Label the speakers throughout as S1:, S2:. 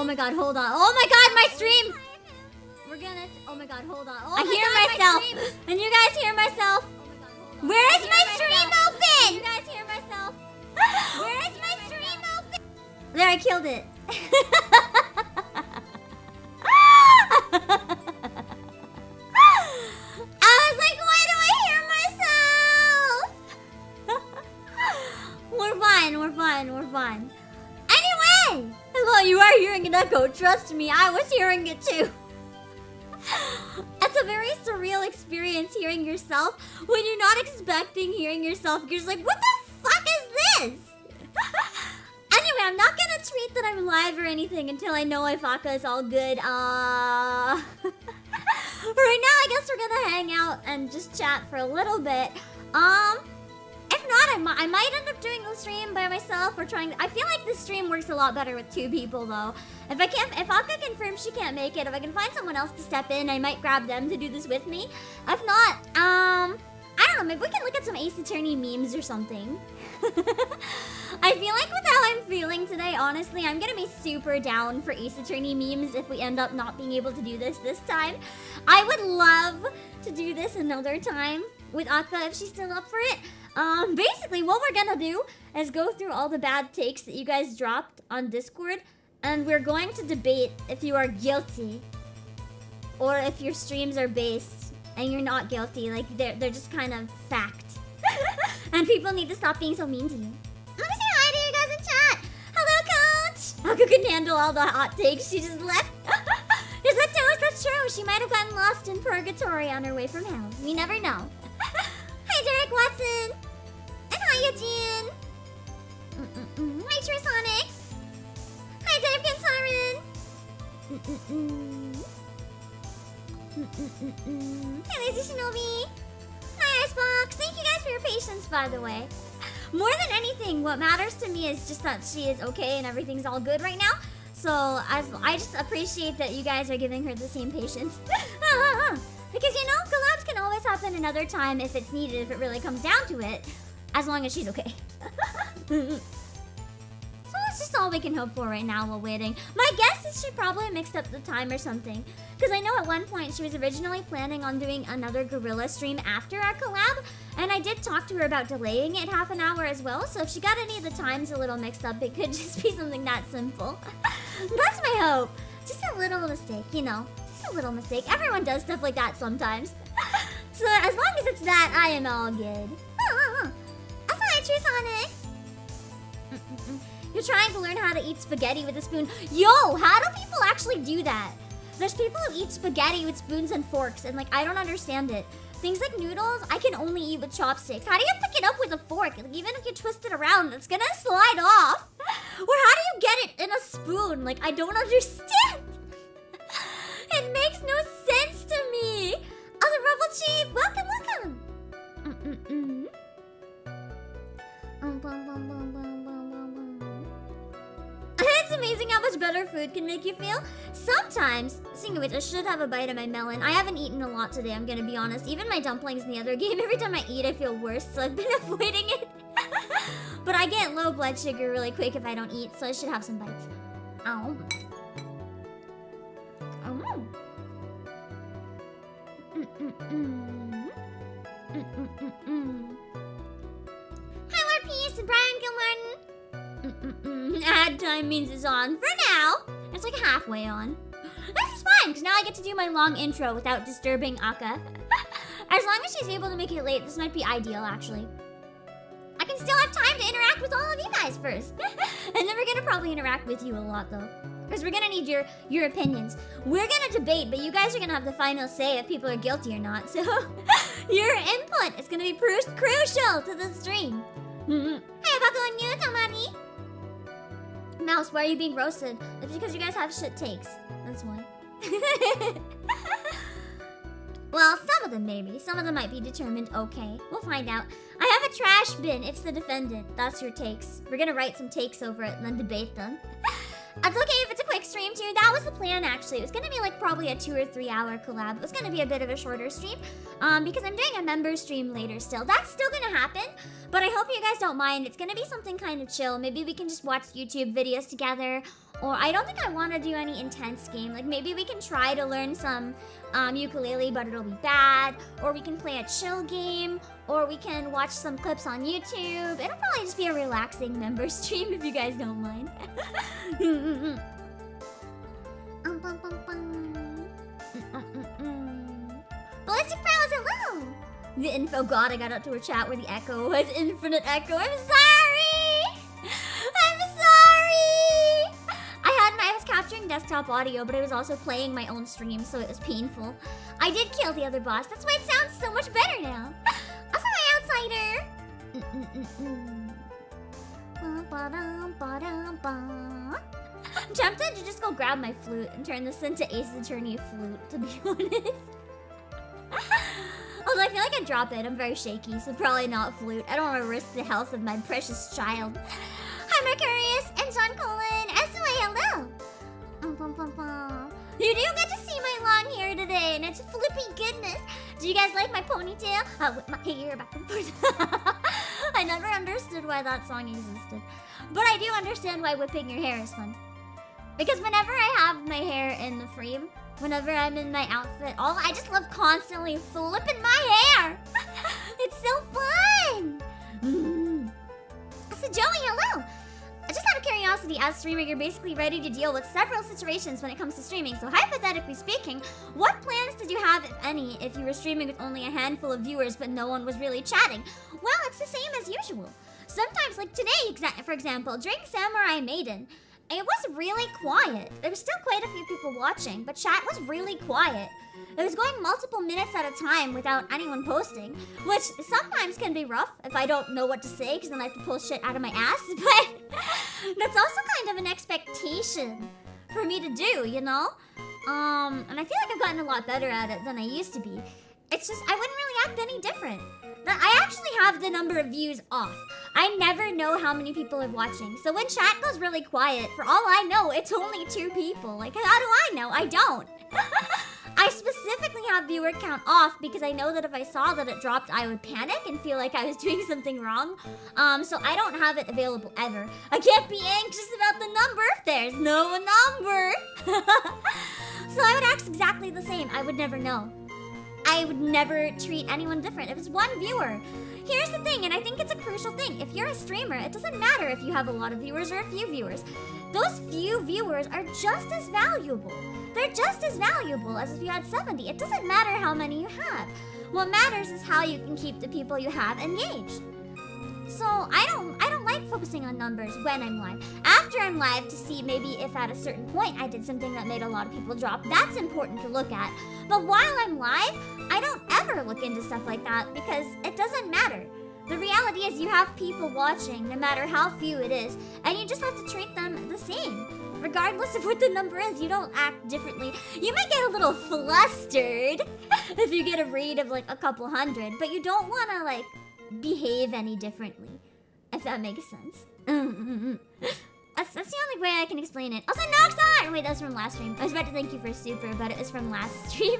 S1: my god, hold on. Oh my god, my stream! We're gonna... Oh my god, hold on. Oh I hear myself. And you guys hear myself. Where is my stream open? You guys hear myself. Where is my stream open? There, I killed it. I was like, why do I hear myself? We're fine. Anyway! Hello, you are hearing an echo. Trust me, I was hearing it too. It's a very surreal experience hearing yourself when you're not expecting hearing yourself. You're just like, what the fuck is this? Anyway, I'm not gonna tweet that I'm live or anything until I know if Aka is all good. Right now, I guess we're gonna hang out and just chat for a little bit. If not, I might end up doing the stream by myself or trying. I feel like this stream works a lot better with 2 people though. If Aka confirms she can't make it, if I can find someone else to step in, I might grab them to do this with me. If not, I don't know, maybe we can look at some Ace Attorney memes or something. I feel like with how I'm feeling today, honestly, I'm gonna be super down for Ace Attorney memes if we end up not being able to do this time. I would love to do this another time with Aka if she's still up for it. Basically, what we're gonna do is go through all the bad takes that you guys dropped on Discord, and we're going to debate if you are guilty or if your streams are based and you're not guilty. Like, they're just kind of fact. And people need to stop being so mean to you. Let me say hi to you guys in chat. Hello, Coach. Aka couldn't handle all the hot takes. She just left. Is that toast? That's true. She might have gotten lost in purgatory on her way from hell. We never know. Hi, Derek Watson. And hi, Eugene. Hi, True Sonic. Hi, Devkin Siren. Hey, Lazy Shinobi. Hi, Icebox. Thank you guys for your patience, by the way. More than anything, what matters to me is just that she is okay and everything's all good right now. So, I just appreciate that you guys are giving her the same patience. Because, you know, collabs can always happen another time if it's needed, if it really comes down to it. As long as she's okay. So that's just all we can hope for right now while waiting. My guess is she probably mixed up the time or something. Because I know at one point she was originally planning on doing another gorilla stream after our collab. And I did talk to her about delaying it half an hour as well. So if she got any of the times a little mixed up, it could just be something that simple. That's my hope. Just a little mistake, you know. Just a little mistake. Everyone does stuff like that sometimes. So as long as it's that, I am all good. That's hi, True Sonic. You're trying to learn how to eat spaghetti with a spoon. Yo, how do people actually do that? There's people who eat spaghetti with spoons and forks, and like, I don't understand it. Things like noodles, I can only eat with chopsticks. How do you pick it up with a fork? Like, even if you twist it around, it's gonna slide off. Or how do you get it in a spoon? Like, I don't understand. It makes no sense to me. Other Rebel Chief, welcome. It's amazing how much better food can make you feel. Sometimes, speaking of which, I should have a bite of my melon. I haven't eaten a lot today, I'm gonna be honest. Even my dumplings in the other game, every time I eat, I feel worse, so I've been avoiding it. But I get low blood sugar really quick if I don't eat, so I should have some bites. Ow. Hi, Lord Peace and Brian Gilmartin. Ad time means it's on for now. It's like halfway on. That's fine, because now I get to do my long intro without disturbing Aka. As long as she's able to make it late, this might be ideal, actually. I can still have time to interact with all of you guys first. And then we're gonna probably interact with you a lot, though. Because we're gonna need your opinions. We're gonna debate, but you guys are gonna have the final say if people are guilty or not. So, your input is gonna be crucial to the stream. Hey, back on you, Tamari. Mouse, why are you being roasted? It's because you guys have shit takes. That's why. Well, some of them maybe. Some of them might be determined okay. We'll find out. I have a trash bin. It's the defendant. That's your takes. We're gonna write some takes over it and then debate them. It's okay if it's a quick stream too. That was the plan actually. It was gonna be like probably a 2 or 3 hour collab. It was gonna be a bit of a shorter stream because I'm doing a member stream later still. That's still gonna happen, but I hope you guys don't mind. It's gonna be something kind of chill. Maybe we can just watch YouTube videos together, or I don't think I want to do any intense game. Like maybe we can try to learn some ukulele, but it'll be bad, or we can play a chill game, or we can watch some clips on YouTube. It'll probably just be a relaxing member stream if you guys don't mind. Ballistic Prowess, hello! The info god, I got out to her chat where the echo was infinite echo. I'm sorry! I'm sorry! I was capturing desktop audio, but I was also playing my own stream, so it was painful. I did kill the other boss. That's why it sounds so much better now. Also, my outsider! I'm tempted to just go grab my flute and turn this into Ace Attorney flute, to be honest. Although I feel like I'd drop it. I'm very shaky, so probably not flute. I don't want to risk the health of my precious child. Hi, Mercurius and John Colin. SOA, hello. You do get to see my long hair today, and it's flippy goodness. Do you guys like my ponytail? I whip my hair back and forth. I never understood why that song existed. But I do understand why whipping your hair is fun. Because whenever I have my hair in the frame, whenever I'm in my outfit, I just love constantly flipping my hair. It's so fun. So Joey, hello. Just out of curiosity, as streamer, you're basically ready to deal with several situations when it comes to streaming. So hypothetically speaking, what plans did you have, if any, if you were streaming with only a handful of viewers but no one was really chatting? Well, it's the same as usual. Sometimes, like today, for example, during Samurai Maiden, it was really quiet. There was still quite a few people watching, but chat was really quiet. It was going multiple minutes at a time without anyone posting, which sometimes can be rough if I don't know what to say, because then I have to pull shit out of my ass, but that's also kind of an expectation for me to do, you know? And I feel like I've gotten a lot better at it than I used to be. It's just, I wouldn't really act any different. I actually have the number of views off. I never know how many people are watching. So when chat goes really quiet, for all I know, it's only 2 people. Like, how do I know? I don't. I specifically have viewer count off because I know that if I saw that it dropped, I would panic and feel like I was doing something wrong. So I don't have it available ever. I can't be anxious about the number if there's no number. So I would act exactly the same. I would never know. I would never treat anyone different. If it's 1 viewer. Here's the thing, and I think it's a crucial thing. If you're a streamer, it doesn't matter if you have a lot of viewers or a few viewers. Those few viewers are just as valuable. They're just as valuable as if you had 70. It doesn't matter how many you have. What matters is how you can keep the people you have engaged. So I don't like focusing on numbers when I'm live. After I'm live, to see maybe if at a certain point I did something that made a lot of people drop, that's important to look at. But while I'm live, I don't ever look into stuff like that because it doesn't matter. The reality is you have people watching, no matter how few it is, and you just have to treat them the same. Regardless of what the number is, you don't act differently. You might get a little flustered if you get a raid of like a couple hundred, but you don't want to like behave any differently, if that makes sense. That's the only way I can explain it. Also, Noxxing! Wait, that was from last stream. I was about to thank you for super, but it was from last stream.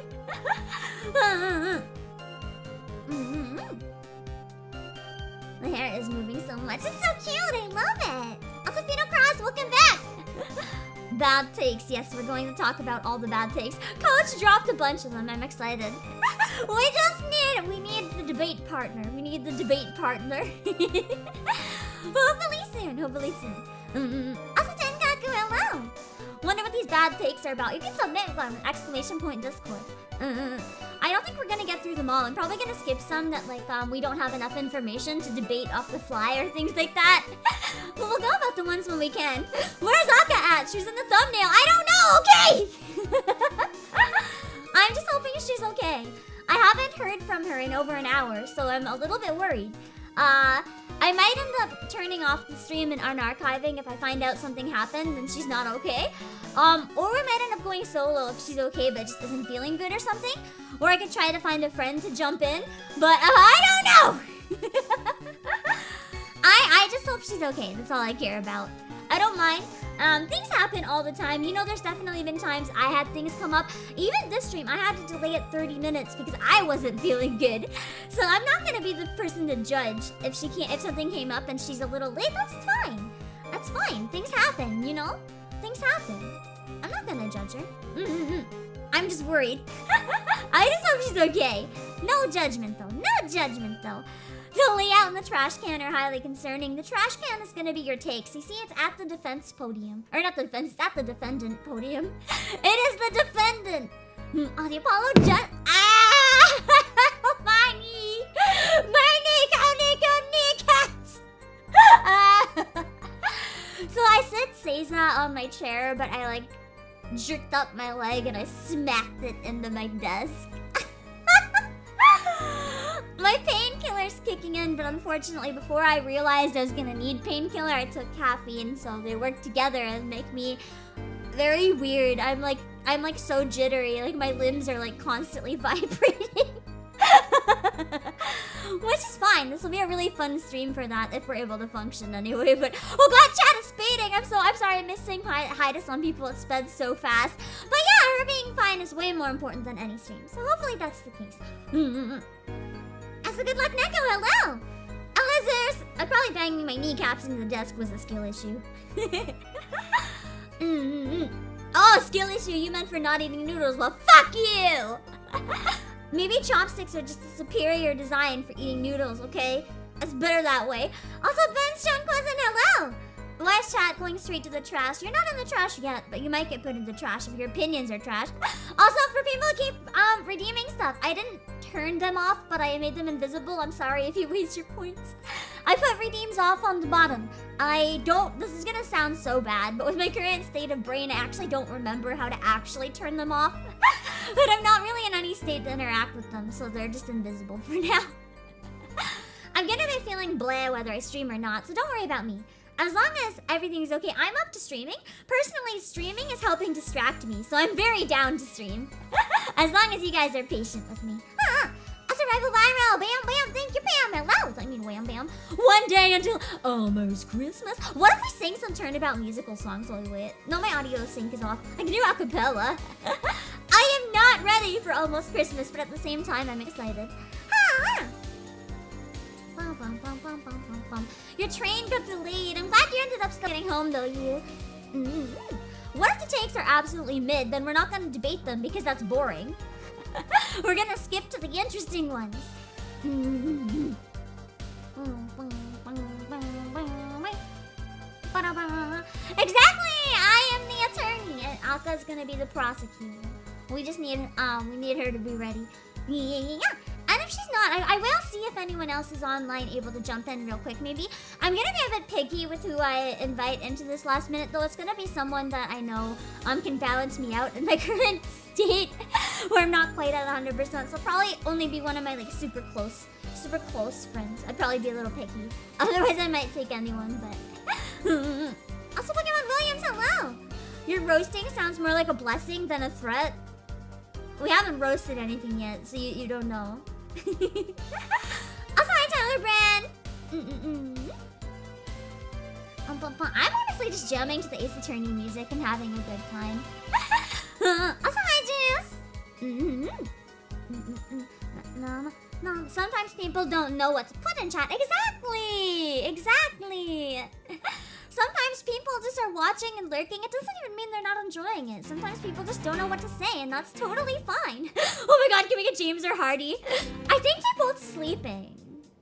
S1: The hair is moving so much. It's so cute. I love it. Also, Phoeno Cross, welcome back. Bad takes. Yes, we're going to talk about all the bad takes. Coach dropped a bunch of them. I'm excited. We need the debate partner. We need the debate partner. Hopefully soon. Hopefully soon. Also, Tenkaku, hello. Wonder what these bad takes are about. You can submit them. !Discord. I don't think we're gonna get through them all. I'm probably gonna skip some that like we don't have enough information to debate off the fly or things like that. But we'll go about the ones when we can. Where's Aka at? She's in the thumbnail. I don't know. Okay. I'm just hoping she's okay. I haven't heard from her in over an hour, so I'm a little bit worried. I might end up turning off the stream and unarchiving if I find out something happened and she's not okay. Or we might end up going solo if she's okay but just isn't feeling good or something. Or I could try to find a friend to jump in, but I don't know! I just hope she's okay. That's all I care about. I don't mind. Things happen all the time. You know, there's definitely been times I had things come up. Even this stream, I had to delay it 30 minutes because I wasn't feeling good. So I'm not gonna be the person to judge if something came up and she's a little late. That's fine. That's fine. Things happen, you know? Things happen. I'm not gonna judge her. I'm just worried. I just hope she's okay. No judgment though. No judgment though. The layout and the trash can are highly concerning. The trash can is gonna be your takes. You see, it's at the defense podium. Or not the defense, it's at the defendant podium. It is the defendant. Oh, the Apollo Jet. Ah! My knee! My kneecaps! So I said Seiza on my chair, but I like jerked up my leg and I smacked it into my desk. My painkiller's kicking in, but unfortunately before I realized I was gonna need painkiller, I took caffeine, so they work together and make me very weird. I'm like so jittery, like my limbs are like constantly vibrating. Which is fine. This will be a really fun stream for that if we're able to function anyway. But oh god, chat is spading. I'm sorry, I'm missing hi to some people. It sped so fast. But yeah, her being fine is way more important than any stream. So hopefully that's the case. That's a good luck, Neko. Hello. Elizers. Probably banging my kneecaps into the desk was a skill issue. Oh, skill issue. You meant for not eating noodles. Well, fuck you. Maybe chopsticks are just a superior design for eating noodles, okay? It's better that way. Also, Ben's John Pleasant, hello! Wise chat going straight to the trash. You're not in the trash yet, but you might get put in the trash if your opinions are trash. Also, for people who keep redeeming stuff, I didn't turn them off, but I made them invisible. I'm sorry if you waste your points. I put redeems off on the bottom. This is gonna sound so bad, but with my current state of brain, I actually don't remember how to actually turn them off. But I'm not really in any state to interact with them, so they're just invisible for now. I'm gonna be feeling blah whether I stream or not, so don't worry about me. As long as everything's okay, I'm up to streaming. Personally, streaming is helping distract me, so I'm very down to stream. As long as you guys are patient with me. A survival viral! Bam, bam, thank you, Pam! Hello! I mean, wham, bam. One day until almost Christmas. What if we sing some turnabout musical songs while we wait? No, my audio sync is off. I can do a cappella. I am not ready for almost Christmas, but at the same time, I'm excited. Your train got delayed. I'm glad you ended up still getting home, though, you. What if the takes are absolutely mid? Then we're not gonna debate them because that's boring. We're gonna skip to the interesting ones. Exactly! I am the attorney, and Aka's gonna be the prosecutor. We just need her to be ready. Yeah. And if she's not, I will see if anyone else is online able to jump in real quick, maybe. I'm gonna be a bit picky with who I invite into this last minute, though. It's gonna be someone that I know can balance me out in my current state, where I'm not quite at 100%. So probably only be one of my like super close friends. I'd probably be a little picky. Otherwise, I might take anyone, but... Also, Pokemon Williams, hello! Your roasting sounds more like a blessing than a threat. We haven't roasted anything yet, so you don't know. Also, hi, Tyler Brand! I'm honestly just jamming to the Ace Attorney music and having a good time. Also, hi, Juice! No, sometimes people don't know what to put in chat. Exactly! Sometimes people just are watching and lurking. It doesn't even mean they're not enjoying it. Sometimes people just don't know what to say, and that's totally fine. Oh my god, can we get James or Hardy? I think they're both sleeping.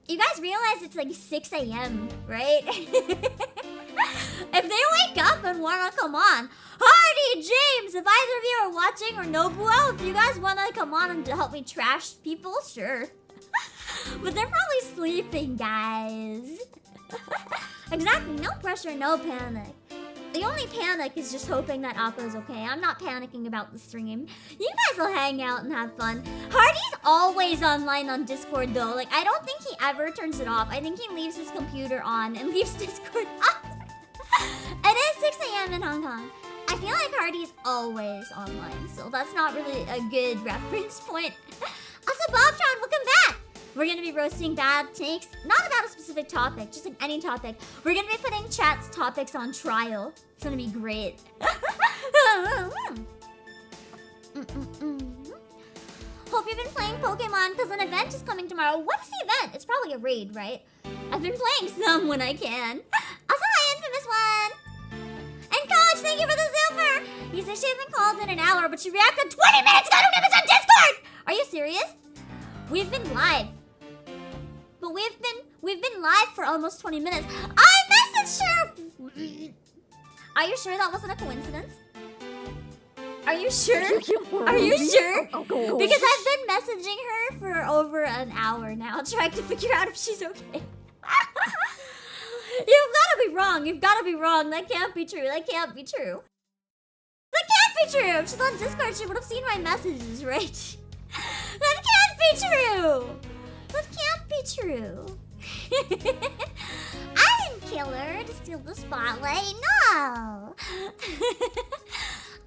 S1: You guys realize it's like 6 a.m., right? If they wake up and wanna come on, Hardy, James, if either of you are watching, or Nobuo, if you guys wanna come on and help me trash people, sure. But they're probably sleeping, guys. Exactly, no pressure, no panic. The only panic is just hoping that Akko's okay. I'm not panicking about the stream. You guys will hang out and have fun. Hardy's always online on Discord though. Like, I don't think he ever turns it off. I think he leaves his computer on and leaves Discord up. It is 6 a.m. in Hong Kong. I feel like Hardy's always online, so that's not really a good reference point. Also, Bobtron, welcome back! We're gonna be roasting bad takes, not about a specific topic, just like any topic. We're gonna be putting chat's topics on trial. It's gonna be great. Hope you've been playing Pokemon because an event is coming tomorrow. What is the event? It's probably a raid, right? I've been playing some when I can. Also, hi, Infamous One! And Coach, thank you for the silver! You said she hasn't called in an hour, but she reacted 20 minutes ago to an image on Discord! Are you serious? We've been live. But we've been live for almost 20 minutes. I messaged her! Are you sure that wasn't a coincidence? Are you sure? Are you sure? Because I've been messaging her for over an hour now, trying to figure out if she's okay. You've gotta be wrong. You've gotta be wrong. That can't be true. That can't be true. That can't be true. If she's on Discord, she would have seen my messages, right? That can't be true. That can't be true. I didn't kill her to steal the spotlight. No.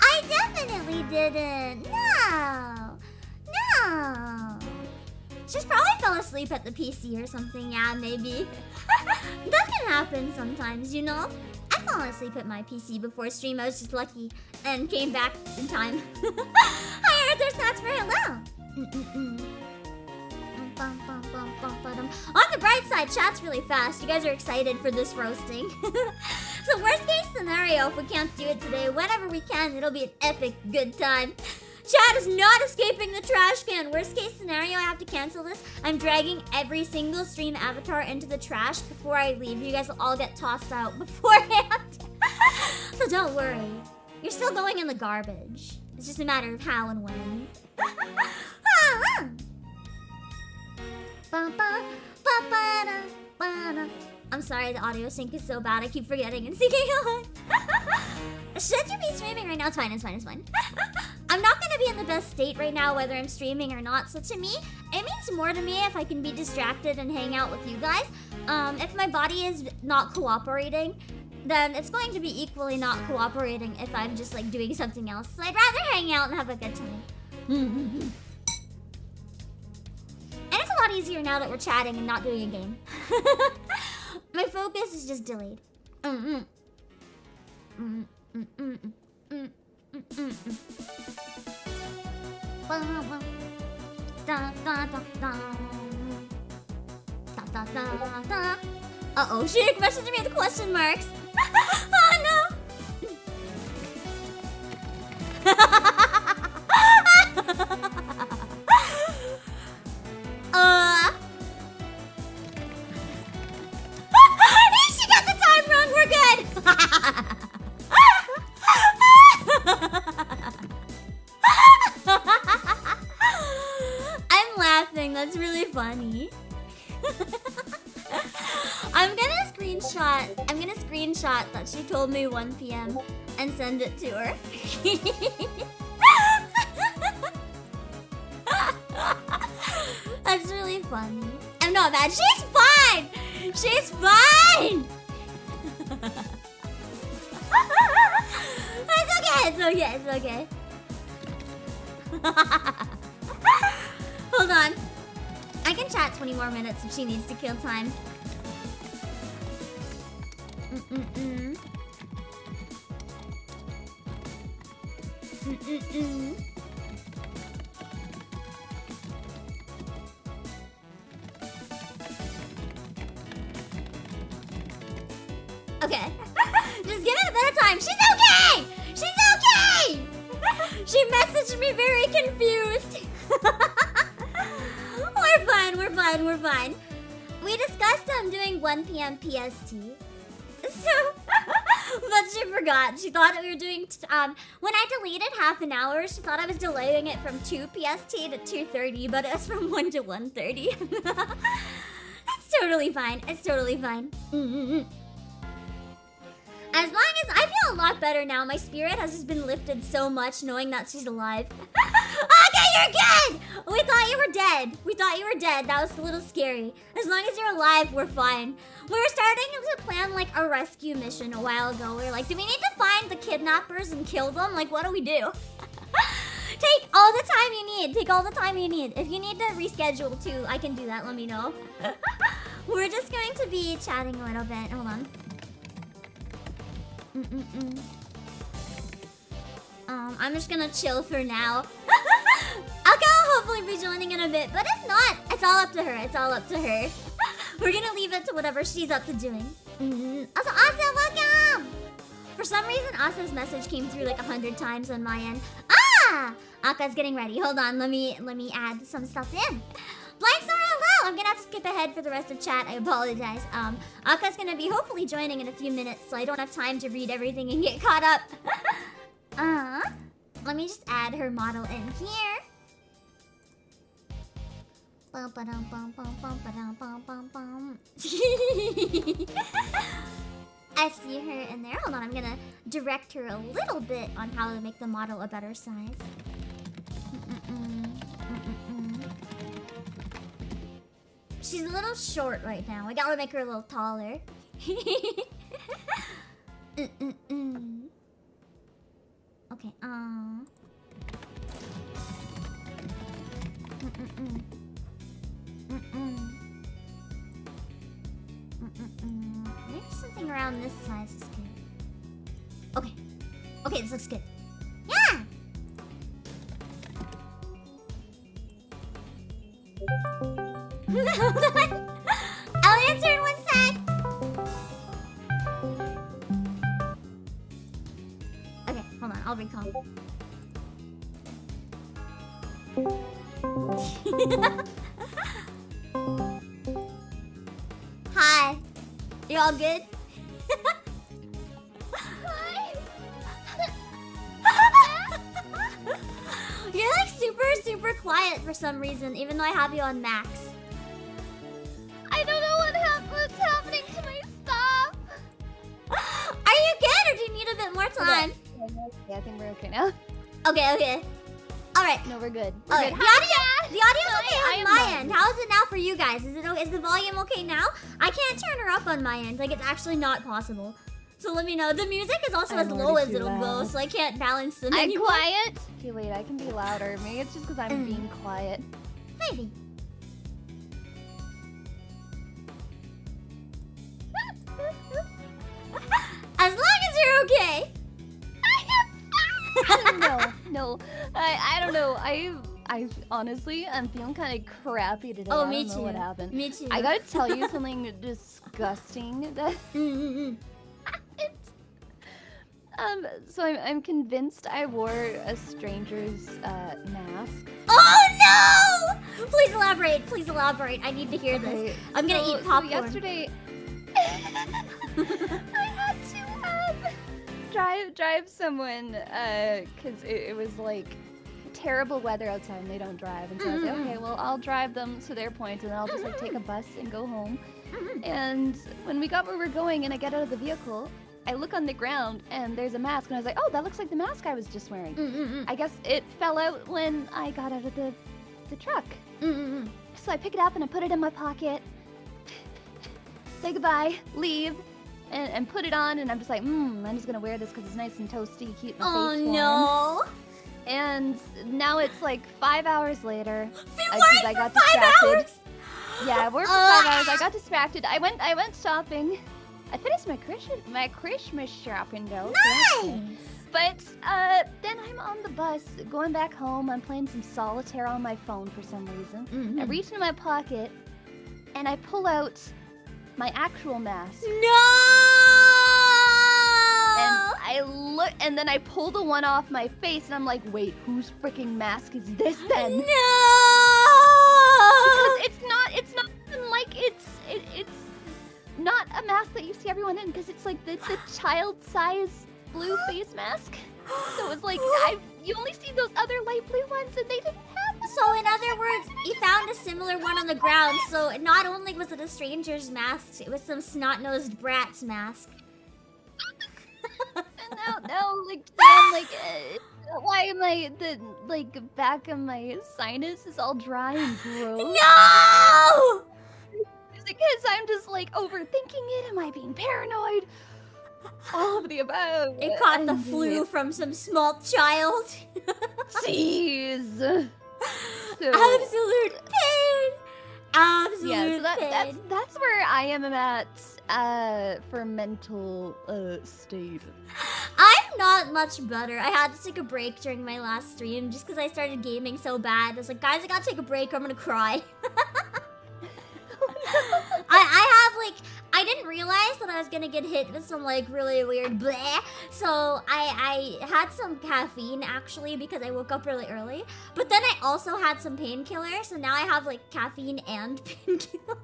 S1: I definitely didn't. No. No. She's probably fell asleep at the PC or something. Yeah, maybe. That can happen sometimes, you know? I've fallen asleep at my PC before stream. I was just lucky and came back in time. Hi, Arthur Snacks for hello. On the bright side, chat's really fast. You guys are excited for this roasting. So worst case scenario, if we can't do it today, whenever we can, it'll be an epic good time. Chat is not escaping the trash can. Worst case scenario, I have to cancel this. I'm dragging every single stream avatar into the trash before I leave. You guys will all get tossed out beforehand. So don't worry. You're still going in the garbage. It's just a matter of how and when. I'm sorry, the audio sync is so bad. I keep forgetting and singing on. Should you be streaming right now? It's fine, it's fine, it's fine. I'm not gonna be in the best state right now, whether I'm streaming or not. So to me, it means more to me if I can be distracted and hang out with you guys. If my body is not cooperating, then it's going to be equally not cooperating if I'm just like doing something else. So I'd rather hang out and have a good time. And it's a lot easier now that we're chatting and not doing a game. My focus is just delayed. Uh-oh, she messaged me with question marks. Oh no! She got the time wrong, we're good! I'm laughing, that's really funny. I'm gonna screenshot that she told me 1 PM and send it to her. That's really funny. I'm not mad. She's fine! She's fine! It's okay, it's okay, it's okay. Hold on. I can chat 20 more minutes if she needs to kill time. Okay. Just give it a bit of time. She's okay! She's okay! She messaged me very confused. We're fine, we're fine, we're fine. We discussed doing 1 PM PST. So, but she forgot. She thought that we were doing, when I deleted half an hour, she thought I was delaying it from 2 PST to 2:30, but it was from 1 to 1:30. It's totally fine. It's totally fine. As long as I feel a lot better now, my spirit has just been lifted so much knowing that she's alive. Okay, you're good! We thought you were dead. We thought you were dead. That was a little scary. As long as you're alive, we're fine. We were starting to plan like a rescue mission a while ago. We were like, do we need to find the kidnappers and kill them? Like, what do we do? Take all the time you need. Take all the time you need. If you need to reschedule too, I can do that. Let me know. We're just going to be chatting a little bit. Hold on. I'm just gonna chill for now. I'll hopefully be joining in a bit, but if not, it's all up to her. It's all up to her. We're gonna leave it to whatever she's up to doing. Also, Asa, welcome! For some reason, Asa's message came through like 100 times on my end. Ah! Aka's getting ready. Hold on, let me add some stuff in. Blind Star, hello! I'm gonna have to skip ahead for the rest of chat. I apologize. Aka's gonna be hopefully joining in a few minutes, so I don't have time to read everything and get caught up. Let me just add her model in here. I see her in there. Hold on, I'm gonna direct her a little bit on how to make the model a better size. She's a little short right now. I gotta make her a little taller. Okay, maybe something around this size is good. Okay. Okay, this looks good. Yeah! Elliot's turn, 1 sec! Okay, hold on, I'll recall. Hi. You all good? Hi. You're like super quiet for some reason, even though I have you on max.
S2: I don't know what's happening to my stuff.
S1: Are you good, or do you need a bit more time?
S2: Yeah, I think we're okay now.
S1: Okay. Alright.
S2: No, we're good.
S1: The audio's okay on my end. How is it now for you guys? Is the volume okay now? I can't turn her up on my end. Like, it's actually not possible. So let me know. The music is also as low as it'll go, so I can't balance them anymore.
S2: Quiet? Okay, wait, I can be louder. Maybe it's just because I'm being quiet.
S1: Maybe. As long as you're okay.
S2: No. I don't know. I honestly, I'm feeling kind of crappy today.
S1: Oh,
S2: I
S1: me
S2: don't
S1: too.
S2: know what happened.
S1: Me too.
S2: I gotta tell you something disgusting that happened. So I'm convinced I wore a stranger's mask.
S1: Oh no! Please elaborate. Please elaborate. I need to hear this. I'm gonna eat popcorn.
S2: So yesterday, I had to drive someone because it was like terrible weather outside and they don't drive, and so I was like, okay, well, I'll drive them to their point and then I'll just like take a bus and go home. And when we got where we're going and I get out of the vehicle, I look on the ground and there's a mask and I was like, oh, that looks like the mask I was just wearing. I guess it fell out when I got out of the truck. So I pick it up and I put it in my pocket, say goodbye, leave, and put it on, and I'm just like, I'm just gonna wear this because it's nice and toasty, keep my face warm.
S1: Oh no!
S2: And now it's like 5 hours later.
S1: I got distracted. Hours?
S2: Yeah, I worked for 5 hours. I got distracted. I went shopping. I finished my Christmas shopping though.
S1: Nice!
S2: But then I'm on the bus going back home. I'm playing some solitaire on my phone for some reason. I reach into my pocket and I pull out my actual mask.
S1: No!
S2: And I look, and then I pull the one off my face, and I'm like, wait, whose freaking mask is this then?
S1: No!
S2: Because it's not even like it's not a mask that you see everyone in, because it's like the child size blue face mask. So it's like you only see those other light blue ones, and they didn't have them.
S1: So in other words, you found a similar one on the ground. So not only was it a stranger's mask, it was some snot-nosed brat's mask.
S2: And now, like, I'm like, why am the back of my sinus is all dry and gross?
S1: No!
S2: Because I'm just like overthinking it. Am I being paranoid? All of the above.
S1: It caught the flu from some small child.
S2: Jeez. So,
S1: Absolute pain. Absolute
S2: yeah, so
S1: pain.
S2: that's where I am at for mental state.
S1: I'm not much better. I had to take a break during my last stream just because I started gaming so bad. I was like, guys, I gotta take a break or I'm gonna cry. I didn't realize that I was gonna get hit with some like really weird bleh. So I had some caffeine actually because I woke up really early. But then I also had some painkiller, so now I have like caffeine and painkiller.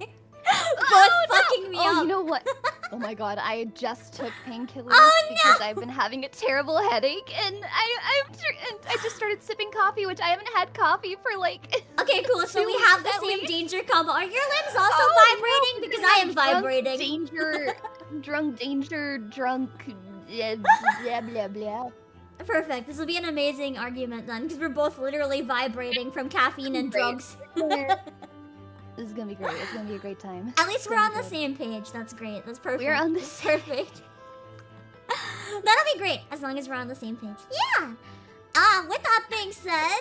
S1: Both fucking me up.
S2: You know what? Oh my god, I just took painkillers
S1: Oh,
S2: because I've been having a terrible headache, and I just started sipping coffee, which I haven't had coffee for like.
S1: Okay, cool. So
S2: 2
S1: we have the
S2: weeks at
S1: same
S2: least.
S1: danger combo. Are your limbs also
S2: Oh,
S1: vibrating?
S2: no,
S1: Because I am vibrating.
S2: Drunk, blah blah blah.
S1: Perfect. This will be an amazing argument then, because we're both literally vibrating from caffeine and
S2: Great.
S1: drugs.
S2: This is gonna be great. It's gonna be a great time.
S1: At least
S2: It's
S1: we're
S2: gonna
S1: on
S2: be
S1: the
S2: good.
S1: same page. That's great. That's perfect.
S2: We're on the
S1: That's
S2: same.
S1: perfect. That'll be great as long as we're on the same page. Yeah. With that being said,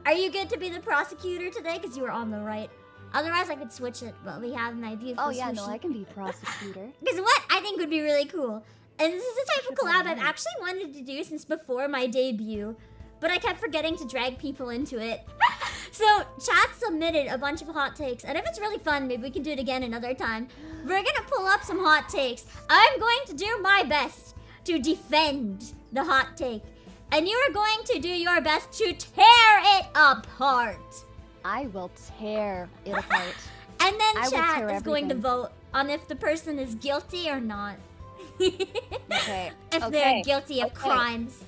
S1: are you good to be the prosecutor today? Because you were on the right. Otherwise, I could switch it, but we have my beautiful.
S2: Oh yeah, no,
S1: sushi.
S2: I can be prosecutor.
S1: Because what I think would be really cool, and this is the type of
S2: Should
S1: collab
S2: I
S1: I've
S2: learn?
S1: actually wanted to do since before my debut, but I kept forgetting to drag people into it. So chat submitted a bunch of hot takes, and if it's really fun, maybe we can do it again another time. We're gonna pull up some hot takes. I'm going to do my best to defend the hot take, and you are going to do your best to tear it apart.
S2: I will tear it apart.
S1: And then
S2: I will
S1: chat
S2: tear
S1: is going to
S2: everything.
S1: vote on if the person is guilty or not.
S2: Okay.
S1: If
S2: okay.
S1: they're guilty of
S2: Okay.
S1: crimes.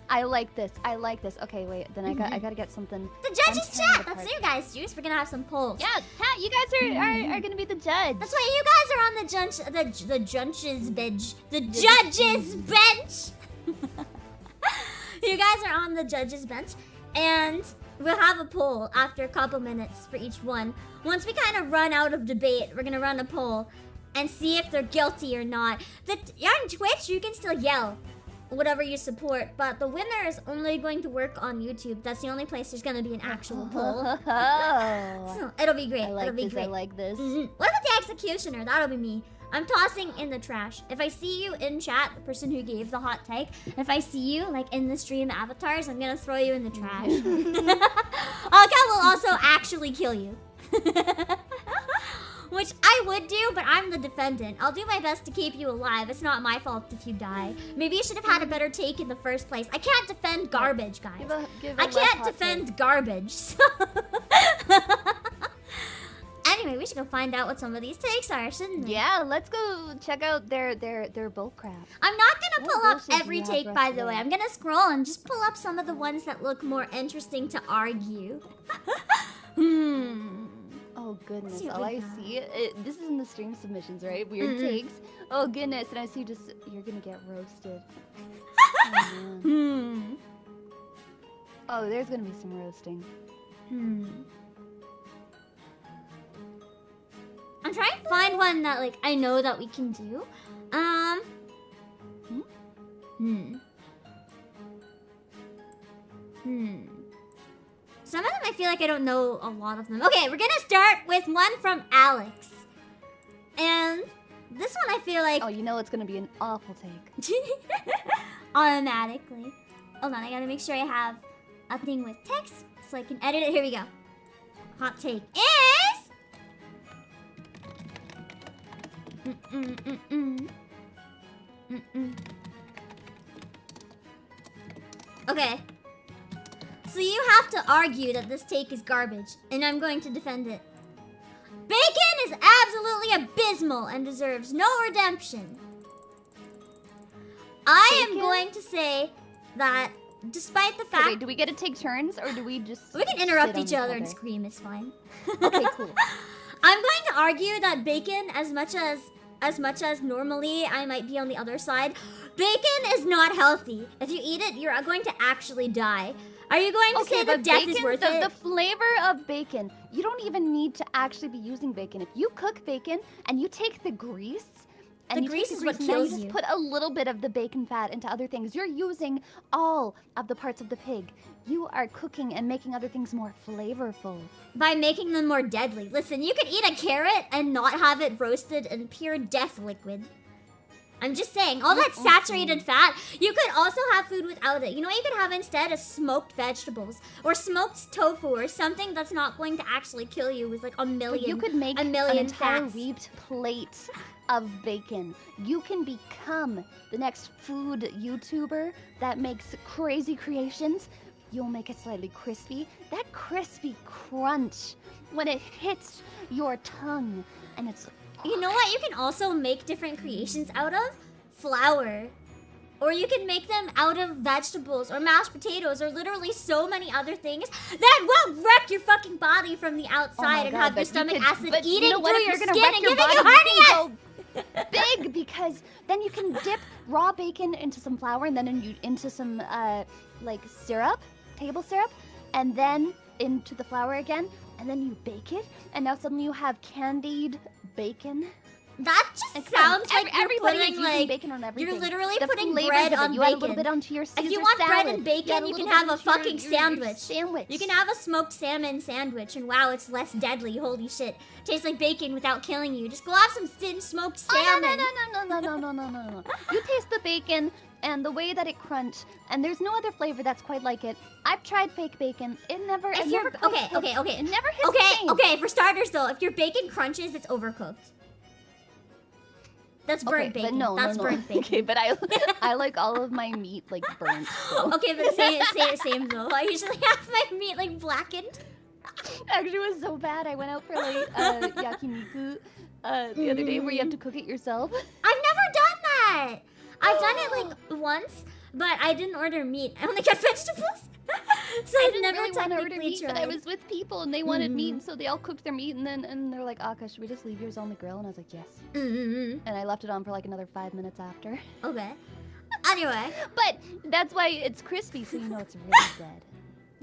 S2: I like this. I like this. Okay, wait. Then I gotta get something.
S1: The judges
S2: tearing
S1: chat.
S2: it
S1: That's
S2: apart.
S1: you guys, Juice. We're gonna have some polls.
S2: Yeah, Pat, you guys are gonna be the judge.
S1: That's why you guys are on the judges bench. The judges bench. You guys are on the judges bench, and we'll have a poll after a couple minutes for each one. Once we kind of run out of debate, we're gonna run a poll and see if they're guilty or not. On Twitch, you can still yell whatever you support, but the winner is only going to work on YouTube. That's the only place there's gonna be an actual poll.
S2: Oh.
S1: So it'll be great.
S2: I like
S1: it'll be
S2: this.
S1: great.
S2: I like this.
S1: What about the executioner? That'll be me. I'm tossing in the trash. If I see you in chat, the person who gave the hot take, if I see you like in the stream avatars, I'm gonna throw you in the trash. Alka will also actually kill you. Which I would do, but I'm the defendant. I'll do my best to keep you alive. It's not my fault if you die. Maybe you should have had a better take in the first place. I can't defend garbage, guys.
S2: Give a
S1: I
S2: less
S1: can't
S2: hot
S1: defend
S2: take.
S1: garbage. So anyway, we should go find out what some of these takes are, shouldn't we?
S2: Yeah, let's go check out their bull crap.
S1: I'm not gonna
S2: What
S1: pull up
S2: bullshit do
S1: every
S2: you have
S1: take,
S2: for us
S1: by the
S2: today?
S1: way. I'm gonna scroll and just pull up some of the ones that look more interesting to argue.
S2: Oh goodness!
S1: see what
S2: All
S1: we
S2: I
S1: got.
S2: see, this is in the stream submissions, right? Weird takes. Oh goodness! And I see just you're gonna get roasted. Oh, man. Oh, there's gonna be some roasting.
S1: I'm trying to find one that like I know that we can do. Some of them I feel like I don't know a lot of them. Okay, we're gonna start with one from Alex. And this one I feel like
S2: Oh, you know it's gonna be an awful take.
S1: automatically. Hold on, I gotta make sure I have a thing with text so I can edit it. Here we go. Hot take is... Okay. So you have to argue that this take is garbage, and I'm going to defend it. Bacon is absolutely abysmal and deserves no redemption. I am
S2: Bacon?
S1: going to say that despite the
S2: Okay,
S1: fact...
S2: wait, do we get to take turns or do we just?
S1: we can
S2: shit
S1: interrupt
S2: on
S1: each other and scream, it's fine.
S2: Okay, cool.
S1: I'm going to argue that bacon, as much as normally I might be on the other side, bacon is not healthy. If you eat it, you're going to actually die. Are you going to say that
S2: but
S1: death
S2: bacon,
S1: is worth
S2: the
S1: it?
S2: flavor of bacon, you don't even need to actually be using bacon. If you cook bacon and you take the grease And
S1: The
S2: you
S1: grease
S2: take
S1: is
S2: the
S1: what
S2: grease and then
S1: kills
S2: you
S1: you.
S2: just put a little bit of the bacon fat into other things. You're using all of the parts of the pig. You are cooking and making other things more flavorful.
S1: By making them more deadly. Listen, you can eat a carrot and not have it roasted in pure death liquid. I'm just saying, all that saturated fat, you could also have food without it. You know what you could have instead? Is smoked vegetables. Or smoked tofu or something that's not going to actually kill you with like a million
S2: You could make an
S1: million
S2: entire
S1: fats.
S2: reaped plate of bacon. You can become the next food YouTuber that makes crazy creations. You'll make it slightly crispy. That crispy crunch when it hits your tongue and it's...
S1: You know what you can also make different creations out of? Flour. Or you can make them out of vegetables or mashed potatoes or literally so many other things that will wreck your fucking body from the outside and have your stomach acid eating through your skin and giving you hernias!
S2: Big, because then you can dip raw bacon into some flour and then into some like syrup, table syrup, and then into the flour again, and then you bake it, and now suddenly you have candied bacon.
S1: That just sounds like
S2: everybody
S1: you're
S2: is
S1: putting
S2: using
S1: like
S2: bacon on everything.
S1: you're literally
S2: The
S1: putting
S2: flavors
S1: bread
S2: of it.
S1: on
S2: You
S1: bacon.
S2: add a little bit onto your Caesar
S1: If you want bread
S2: salad.
S1: and bacon, you
S2: add a
S1: can
S2: little
S1: have
S2: bit
S1: a
S2: onto your-
S1: fucking
S2: your
S1: sandwich.
S2: Sandwich.
S1: You can have a smoked salmon sandwich, and wow, it's less deadly. Holy shit! Tastes like bacon without killing you. Just go have some thin smoked salmon.
S2: No. You taste the bacon and the way that it crunch, and there's no other flavor that's quite like it. I've tried fake bacon. It never.
S1: If
S2: It
S1: your
S2: never quite
S1: okay.
S2: It never hits the same.
S1: Okay. For starters, though, if your bacon crunches, it's overcooked. That's burnt
S2: But
S1: bacon.
S2: no.
S1: That's burnt bacon.
S2: Okay, but I like all of my meat like burnt. So.
S1: Okay, but same though. I usually have my meat like blackened.
S2: Actually, it was so bad. I went out for like yakiniku the other day where you have to cook it yourself.
S1: I've never done that. I've done it like once, but I didn't order meat. I only got vegetables. So
S2: I
S1: I've
S2: didn't
S1: never
S2: really want to order
S1: technically
S2: meat,
S1: tried.
S2: but I was with people and they wanted meat, and so they all cooked their meat, and they're like, Aka, should we just leave yours on the grill? And I was like, yes. And I left it on for like another 5 minutes after.
S1: Okay. Anyway.
S2: But that's why it's crispy, so you know it's really dead.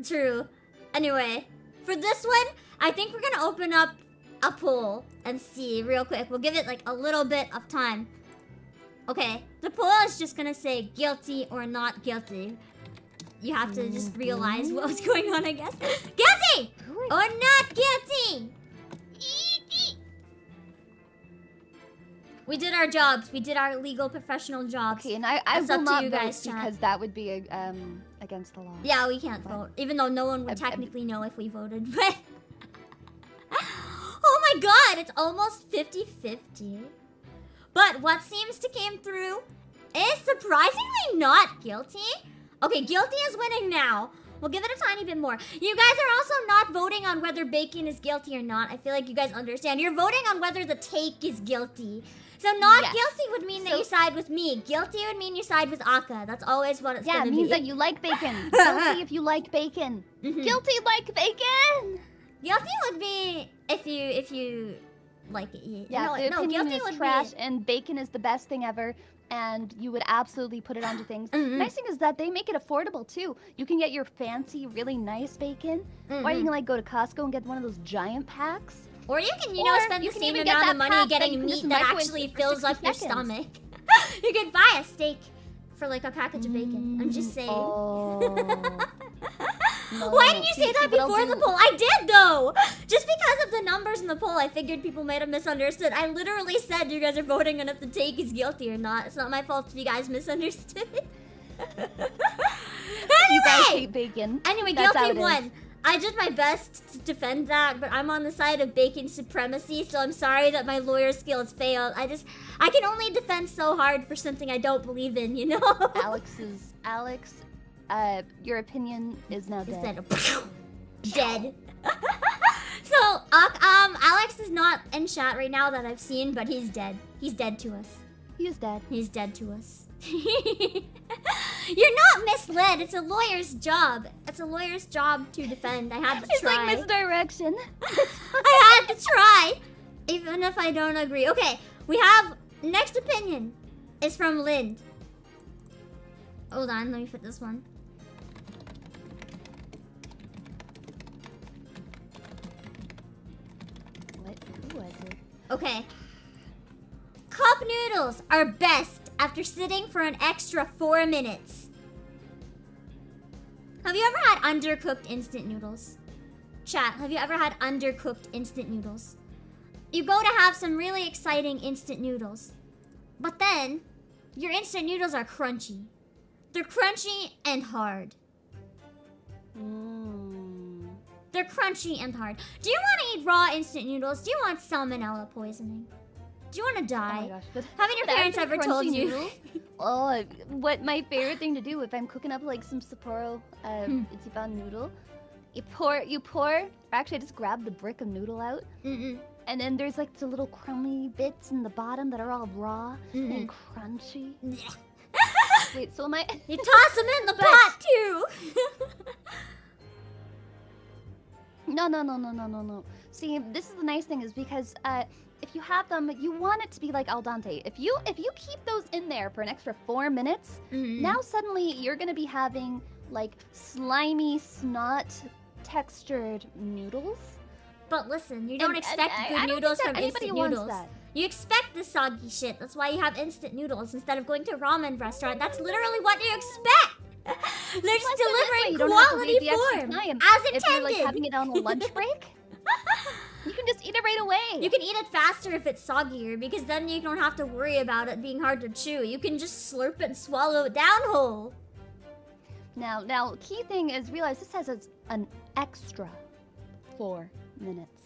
S1: True. Anyway, for this one, I think we're gonna open up a poll and see real quick. We'll give it like a little bit of time. Okay, the poll is just gonna say guilty or not guilty. You have to just realize what was going on, I guess. Guilty or not guilty? We did our jobs. We did our legal professional jobs.
S2: Okay, and I
S1: That's
S2: will
S1: up to
S2: not
S1: you
S2: vote
S1: guys, chat.
S2: because that would be against the law.
S1: Yeah, we can't vote. Even though no one would technically know if we voted. But oh my god, it's almost 50-50. But what seems to came through is surprisingly not guilty. Okay, guilty is winning now. We'll give it a tiny bit more. You guys are also not voting on whether bacon is guilty or not. I feel like you guys understand. You're voting on whether the take is guilty. So not guilty would mean that you side with me. Guilty would mean you side with Aka. That's always what it's gonna be.
S2: Yeah, it means that you like bacon. Guilty if you like bacon. Guilty like bacon.
S1: Guilty would be if you like it.
S2: Yeah, the
S1: no,
S2: opinion
S1: guilty
S2: is
S1: would
S2: trash,
S1: be...
S2: and bacon is the best thing ever, and you would absolutely put it onto things. Nice thing is that they make it affordable too. You can get your fancy, really nice bacon, or you can like go to Costco and get one of those giant packs.
S1: Or you can, you know, spend the same amount of money getting meat that actually fills up your stomach. You could buy a steak for like a package of bacon. I'm just saying. Why didn't you say that before the poll? I did though! Just because of the numbers in the poll, I figured people might have misunderstood. I literally said you guys are voting on if the take is guilty or not. It's not my fault if you guys misunderstood.
S2: You guys hate bacon.
S1: Anyway,
S2: That's
S1: guilty
S2: how it
S1: won.
S2: is.
S1: I did my best to defend that, but I'm on the side of bacon supremacy, so I'm sorry that my lawyer skills failed. I can only defend so hard for something I don't believe in, you know?
S2: Alex, your opinion is now dead.
S1: Dead. So, Alex is not in chat right now that I've seen, but he's dead. He's dead to us.
S2: He is dead.
S1: He's dead to us. You're not misled. It's a lawyer's job. It's a lawyer's job to defend. I had to try.
S2: It's like misdirection.
S1: I had to try, even if I don't agree. Okay, we have next opinion is from Lind. Hold on, let me put this one.
S2: What? Who was it?
S1: Okay. Collab cup noodles are best after sitting for an extra 4 minutes. Have you ever had undercooked instant noodles? Chat, have you ever had undercooked instant noodles? You go to have some really exciting instant noodles, but then your instant noodles are crunchy. They're crunchy and hard. They're crunchy and hard. Do you want to eat raw instant noodles? Do you want salmonella poisoning? Do you want to die?
S2: Oh my gosh, but
S1: Haven't your parents ever told you?
S2: Noodles? Oh, what my favorite thing to do if I'm cooking up like some Sapporo Ichiban noodle, you pour. Actually, I just grab the brick of noodle out, and then there's like the little crummy bits in the bottom that are all raw and crunchy. Wait, so am I?
S1: You toss them in the pot too.
S2: No. See, this is the nice thing is because if you have them, you want it to be like al dente. If you keep those in there for an extra 4 minutes, now suddenly you're gonna be having like slimy, snot textured noodles.
S1: But listen, you don't expect good noodles from instant noodles.
S2: That.
S1: You expect the soggy shit. That's why you have instant noodles instead of going to a ramen restaurant. That's literally what you expect. They're just delivering quality form as intended.
S2: If you're like having it on a lunch break, you can just eat it right away.
S1: You can eat it faster if it's soggier because then you don't have to worry about it being hard to chew. You can just slurp it and swallow it down whole.
S2: Now, key thing is realize this has an extra 4 minutes.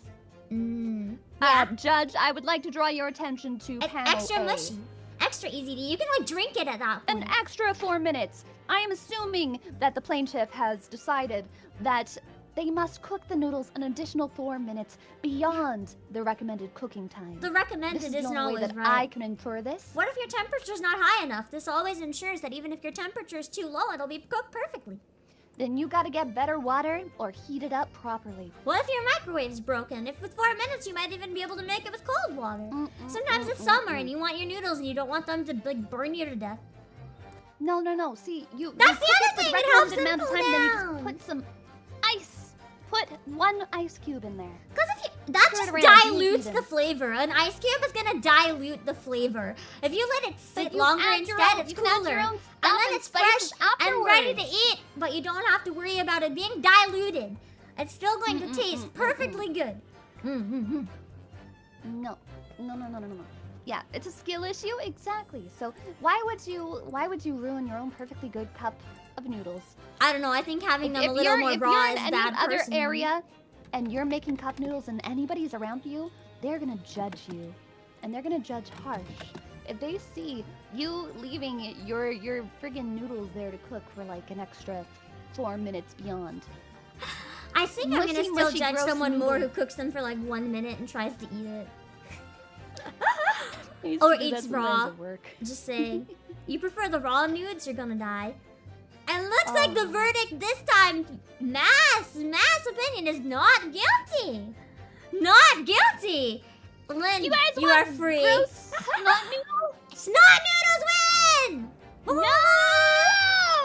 S2: Judge, I would like to draw your attention to panel
S1: extra
S2: A.
S1: mushy, extra easy to eat. You can like drink it at that point.
S2: An extra 4 minutes. I am assuming that the plaintiff has decided that they must cook the noodles an additional 4 minutes beyond the recommended cooking time.
S1: The recommended
S2: isn't
S1: always
S2: always that
S1: right.
S2: I can infer this.
S1: What if your temperature's not high enough? This always ensures that even if your temperature is too low, it'll be cooked perfectly.
S2: Then you gotta get better water or heat it up properly.
S1: What if your microwave's broken? If with 4 minutes, you might even be able to make it with cold water. Sometimes it's summer and you want your noodles and you don't want them to like burn you to death.
S2: No. See,
S1: That's the other thing. It helps them
S2: amount of time,
S1: cool
S2: then you
S1: down.
S2: just put some ice. Put 1 ice cube in there.
S1: Because that
S2: Stir it
S1: just
S2: around,
S1: dilutes
S2: even.
S1: the flavor. An ice cube is gonna dilute the flavor. If you let it sit longer instead, it's cooler. And then it's fresh and ready to eat, but you don't have to worry about it being diluted. It's still going to taste perfectly good.
S2: No. Yeah, it's a skill issue, exactly. So why would you ruin your own perfectly good cup of noodles?
S1: I don't know. I think having them a little more raw is bad.
S2: If you're in any other
S1: personally.
S2: area and you're making cup noodles and anybody's around you, they're gonna judge you, and they're gonna judge harsh. If they see you leaving your friggin' noodles there to cook for like an extra 4 minutes beyond.
S1: I think I'm gonna still judge
S2: gross
S1: someone more who
S2: noodle.
S1: cooks them for like 1 minute and tries to eat it.
S2: Or
S1: eats raw. Just saying. You prefer the raw nudes, you're gonna die. And looks like the verdict this time, mass opinion is not guilty. Not guilty. Lynn,
S2: You guys
S1: you are free.
S2: gross snot noodle?
S1: Snot noodles win!
S2: No!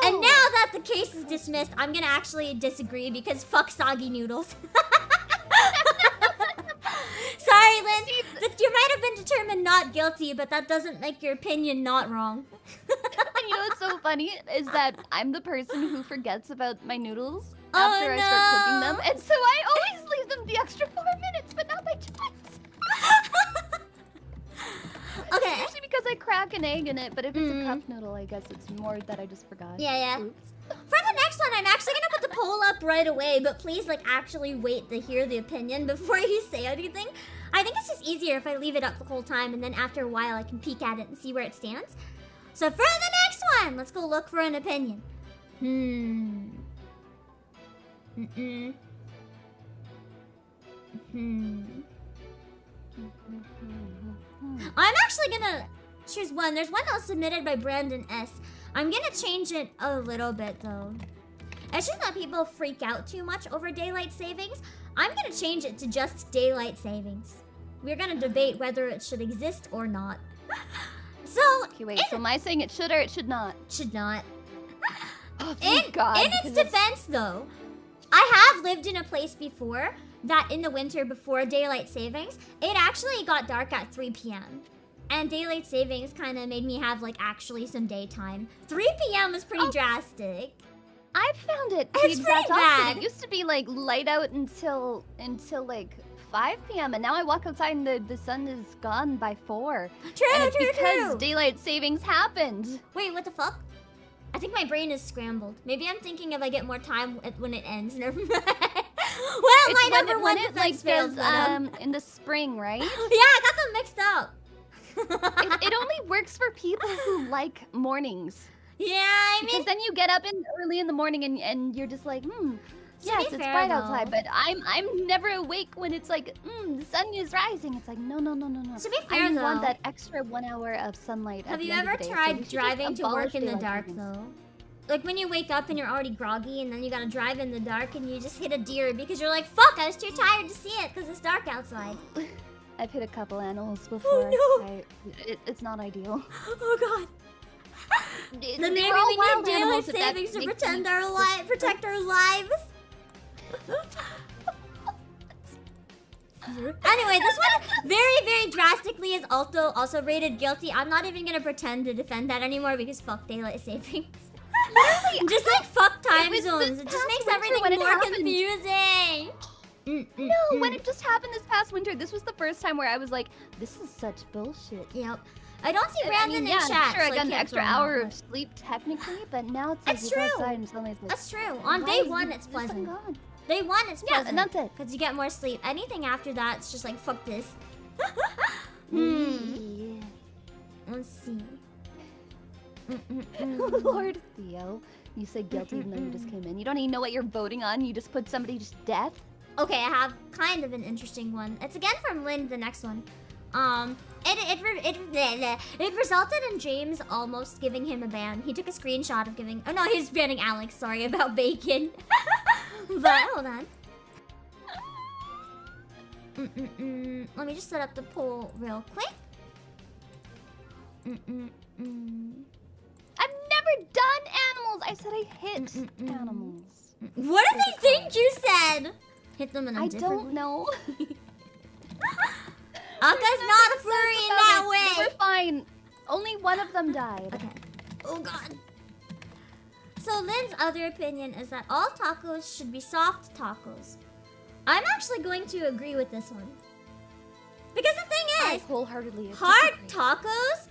S1: And now that the case is dismissed, I'm gonna actually disagree because fuck soggy noodles. Sorry, Lynn. You might have been determined not guilty, but that doesn't make your opinion not wrong.
S2: And you know what's so funny is that I'm the person who forgets about my noodles after I start cooking them, and so I always leave them the extra 4 minutes, but not by choice.
S1: Okay.
S2: Especially because I crack an egg in it, but if it's a cup noodle, I guess it's more that I just forgot.
S1: Yeah.
S2: Oops.
S1: For the next one, I'm actually gonna put the poll up right away, but please, like, actually wait to hear the opinion before you say anything. I think it's just easier if I leave it up the whole time, and then after a while, I can peek at it and see where it stands. So for the next one, let's go look for an opinion. I'm actually gonna choose one. There's one that was submitted by Brandon S. I'm gonna change it a little bit though. It's just that people freak out too much over daylight savings. I'm gonna change it to just daylight savings. We're gonna debate whether it should exist or not. So,
S2: Okay, wait, so am I saying it should or it should not?
S1: should not.
S2: Oh, thank God.
S1: In its defense, though, I have lived in a place before that in the winter before daylight savings, it actually got dark at 3 p.m. And daylight savings kind of made me have like actually some daytime. 3 p.m. is pretty drastic.
S2: I found it
S1: It's
S2: the
S1: pretty
S2: exact opposite.
S1: bad.
S2: It used to be like light out until like 5 p.m. and now I walk outside and the sun is gone by 4.
S1: True,
S2: and it's
S1: true,
S2: because
S1: true.
S2: daylight savings happened.
S1: Wait, what the fuck? I think my brain is scrambled. Maybe I'm thinking if I get more time when it ends. Never mind. Well,
S2: It's
S1: my number one
S2: it
S1: defense fails.
S2: does in the spring, right?
S1: Yeah, I got them mixed up.
S2: It only works for people who like mornings.
S1: Yeah, I mean,
S2: Because then you get up early in the morning and you're just like, yes, it's
S1: fair,
S2: bright
S1: though.
S2: outside, but I'm never awake when it's like, the sun is rising. It's like, no.
S1: to be fair,
S2: I
S1: though,
S2: want that extra 1 hour of sunlight.
S1: have
S2: at the
S1: you
S2: end
S1: ever
S2: of the day, so
S1: tried
S2: we should just
S1: driving to work
S2: abolish
S1: in the
S2: daylight
S1: dark,
S2: savings.
S1: though? Like when you wake up and you're already groggy and then you gotta drive in the dark and you just hit a deer because you're like, fuck, I was too tired to see it because it's dark outside.
S2: I've hit a couple animals before.
S1: no.
S2: It's not ideal.
S1: Oh god.
S2: They-
S1: Then
S2: they
S1: maybe
S2: were all
S1: we
S2: wild
S1: need daylight
S2: animals, if that
S1: savings to
S2: makes
S1: protect
S2: any-
S1: protect our lives. Anyway, this one very drastically is also rated guilty. I'm not even gonna pretend to defend that anymore because fuck daylight savings. Just like fuck time
S2: was
S1: zones.
S2: this
S1: It just
S2: past
S1: makes
S2: winter
S1: everything
S2: when it
S1: more
S2: happened.
S1: confusing.
S2: No, when it just happened this past winter, this was the first time where I was like, this is such bullshit.
S1: Yep. I don't see
S2: I
S1: Brandon
S2: mean,
S1: in
S2: yeah,
S1: chat.
S2: sure, I
S1: so
S2: got an
S1: can't
S2: extra
S1: throw him
S2: hour
S1: out,
S2: of sleep technically, but now it's
S1: That's
S2: like you go
S1: true.
S2: outside and suddenly it's like,
S1: That's true. On
S2: why
S1: day
S2: is
S1: one,
S2: the
S1: it's
S2: sun
S1: pleasant.
S2: gone?
S1: Day one, it's
S2: Yeah,
S1: pleasant.
S2: and that's it.
S1: Because you get more sleep. Anything after that, it's just like, fuck this.
S2: Yeah.
S1: Let's see.
S2: Lord Theo, you said guilty even though you just came in. You don't even know what you're voting on. You just put somebody to death.
S1: Okay, I have kind of an interesting one. It's again from Lynn, the next one. It resulted in James almost giving him a ban. He took a screenshot of giving... Oh no, he was banning Alex, sorry, about bacon. But, hold on. Let me just set up the poll real quick.
S2: I've never done animals. I said I hit animals.
S1: What do they think you said? Hit them in a
S2: I
S1: different
S2: don't
S1: way.
S2: know.
S1: Aka's not a furry in that
S2: They
S1: way.
S2: were fine. Only one of them died.
S1: Okay. Oh god. So Lynn's other opinion is that all tacos should be soft tacos. I'm actually going to agree with this one. Because the thing
S2: I
S1: is,
S2: wholeheartedly
S1: hard
S2: disagree.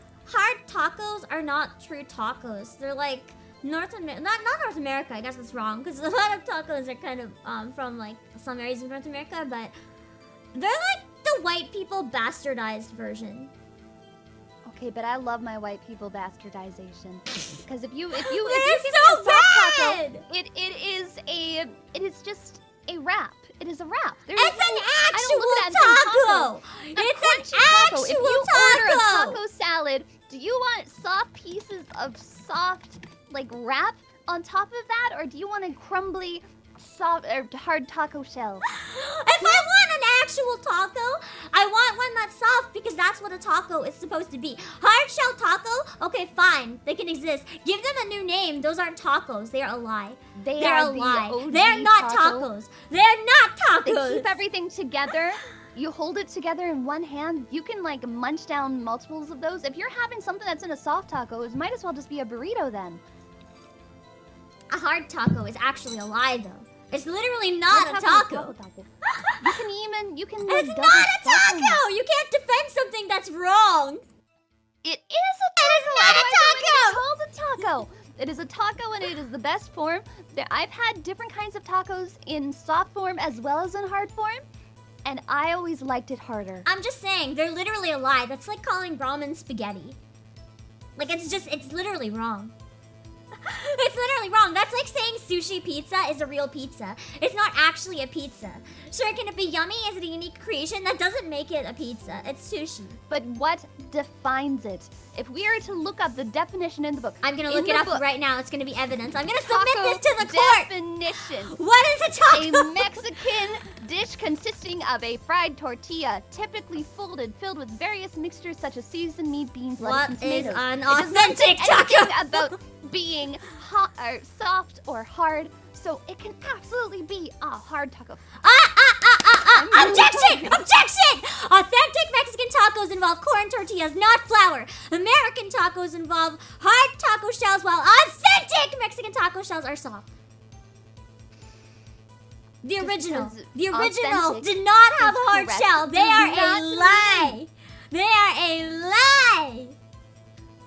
S1: tacos are not true tacos. They're like not North America, I guess that's wrong, because a lot of tacos are kind of from like some areas of North America, but they're like the white people bastardized version.
S2: Okay, but I love my white people bastardization. Because if you
S1: They're
S2: give me
S1: so
S2: a soft taco,
S1: bad!
S2: it is just a wrap. It is a wrap. There is
S1: It's
S2: no-
S1: an
S2: I
S1: actual
S2: don't look at that as a
S1: taco!
S2: A
S1: It's
S2: crunchy
S1: an
S2: taco.
S1: actual
S2: If you order a
S1: taco!
S2: taco salad, do you want soft pieces of soft like wrap on top of that, or do you want a crumbly, soft or hard taco shell?
S1: If I want an actual taco, I want one that's soft because that's what a taco is supposed to be. Hard shell taco? Okay, fine. They can exist. Give them a new name. Those aren't tacos. They are a lie.
S2: They
S1: They're
S2: are
S1: a
S2: the
S1: lie.
S2: OG
S1: They're not
S2: taco.
S1: tacos. They're not
S2: They
S1: tacos.
S2: keep everything together. You hold it together in one hand. You can like munch down multiples of those. If you're having something that's in a soft taco, it might as well just be a burrito then.
S1: A hard taco is actually a lie, though. It's literally not a
S2: Hard
S1: taco.
S2: is double taco. You can
S1: It's
S2: like,
S1: not
S2: double
S1: a
S2: stuff them.
S1: taco. You can't defend something that's wrong.
S2: It is a taco.
S1: It is not a
S2: Otherwise it wouldn't
S1: taco.
S2: be called a taco. It is a taco and it is the best form. I've had different kinds of tacos in soft form as well as in hard form, and I always liked it harder.
S1: I'm just saying, they're literally a lie. That's like calling ramen spaghetti. Like, it's literally wrong. It's literally wrong. That's like saying sushi pizza is a real pizza. It's not actually a pizza. Sure, can it be yummy? Is it a unique creation? That doesn't make it a pizza. It's sushi.
S2: But what defines it? If we are to look up the definition in the book,
S1: I'm gonna
S2: in
S1: look it
S2: the
S1: up
S2: book,
S1: right now. It's gonna be evidence. I'm gonna submit
S2: taco
S1: this to the court.
S2: definition.
S1: What is a taco?
S2: A Mexican dish consisting of a fried tortilla, typically folded, filled with various mixtures such as seasoned meat, beans, lettuce, and
S1: What is
S2: tomatoes.
S1: an
S2: It does not
S1: authentic
S2: say
S1: taco?
S2: anything about being hot or soft or hard, so it can absolutely be a hard taco.
S1: Objection! Objection! Authentic Mexican tacos involve corn tortillas, not flour. American tacos involve hard taco shells, while authentic Mexican taco shells are soft. The original did not have a hard shell. They are a lie. They are a lie.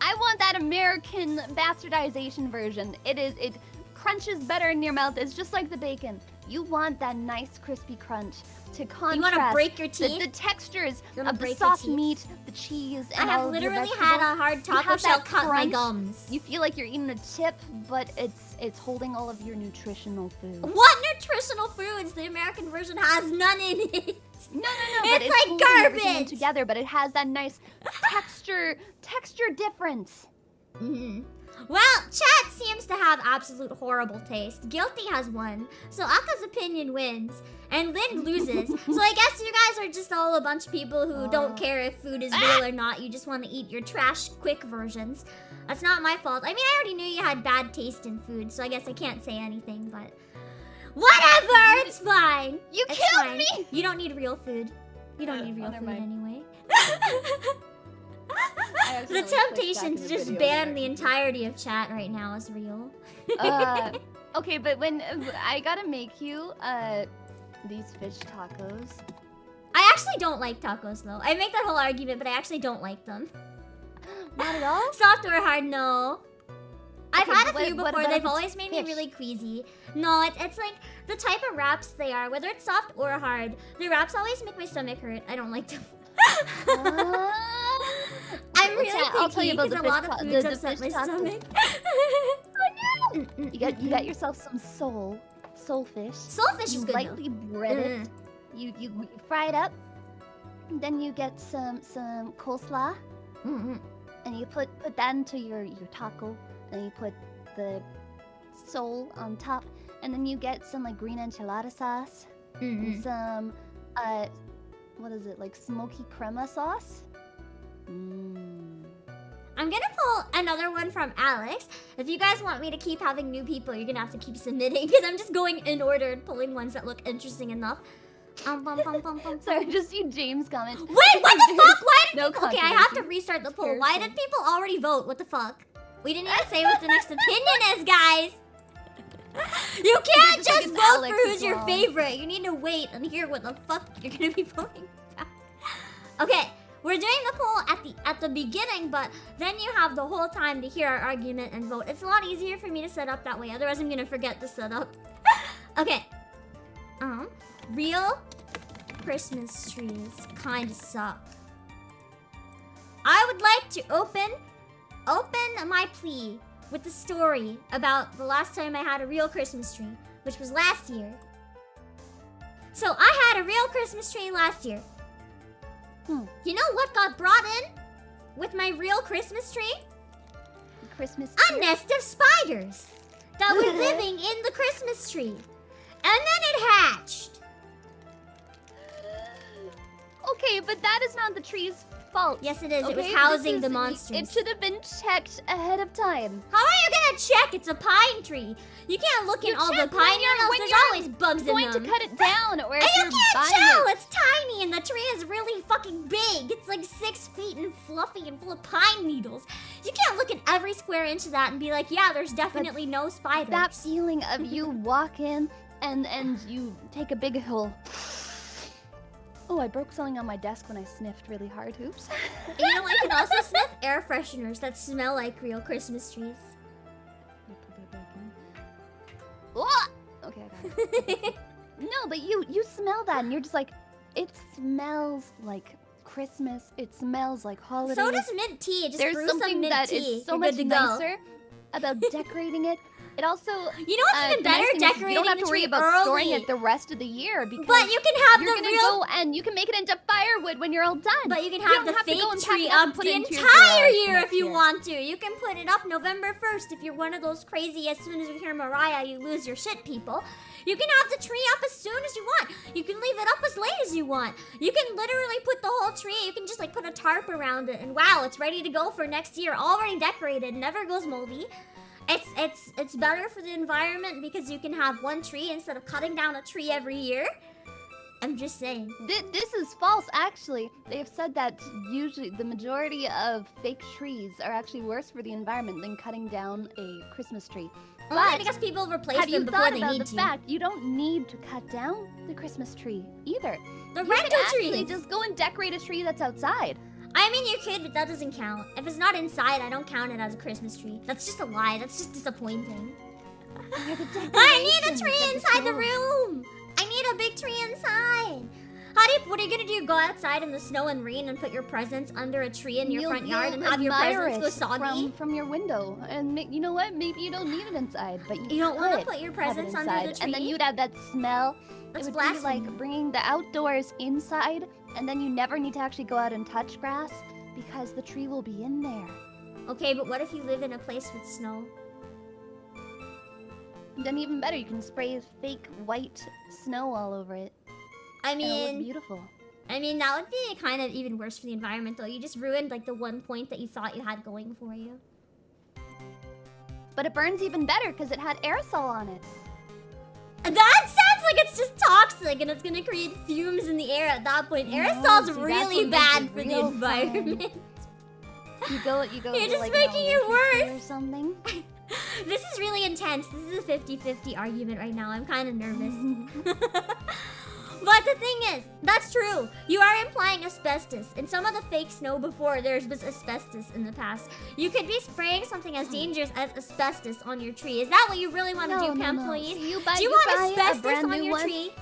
S2: I want that American bastardization version. It crunches better in your mouth. It's just like the bacon. You want that nice crispy crunch to contrast.
S1: You want to break your teeth?
S2: The textures of the soft meat, the cheese, and all of your vegetables.
S1: I have literally had a hard taco shell cut my gums.
S2: You feel like you're eating a chip, but it's holding all of your nutritional food.
S1: What nutritional foods? The American version has none in it.
S2: No.
S1: It's like garbage.
S2: Together, but it has that nice texture difference.
S1: Well, chat seems to have absolute horrible taste. Guilty has won, so Aka's opinion wins, and Lynn loses. So I guess you guys are just all a bunch of people who don't care if food is real or not. You just want to eat your trash quick versions. That's not my fault. I mean, I already knew you had bad taste in food, so I guess I can't say anything, but... Whatever! It's fine!
S2: You killed me!
S1: You don't need real food. You don't need real food anyway. The temptation to just ban the entirety of chat right now is real.
S2: Okay, but when I gotta make you these fish tacos.
S1: I actually don't like tacos though. I make that whole argument, but I actually don't like them.
S2: Not at all?
S1: Soft or hard, no. I've had a few
S2: what
S1: before.
S2: about
S1: They've
S2: if it's
S1: always made me
S2: fish?
S1: really queasy. No, it's like the type of wraps they are, whether it's soft or hard. The wraps always make my stomach hurt. I don't like them. I'm really picky
S2: I'll tell you about
S1: because a lot of foods upset my stomach.
S2: Oh no! You got yourself some soulfish.
S1: Soulfish is good.
S2: Lightly bread it. You fry it up. And then you get some coleslaw. And you put that into your taco. And you put the soul on top. And then you get some like green enchilada sauce. And some what is it, like smoky crema sauce?
S1: I'm gonna pull another one from Alex. If you guys want me to keep having new people, you're gonna have to keep submitting because I'm just going in order and pulling ones that look interesting enough.
S2: Sorry, just see James comment.
S1: Wait, what the fuck? Why did people... Okay, I have to
S2: controversy.
S1: restart the poll. Why did people already vote? What the fuck? We didn't even say what the next opinion is, guys. You can't just vote
S2: Alex
S1: for who's
S2: is
S1: your
S2: wrong.
S1: favorite. You need to wait and hear what the fuck you're gonna be voting for. Okay, we're doing the poll at the beginning, but then you have the whole time to hear our argument and vote. It's a lot easier for me to set up that way. Otherwise, I'm gonna forget to set up. Okay. Real Christmas trees kind of suck. I would like to open my plea with the story about the last time I had a real Christmas tree, which was last year. So I had a real Christmas tree last year. You know what got brought in with my real Christmas tree?
S2: Christmas
S1: A
S2: tree?
S1: nest of spiders that were living in the Christmas tree. And then it hatched.
S2: Okay, but that is not the tree's fault.
S1: Yes, it is.
S2: Okay?
S1: It was housing
S2: This
S1: the
S2: is-
S1: monsters.
S2: It should have been checked ahead of time.
S1: How are you gonna check? It's a pine tree. You can't look in
S2: You
S1: all the
S2: check
S1: pine
S2: when
S1: needles.
S2: when
S1: There's
S2: you're
S1: always bugs in them.
S2: going to cut it down, or if
S1: And you
S2: you're
S1: can't
S2: buying
S1: tell.
S2: it.
S1: It's tiny, and the tree is really fucking big. It's like 6 feet and fluffy and full of pine needles. You can't look at every square inch of that and be like, yeah, there's definitely no spiders.
S2: That feeling of you walk in and you take a big hole. Oh, I broke something on my desk when I sniffed really hard. Oops.
S1: And you know what? You can also sniff air fresheners that smell like real Christmas trees.
S2: Oh! Okay, I got it. No, but you smell that and you're just like, it smells like Christmas. It smells like holidays.
S1: So does mint tea. Just
S2: There's
S1: brew some
S2: something
S1: mint
S2: that
S1: tea.
S2: is so
S1: You're
S2: much
S1: good to go.
S2: nicer about decorating it. It also,
S1: You know what's even
S2: the nice
S1: better?
S2: thing is
S1: Decorating
S2: you don't have
S1: the
S2: to worry
S1: tree
S2: about
S1: early.
S2: storing it the rest of the year because
S1: But you can have
S2: you're
S1: the
S2: gonna
S1: real...
S2: go and you can make it into firewood when you're all done.
S1: But you can
S2: You
S1: have
S2: don't
S1: the
S2: have to
S1: fake
S2: go and pack
S1: tree
S2: it up and
S1: up
S2: put
S1: the
S2: it into your
S1: entire
S2: garage
S1: year
S2: next
S1: if you
S2: year.
S1: want to. You can put it up November 1st. If you're one of those crazy, as soon as you hear Mariah, you lose your shit people. You can have the tree up as soon as you want. You can leave it up as late as you want. You can literally put the whole tree, you can just like put a tarp around it and wow, it's ready to go for next year. Already decorated, never goes moldy. It's better for the environment because you can have one tree instead of cutting down a tree every year. I'm just saying.
S2: This is false, actually. They have said that usually the majority of fake trees are actually worse for the environment than cutting down a Christmas tree.
S1: Only because people replace them before they need to.
S2: Have you thought about the fact you don't need to cut down the Christmas tree either?
S1: The
S2: you
S1: rental
S2: can actually
S1: trees.
S2: just go and decorate a tree that's outside.
S1: I mean, you could, but that doesn't count. If it's not inside, I don't count it as a Christmas tree. That's just a lie. That's just disappointing. I need a tree inside the room. I need a big tree inside. What are you gonna do? Go outside in the snow and rain and put your presents under a tree in your front yard and have your presents go soggy?
S2: From your window, and you know what? Maybe you don't need it inside, but you
S1: don't want to put your presents under the tree.
S2: And then you'd have that smell.
S1: That's
S2: it would
S1: blasphemy.
S2: be like bringing the outdoors inside, and then you never need to actually go out and touch grass because the tree will be in there.
S1: Okay, but what if you live in a place with snow?
S2: Then even better, you can spray fake white snow all over it.
S1: I mean,
S2: it'll look beautiful.
S1: I mean, that would be kind of even worse for the environment, though. You just ruined like the one point that you thought you had going for you.
S2: But it burns even better because it had aerosol on it.
S1: That sounds like it's just toxic and it's gonna create fumes in the air at that point. Aerosol's really bad for the environment.
S2: You go.
S1: You're just
S2: like,
S1: making it worse.
S2: Or something.
S1: This is really intense. This is a 50-50 argument right now. I'm kind of nervous. But the thing is, that's true. You are implying asbestos. In some of the fake snow before, there was asbestos in the past. You could be spraying something as dangerous as asbestos on your tree. Is that what you really want to do, employees?
S2: So
S1: do you want asbestos on your tree?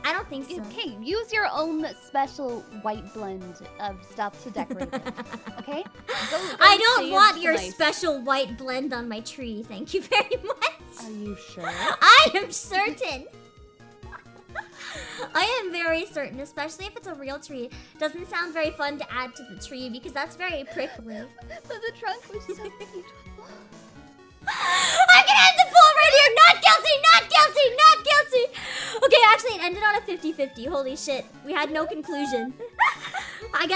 S1: I don't think so.
S2: Okay, use your own special white blend of stuff to decorate it. Okay? Go
S1: I don't want your special white blend on my tree. Thank you very much.
S2: Are you sure?
S1: I am certain. I am very certain, especially if it's a real tree. Doesn't sound very fun to add to the tree because that's very prickly.
S2: But the trunk was so beautiful.
S1: I can end the poll right here! Not guilty! Not guilty! Not guilty! Okay, actually, it ended on a 50-50. Holy shit. We had no conclusion. I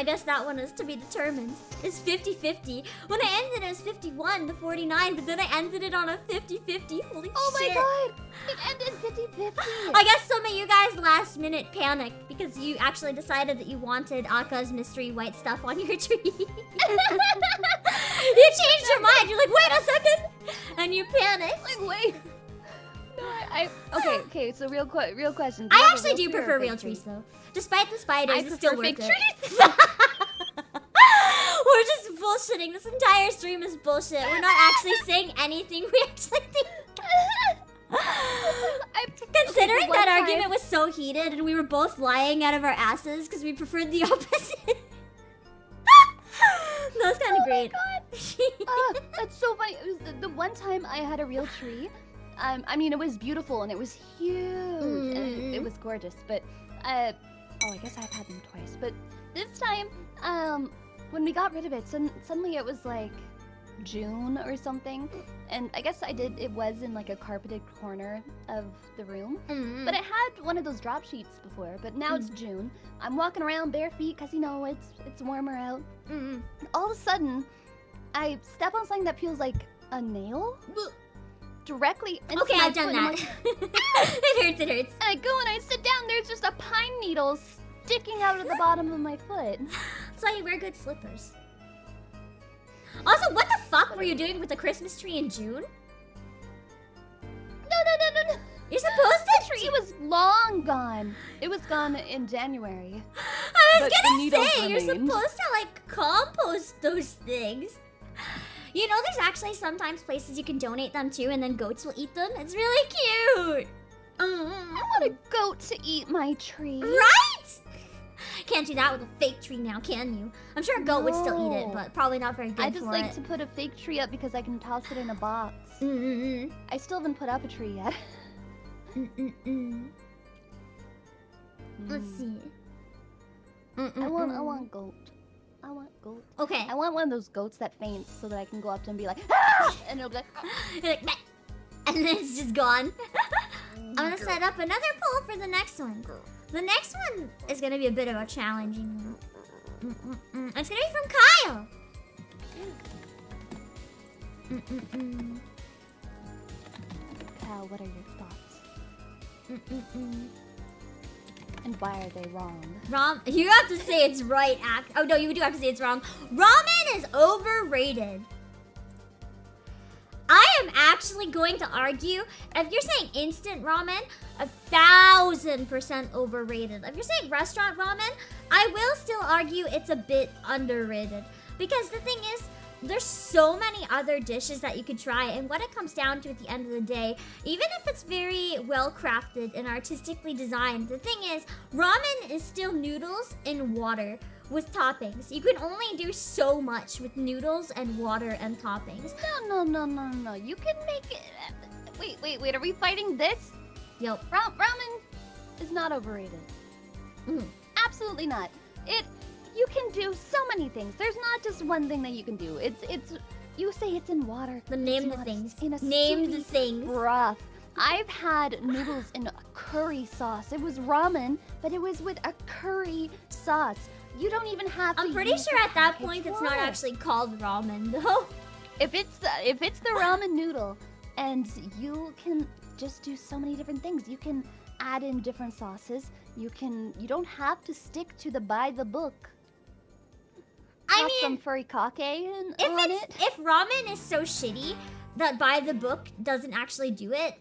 S1: guess that one is to be determined. It's 50-50. When I ended, it was 51-49, but then I ended it on a 50-50. Holy shit.
S2: Oh my god! It ended 50-50.
S1: I guess some of you guys last minute panicked because you actually decided that you wanted Aka's mystery white stuff on your tree. You changed your mind. You're like, wait a second. And you panicked.
S2: Like, wait. No, okay, so real question.
S1: I actually do prefer real trees though. Despite the spiders, it's still worth it.
S2: Trees.
S1: We're just bullshitting. This entire stream is bullshit. We're not actually saying anything we actually think. Considering that argument was so heated and we were both lying out of our asses because we preferred the opposite. That was kind of great.
S2: Oh my god. That's so funny. It was the one time I had a real tree. I mean, it was beautiful and it was huge. And it was gorgeous, but oh, I guess I've had them twice. But this time, when we got rid of it, suddenly it was like June or something, and I guess it was in like a carpeted corner of the room. But it had one of those drop sheets before, but now it's June. I'm walking around bare feet because, you know, it's warmer out. All of a sudden, I step on something that feels like a nail directly into
S1: okay,
S2: my
S1: I've done
S2: foot,
S1: that. Like, it hurts.
S2: And I go and I sit down, there's just a pine needle sticking out of the bottom of my foot.
S1: That's why you wear good slippers. Also, what the fuck were you doing with the Christmas tree in June?
S2: No.
S1: You're supposed to...
S2: The tree was long gone. It was gone in January.
S1: I was gonna say, you're supposed to, like, compost those things. You know, there's actually sometimes places you can donate them to and then goats will eat them. It's really cute.
S2: I want a goat to eat my tree.
S1: Right? Can't do that with a fake tree now, can you? I'm sure a goat would still eat it, but probably not very good for it.
S2: I just like to put a fake tree up because I can toss it in a box. I still haven't put up a tree yet.
S1: Let's see.
S2: I want goat. I want goat.
S1: Okay.
S2: I want one of those goats that faints so that I can go up to and be like, ah! And it'll be like,
S1: you're like, and then it's just gone. I'm gonna set up another poll for the next one. The next one is gonna be a bit of a challenging one. It's gonna be from Kyle.
S2: Kyle, what are your thoughts? And why are they wrong?
S1: You have to say it's right. Oh no, you do have to say it's wrong. Ramen is overrated. I am actually going to argue, if you're saying instant ramen, 1000% overrated. If you're saying restaurant ramen, I will still argue it's a bit underrated. Because the thing is, there's so many other dishes that you could try, and what it comes down to at the end of the day, even if it's very well crafted and artistically designed, the thing is, ramen is still noodles in water with toppings. You can only do so much with noodles and water and toppings.
S2: No. You can make it. Wait. Are we fighting this?
S1: Yep.
S2: Ramen is not overrated. Absolutely not. You can do so many things. There's not just one thing that you can do. You say it's in water.
S1: But name the things.
S2: Name the things. Broth. I've had noodles in a curry sauce. It was ramen, but it was with a curry sauce. You don't even have to.
S1: I'm pretty sure at that point it's not actually called ramen though.
S2: If it's the ramen noodle, and you can just do so many different things. You can add in different sauces. You don't have to stick to the by the book.
S1: I mean,
S2: some furikake on it.
S1: If ramen is so shitty that by the book doesn't actually do it,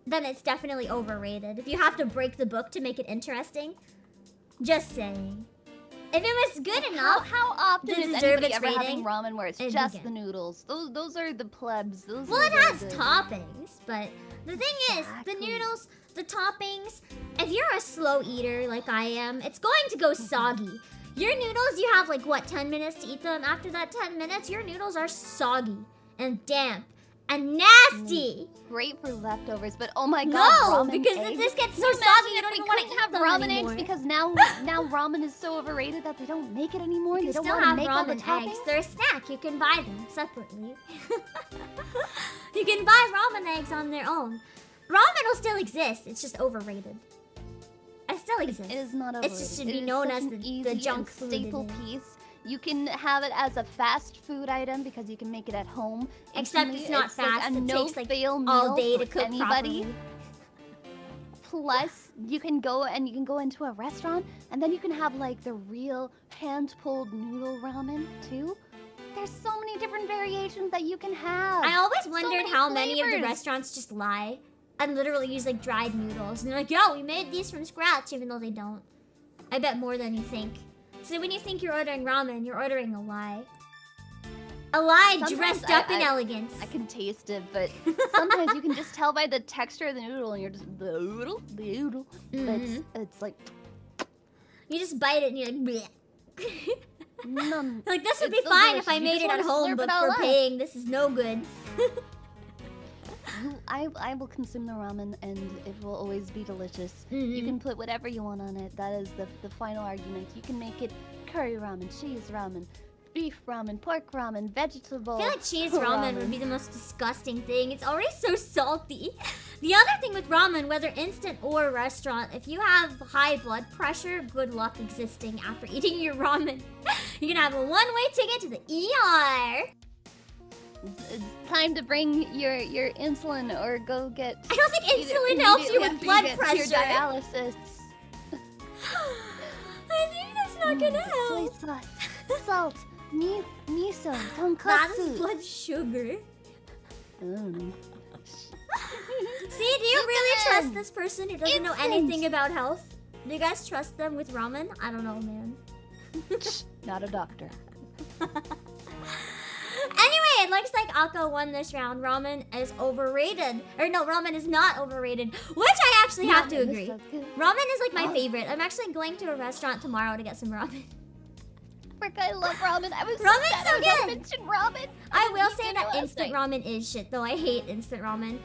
S1: then it's definitely overrated. If you have to break the book to make it interesting, just saying. If it was good enough,
S2: how often is anybody ever having ramen where it's just the
S1: vegan.
S2: noodles? Those are the plebs.
S1: Well, it has toppings, but the thing is, the noodles, the toppings, if you're a slow eater like I am, it's going to go soggy. Your noodles, you have like, what, 10 minutes to eat them? After that 10 minutes, your noodles are soggy and damp and nasty.
S2: Great for leftovers, but oh my god,
S1: no,
S2: ramen
S1: because
S2: eggs?
S1: this gets so soggy you don't even want to
S2: have
S1: eat them
S2: ramen
S1: anymore.
S2: eggs because now ramen is so overrated that they don't make it anymore.
S1: You
S2: they don't
S1: still
S2: want to
S1: have
S2: make all the
S1: ramen
S2: toppings.
S1: eggs. They're a snack. You can buy them separately. You can buy ramen eggs on their own. Ramen will still exist. It's just overrated. It still exists.
S2: It is not
S1: It
S2: overrated.
S1: just should be known as the junk food
S2: staple piece. You can have it as a fast food item because you can make it at home.
S1: Except it's not fast.
S2: Like a
S1: it takes like
S2: no-fail meal
S1: all day to
S2: for
S1: cook
S2: anybody.
S1: properly.
S2: Plus, you can go into a restaurant and then you can have like the real hand-pulled noodle ramen too. There's so many different variations that you can have.
S1: I always wondered how many of the
S2: flavors.
S1: restaurants just lie and literally use like dried noodles. And they're like, yo, we made these from scratch, even though they don't. I bet more than you think. So when you think you're ordering ramen, you're ordering a lie. A lie
S2: Sometimes
S1: dressed up in elegance.
S2: I can taste it, but sometimes you can just tell by the texture of the noodle and you're just, the noodle. It's like...
S1: You just bite it and you're like, bleh.
S2: None.
S1: Like, this would be
S2: so
S1: fine
S2: delicious.
S1: if I
S2: You
S1: made
S2: just
S1: it at
S2: wanna
S1: home,
S2: slurp
S1: but
S2: it all
S1: for
S2: up.
S1: paying, this is no good.
S2: I will consume the ramen and it will always be delicious. You can put whatever you want on it. That is the final argument. You can make it curry ramen, cheese ramen, beef ramen, pork ramen, vegetable.
S1: I feel like cheese ramen would be the most disgusting thing. It's already so salty. The other thing with ramen, whether instant or restaurant, if you have high blood pressure, good luck existing after eating your ramen. You're gonna have a one-way ticket to the ER.
S2: It's time to bring your insulin or go get...
S1: I don't think insulin helps you with blood pressure.
S2: Your dialysis.
S1: I think that's not gonna help.
S2: Soy sauce, salt, miso, tonkatsu.
S1: That is blood sugar. See, do you really trust this person who doesn't know anything about health? Do you guys trust them with ramen? I don't know, man.
S2: Not a doctor.
S1: Anyway, it looks like Akko won this round. Ramen is overrated. Or no, ramen is not overrated. Which I actually have to agree. Ramen is like my favorite. I'm actually going to a restaurant tomorrow to get some ramen.
S2: Frick, I love ramen. I was
S1: Ramen's
S2: sad
S1: so
S2: I was gonna
S1: good.
S2: mention ramen.
S1: I will
S2: eat
S1: say
S2: dinner
S1: that
S2: last
S1: instant
S2: night.
S1: ramen is shit, though. I hate instant ramen.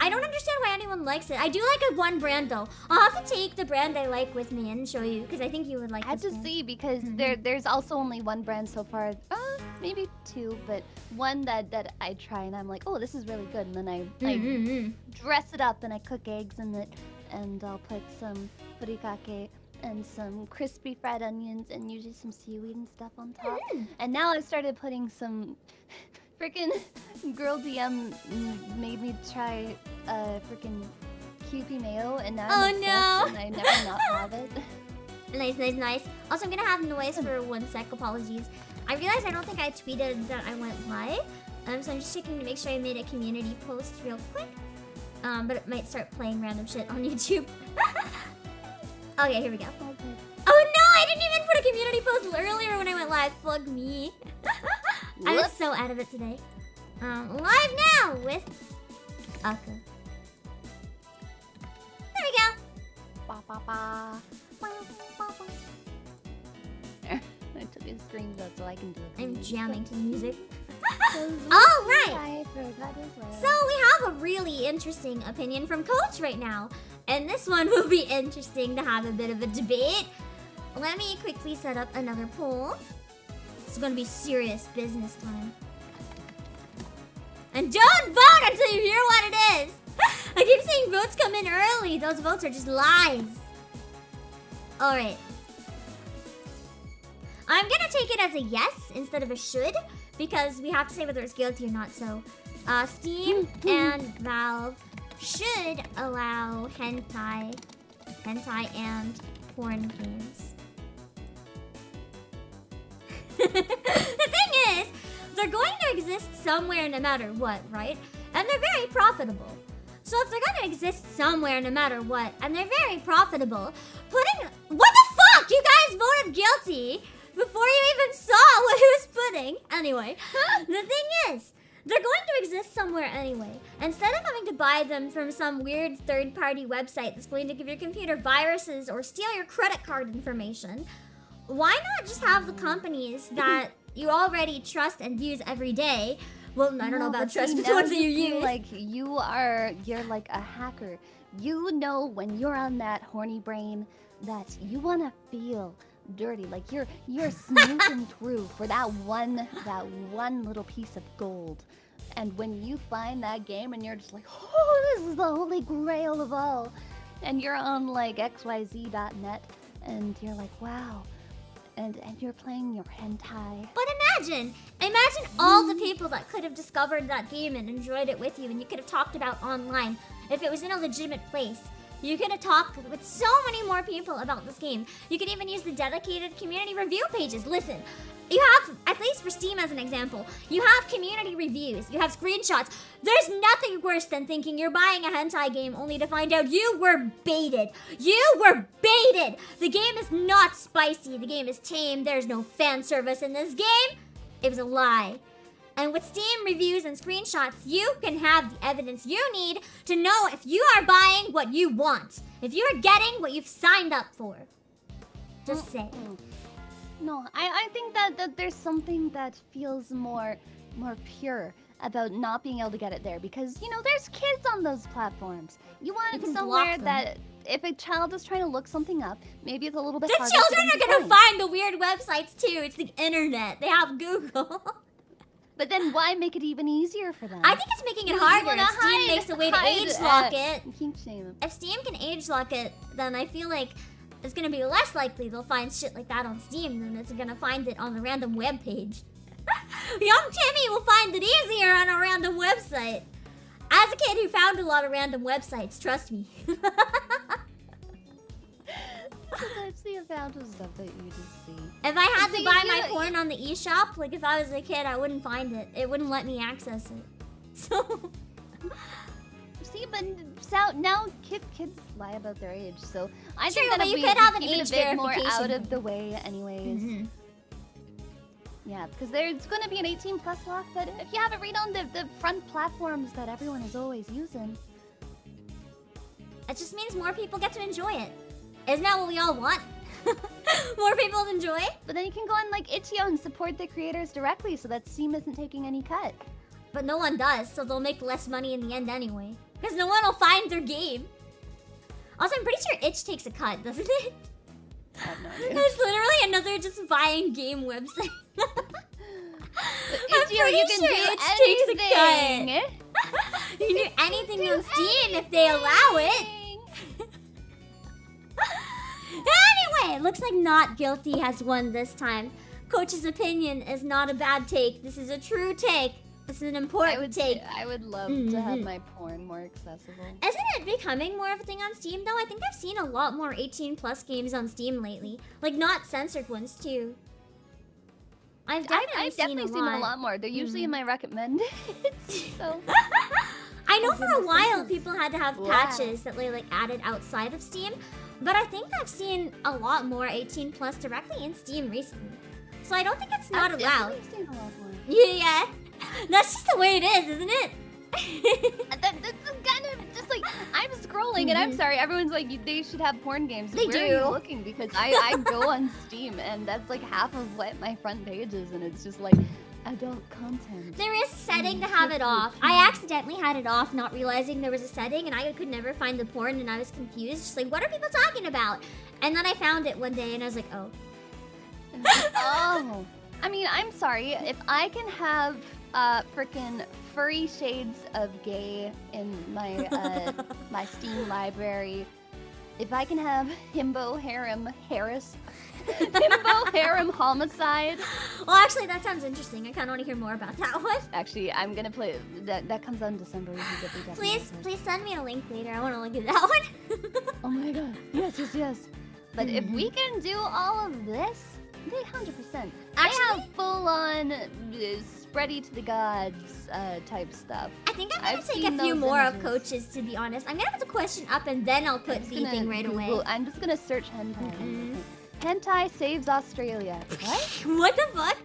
S1: I don't understand why anyone likes it. I do like a one brand, though. I'll have to take the brand I like with me and show you, because I think you would like
S2: I had
S1: this
S2: to
S1: one.
S2: see because there's also only one brand so far. Maybe two, but one that I try and I'm like, oh, this is really good. And then I dress it up and I cook eggs in it, and I'll put some furikake and some crispy fried onions and usually some seaweed and stuff on top. And now I've started putting some freaking girl DM made me try freaking Kewpie mayo, and now
S1: Oh,
S2: I'm obsessed,
S1: no.
S2: and I never not have it.
S1: Nice, nice, nice. Also, I'm gonna have noise for 1 sec. Apologies. I realized I don't think I tweeted that I went live. So I'm just checking to make sure I made a community post real quick. But it might start playing random shit on YouTube. Okay, here we go.
S2: Okay.
S1: Oh no, I didn't even put a community post earlier when I went live. Fuck me. I was so out of it today. Live now with Aka. There we go.
S2: Ba, ba, ba. I took a screenshot so I can do it.
S1: I'm jamming to the music.
S2: Alright.
S1: Alright.
S2: I forgot as well.
S1: So we have a really interesting opinion from Coach right now. And this one will be interesting to have a bit of a debate. Let me quickly set up another poll. It's gonna be serious business time. And don't vote until you hear what it is. I keep saying votes come in early. Those votes are just lies. Alright. I'm gonna take it as a yes instead of a should, because we have to say whether it's guilty or not. So, Steam and Valve should allow hentai and porn games. The thing is, they're going to exist somewhere no matter what, right? And they're very profitable. So if they're gonna exist somewhere no matter what, and they're very profitable, what the fuck? You guys voted guilty before you even saw what he was putting. Anyway, the thing is, they're going to exist somewhere anyway. Instead of having to buy them from some weird third-party website that's going to give your computer viruses or steal your credit card information, why not just have the companies that you already trust and use every day? Well, I don't know about trust, but the ones that you use.
S2: Like, you're like a hacker. You know when you're on that horny brain that you want to feel dirty. Like you're snooping through for that one little piece of gold. And when you find that game and you're just like, oh, this is the holy grail of all. And you're on like xyz.net and you're like, wow. And you're playing your hentai.
S1: But imagine all the people that could have discovered that game and enjoyed it with you, and you could have talked about online if it was in a legitimate place. You could have talked with so many more people about this game. You could even use the dedicated community review pages. Listen, you have, at least for Steam as an example, you have community reviews, you have screenshots. There's nothing worse than thinking you're buying a hentai game only to find out you were baited. You were baited! The game is not spicy, the game is tame, there's no fan service in this game. It was a lie. And with Steam reviews and screenshots, you can have the evidence you need to know if you are buying what you want. If you're getting what you've signed up for. Just say.
S2: No, I think that there's something that feels more pure about not being able to get it there, because you know there's kids on those platforms. You want it somewhere that if a child is trying to look something up, maybe it's a little bit harder.
S1: The children are gonna find the weird websites too. It's the internet. They have Google.
S2: But then why make it even easier for them?
S1: I think it's making it harder. If Steam makes a way to age lock it. If Steam can age lock it, then I feel like it's gonna be less likely they'll find shit like that on Steam than it's gonna find it on a random web page. Young Timmy will find it easier on a random website. As a kid who found a lot of random websites, trust me.
S2: That's the amount of stuff that you just see.
S1: If I had to buy my porn on the eShop, like if I was a kid, I wouldn't find it. It wouldn't let me access it. So...
S2: See, but now kids lie about their age, so I think that
S1: you could have an age
S2: a bit more
S1: verification
S2: out of the way anyways. Yeah, because there's going to be an 18+ lock, but if you haven't read on the front platforms that everyone is always using,
S1: it just means more people get to enjoy it. Isn't that what we all want? More people to enjoy?
S2: But then you can go on like Itch.io and support the creators directly so that Steam isn't taking any cut.
S1: But no one does, so they'll make less money in the end anyway. Because no one will find their game. Also, I'm pretty sure Itch takes a cut, doesn't it?
S2: I have no idea.
S1: It's literally another just buying game website. I'm
S2: Itch.io, you can do anything.
S1: You can do anything on Steam if they allow it. Anyway, it looks like not guilty has won this time. Coach's opinion is not a bad take. This is a true take. It's an important take.
S2: I would love to have my porn more accessible.
S1: Isn't it becoming more of a thing on Steam though? I think I've seen a lot more 18+ games on Steam lately. Like not censored ones too. I've definitely seen them a lot
S2: more. They're usually in my recommended. So
S1: I know for a while people had to have patches that they like added outside of Steam, but I think I've seen a lot more 18+ directly in Steam recently. So I don't think it's not allowed.
S2: I've seen a lot more.
S1: Yeah. That's just the way it is, isn't it?
S2: That's kind of just like I'm scrolling and I'm sorry, everyone's like they should have porn games.
S1: They
S2: Where
S1: do.
S2: Are you looking? Because I go on Steam and that's like half of what my front page is, and it's just like adult content.
S1: There is a setting to have it off. I accidentally had it off, not realizing there was a setting, and I could never find the porn, and I was confused. Just like, what are people talking about? And then I found it one day, and I was like, oh.
S2: Oh. I mean, I'm sorry. If I can have frickin' furry shades of gay in my my Steam library, if I can have himbo harem homicide.
S1: Well, actually, that sounds interesting. I kind of want to hear more about that one.
S2: Actually, I'm gonna play that comes out in December.
S1: Please send me a link later. I want to look at that one.
S2: Oh my god. Yes. But if we can do all of this, 100%. I have full-on spready to the gods type stuff.
S1: I think I'm gonna take a few more of Coach's, to be honest. I'm gonna put the question up and then I'll put the thing right away.
S2: I'm just gonna search hentai. Hentai saves Australia. What?
S1: What the fuck?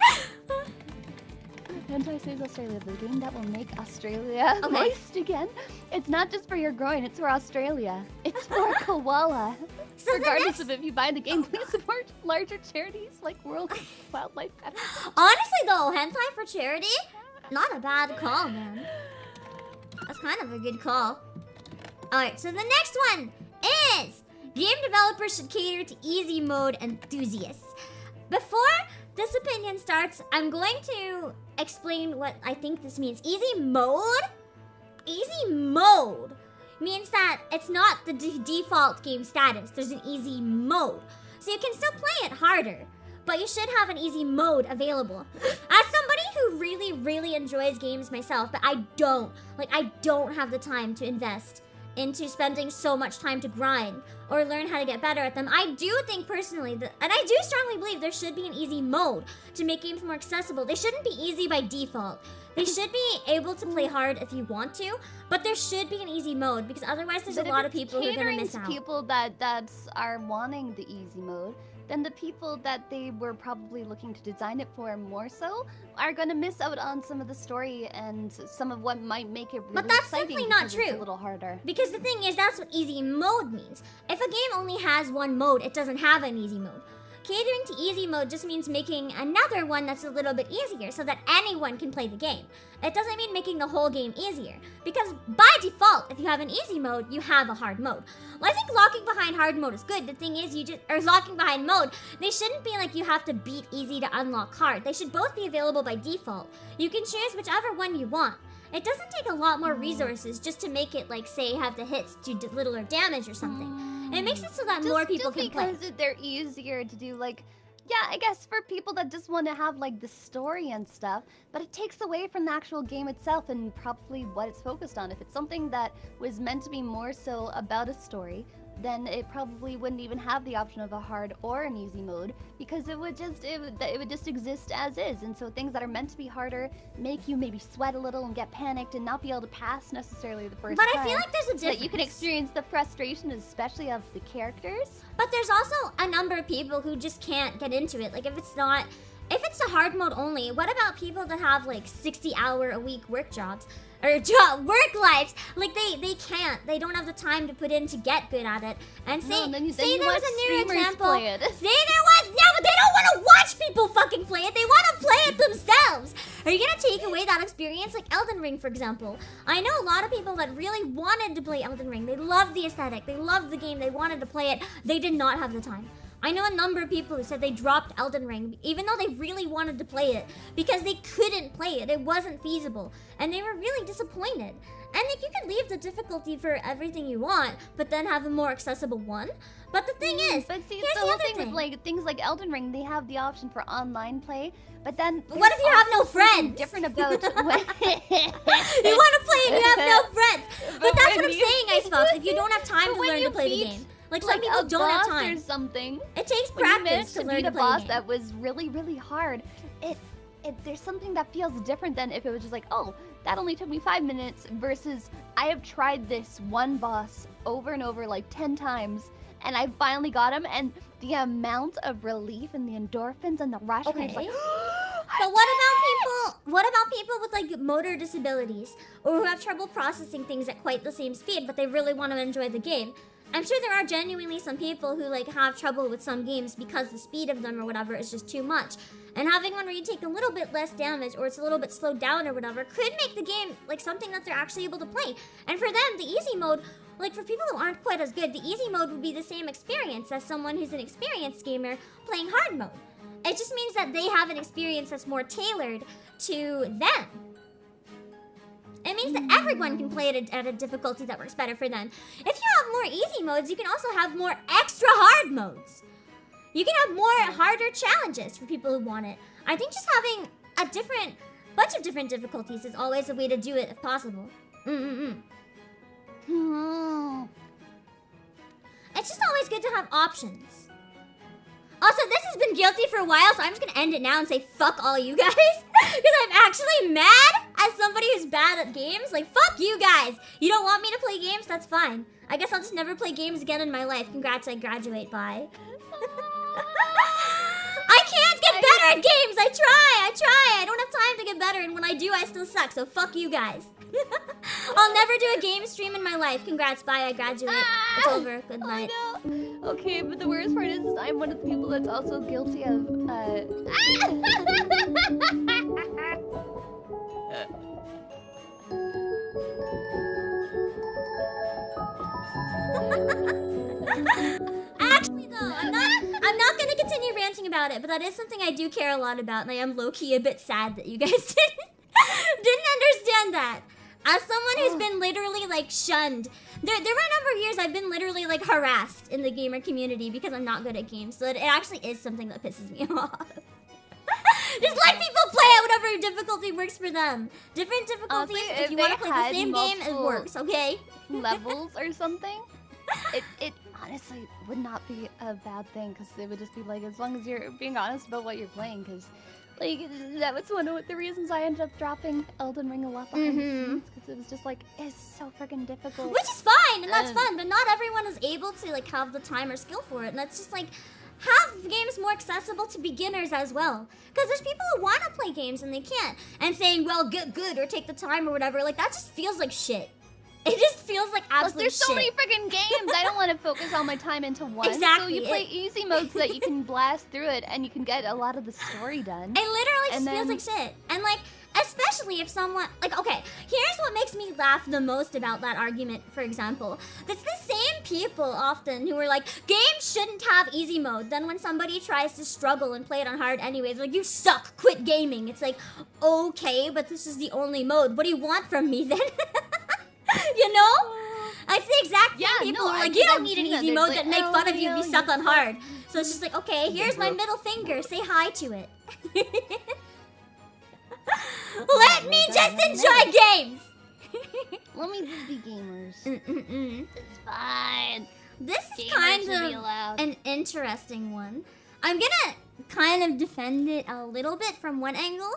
S2: Hentai saves Australia, the game that will make Australia moist again. It's not just for your groin, it's for Australia. It's for koala.
S1: So
S2: regardless of if you buy the game, please support larger charities like World Wildlife Federation.
S1: Honestly though, hentai for charity? Not a bad call, man. That's kind of a good call. Alright, so the next one is game developers should cater to easy mode enthusiasts. Before this opinion starts, I'm going to explain what I think this means. Easy mode? Easy mode means that it's not the default game status. There's an easy mode. So you can still play it harder, but you should have an easy mode available. As somebody who really enjoys games myself, but I don't have the time to invest into spending so much time to grind or learn how to get better at them. I do think personally that, and I do strongly believe there should be an easy mode to make games more accessible. They shouldn't be easy by default. They should be able to play hard if you want to, but there should be an easy mode because otherwise there's a lot of people who are going to miss out.
S2: People that are wanting the easy mode, then the people that they were probably looking to design it for more so are going to miss out on some of the story and some of what might make it really
S1: But that's
S2: exciting
S1: simply not true.
S2: It's a little harder.
S1: Because the thing is, that's what easy mode means. If a game only has one mode, it doesn't have an easy mode. Catering to easy mode just means making another one that's a little bit easier so that anyone can play the game. It doesn't mean making the whole game easier. Because by default, if you have an easy mode, you have a hard mode. Well, I think locking behind hard mode is good. The thing is, locking behind mode, they shouldn't be like you have to beat easy to unlock hard. They should both be available by default. You can choose whichever one you want. It doesn't take a lot more resources just to make it like, say, have the hits do littler damage or something. It makes it so that more people can play.
S2: Just because they're easier to do, like, yeah, I guess for people that just want to have, like, the story and stuff, but it takes away from the actual game itself and probably what it's focused on. If it's something that was meant to be more so about a story, then it probably wouldn't even have the option of a hard or an easy mode because it would just exist as is. And so things that are meant to be harder make you maybe sweat a little and get panicked and not be able to pass necessarily the first time.
S1: But I feel like there's a difference.
S2: So that you can experience the frustration, especially of the characters.
S1: But there's also a number of people who just can't get into it. Like if it's a hard mode only, what about people that have like 60-hour-a-week work jobs? Or work lives, like they can't. They don't have the time to put in to get good at it. And say there was a new example. Say there was, yeah, but they don't want to watch people fucking play it. They want to play it themselves. Are you gonna take away that experience? Like Elden Ring, for example. I know a lot of people that really wanted to play Elden Ring. They loved the aesthetic. They loved the game. They wanted to play it. They did not have the time. I know a number of people who said they dropped Elden Ring, even though they really wanted to play it, because they couldn't play it. It wasn't feasible. And they were really disappointed. And like, you can leave the difficulty for everything you want, but then have a more accessible one. But the thing is,
S2: but see,
S1: here's
S2: the
S1: the
S2: whole
S1: other
S2: thing
S1: thing.
S2: with like things like Elden Ring, they have the option for online play, but then
S1: What if you have no
S2: also something
S1: friends?
S2: different about when
S1: You want to play and you have no friends. But that's what I'm
S2: when you-
S1: saying, Icebox. If you don't have time to
S2: when
S1: learn
S2: you
S1: to play the
S2: beat,
S1: game. Like some
S2: like
S1: people
S2: a
S1: don't have
S2: boss
S1: time.
S2: or something.
S1: It takes
S2: When you
S1: practice
S2: manage
S1: to
S2: to
S1: learn
S2: beat
S1: to
S2: a
S1: play
S2: boss
S1: the game.
S2: that was really, really hard, there's something that feels different than if it was just like, oh, that only took me 5 minutes versus I have tried this one boss over and over like 10 times and I finally got him, and the amount of relief and the endorphins and the rush where it's
S1: Okay.
S2: like,
S1: But what about people with like motor disabilities or who have trouble processing things at quite the same speed, but they really want to enjoy the game? I'm sure there are genuinely some people who like have trouble with some games because the speed of them or whatever is just too much. And having one where you take a little bit less damage or it's a little bit slowed down or whatever could make the game like something that they're actually able to play. And for them, the easy mode, like for people who aren't quite as good, the easy mode would be the same experience as someone who's an experienced gamer playing hard mode. It just means that they have an experience that's more tailored to them. It means that everyone can play it at a difficulty that works better for them. If you have more easy modes, you can also have more extra hard modes. You can have more harder challenges for people who want it. I think just having a bunch of different difficulties is always a way to do it if possible. It's just always good to have options. Also, this has been guilty for a while, so I'm just gonna end it now and say fuck all you guys. Because I'm actually mad as somebody who's bad at games. Like, fuck you guys. You don't want me to play games? That's fine. I guess I'll just never play games again in my life. Congrats, I graduate, bye. I can't get better at games. I try. I don't have time to get better, and when I do, I still suck, so fuck you guys. I'll never do a game stream in my life. Congrats, bye, I graduate. It's over, good night.
S2: Oh no. Okay, but the worst part is I'm one of the people that's also guilty of
S1: Actually, though, I'm not gonna continue ranting about it, but that is something I do care a lot about, and I am low-key a bit sad that you guys didn't understand that. As someone who's been literally like shunned, there were a number of years I've been literally like harassed in the gamer community because I'm not good at games, so it actually is something that pisses me off. Just let people play at whatever difficulty works for them. Different difficulties,
S2: Honestly,
S1: if you want to play the same game, it
S2: multiple
S1: works, okay?
S2: levels or something, it honestly would not be a bad thing, because it would just be like, as long as you're being honest about what you're playing, because like that was one of the reasons I ended up dropping Elden Ring a lot behind the scenes, because it was just like, it's so freaking difficult.
S1: Which is fine, and that's fun, but not everyone is able to like have the time or skill for it, and that's just like, have the games more accessible to beginners as well. Because there's people who want to play games and they can't. And saying, well, get good or take the time or whatever, like that just feels like shit. It just feels like absolute
S2: There's so many
S1: shit.
S2: freaking games. I don't want to focus all my time into one.
S1: Exactly.
S2: So you play easy mode so that you can blast through it and you can get a lot of the story done.
S1: It literally just
S2: And
S1: feels like shit. And like, especially if someone, like, okay, here's what makes me laugh the most about that argument, for example. It's the same people often who are like, games shouldn't have easy mode. Then when somebody tries to struggle and play it on hard anyways, like, you suck, quit gaming. It's like, okay, but this is the only mode. What do you want from me then? You know? It's the exact same people who are like, you don't need an easy mode that make fun of you if you suck on hard. So it's just like, okay, here's my middle finger. Say hi to it. Let me just enjoy games!
S2: Let me just be gamers.
S1: It's
S2: fine.
S1: This is
S2: Gamers
S1: kind
S2: should be
S1: of
S2: allowed.
S1: an interesting one. I'm gonna kind of defend it a little bit from one angle,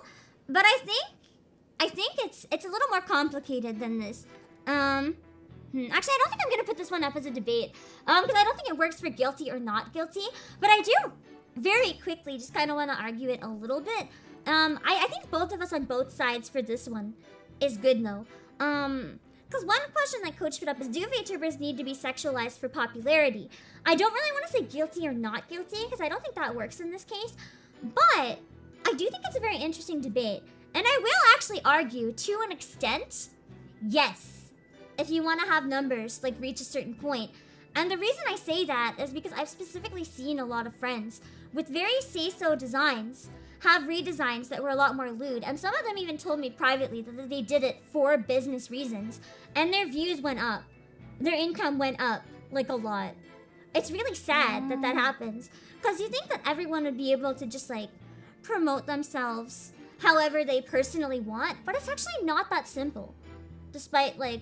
S1: but I think it's a little more complicated than this. Actually, I don't think I'm gonna put this one up as a debate, because I don't think it works for guilty or not guilty. But I do very quickly just kind of want to argue it a little bit. I think both of us on both sides for this one is good though. Because one question that Coach put up is, do VTubers need to be sexualized for popularity? I don't really want to say guilty or not guilty, because I don't think that works in this case. But I do think it's a very interesting debate. And I will actually argue, to an extent, yes. If you want to have numbers, like, reach a certain point. And the reason I say that is because I've specifically seen a lot of friends with very say-so designs have redesigns that were a lot more lewd. And some of them even told me privately that they did it for business reasons. And their views went up. Their income went up, like, a lot. It's really sad that that happens. Because you think that everyone would be able to just, like, promote themselves however they personally want. But it's actually not that simple. Despite, like,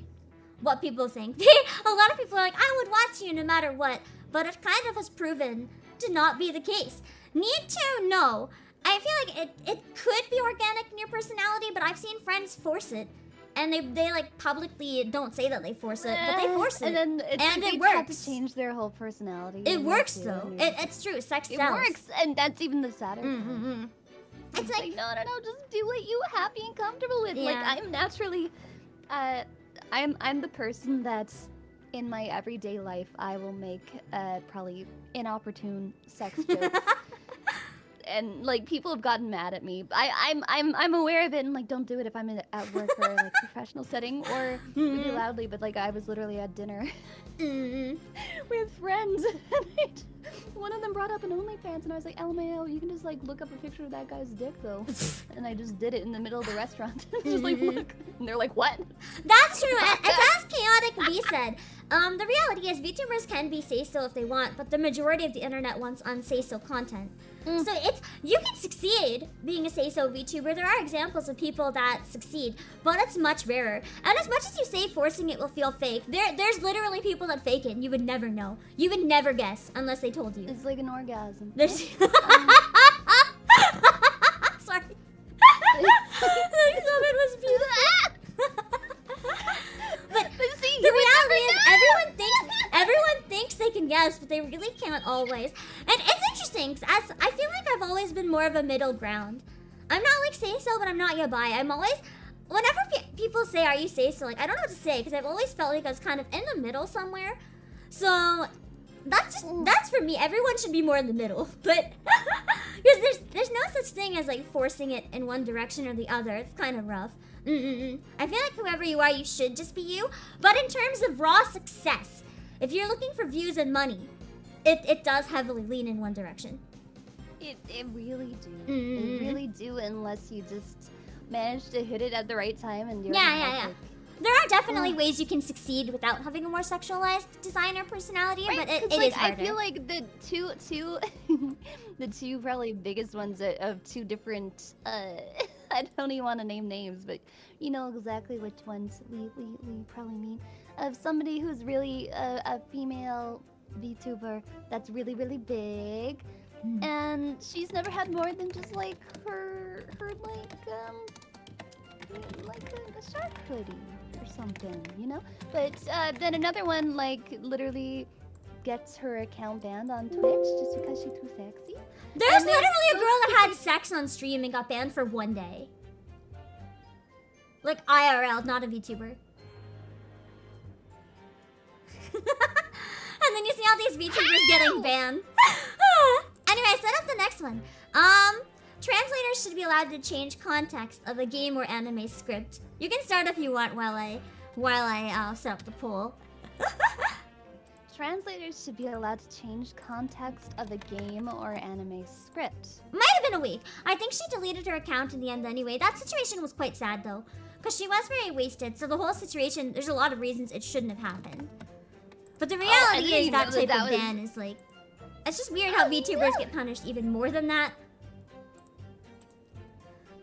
S1: what people think. A lot of people are like, I would watch you no matter what. But it kind of has proven to not be the case. Need to know. I feel like it could be organic in your personality, but I've seen friends force it. And they like publicly don't say that they force it, but they force it.
S2: And then
S1: it
S2: works. Have
S1: works.
S2: to change their whole personality.
S1: It works though. It's true. Sex sells.
S2: It works, and that's even the sadder.
S1: It's like
S2: no, just do what you happy and comfortable with. Like I'm naturally, I'm the person that's in my everyday life. I will make probably inopportune sex jokes. And like people have gotten mad at me. I'm aware of it and like don't do it if I'm at work or like professional setting or really loudly. But like I was literally at dinner with friends. And one of them brought up an OnlyFans and I was like, LMAO, you can just like look up a picture of that guy's dick though. And I just did it in the middle of the restaurant. Just like look, and they're like, what?
S1: That's true. It's as chaotic V said. The reality is VTubers can be say-so if they want, but the majority of the internet wants unsay-so content. So you can succeed being a say-so VTuber. There are examples of people that succeed, but it's much rarer. And as much as you say forcing it will feel fake, there's literally people that fake it and you would never know. You would never guess unless they told you.
S2: It's like an orgasm.
S1: There's sorry. That was beautiful. But see, the reality is everyone thinks they can guess, but they really can't always. And it's interesting, because I feel like I've always been more of a middle ground. I'm not like say-so, but I'm not yabai. I'm always, whenever people say, are you say-so, like, I don't know what to say, because I've always felt like I was kind of in the middle somewhere. So, that's for me. Everyone should be more in the middle. But, because there's no such thing as, like, forcing it in one direction or the other. It's kind of rough. I feel like whoever you are, you should just be you. But in terms of raw success, if you're looking for views and money, it does heavily lean in one direction.
S2: It really do. It really do, unless you just manage to hit it at the right time and do it.
S1: Yeah. There are definitely ways you can succeed without having a more sexualized design or personality,
S2: right,
S1: but it
S2: like,
S1: is harder.
S2: I feel like the two probably biggest ones of two different I don't even want to name names, but you know exactly which ones we probably mean. Of somebody who's really a female VTuber that's really, really big. And she's never had more than just like her like a shark hoodie or something, you know? But then another one like literally gets her account banned on Twitch just because she's too sexy.
S1: There's literally a girl that had sex on stream and got banned for 1 day. Like IRL, not a VTuber. And then you see all these VTubers getting banned. Anyway, I set up the next one. Translators should be allowed to change context of a game or anime script. You can start if you want while I set up the poll.
S2: Translators should be allowed to change context of a game or anime script.
S1: Might have been a week. I think she deleted her account in the end anyway. That situation was quite sad though, because she was very wasted. So the whole situation, there's a lot of reasons it shouldn't have happened. But the reality is that type of ban is like, it's just weird how VTubers get punished even more than that.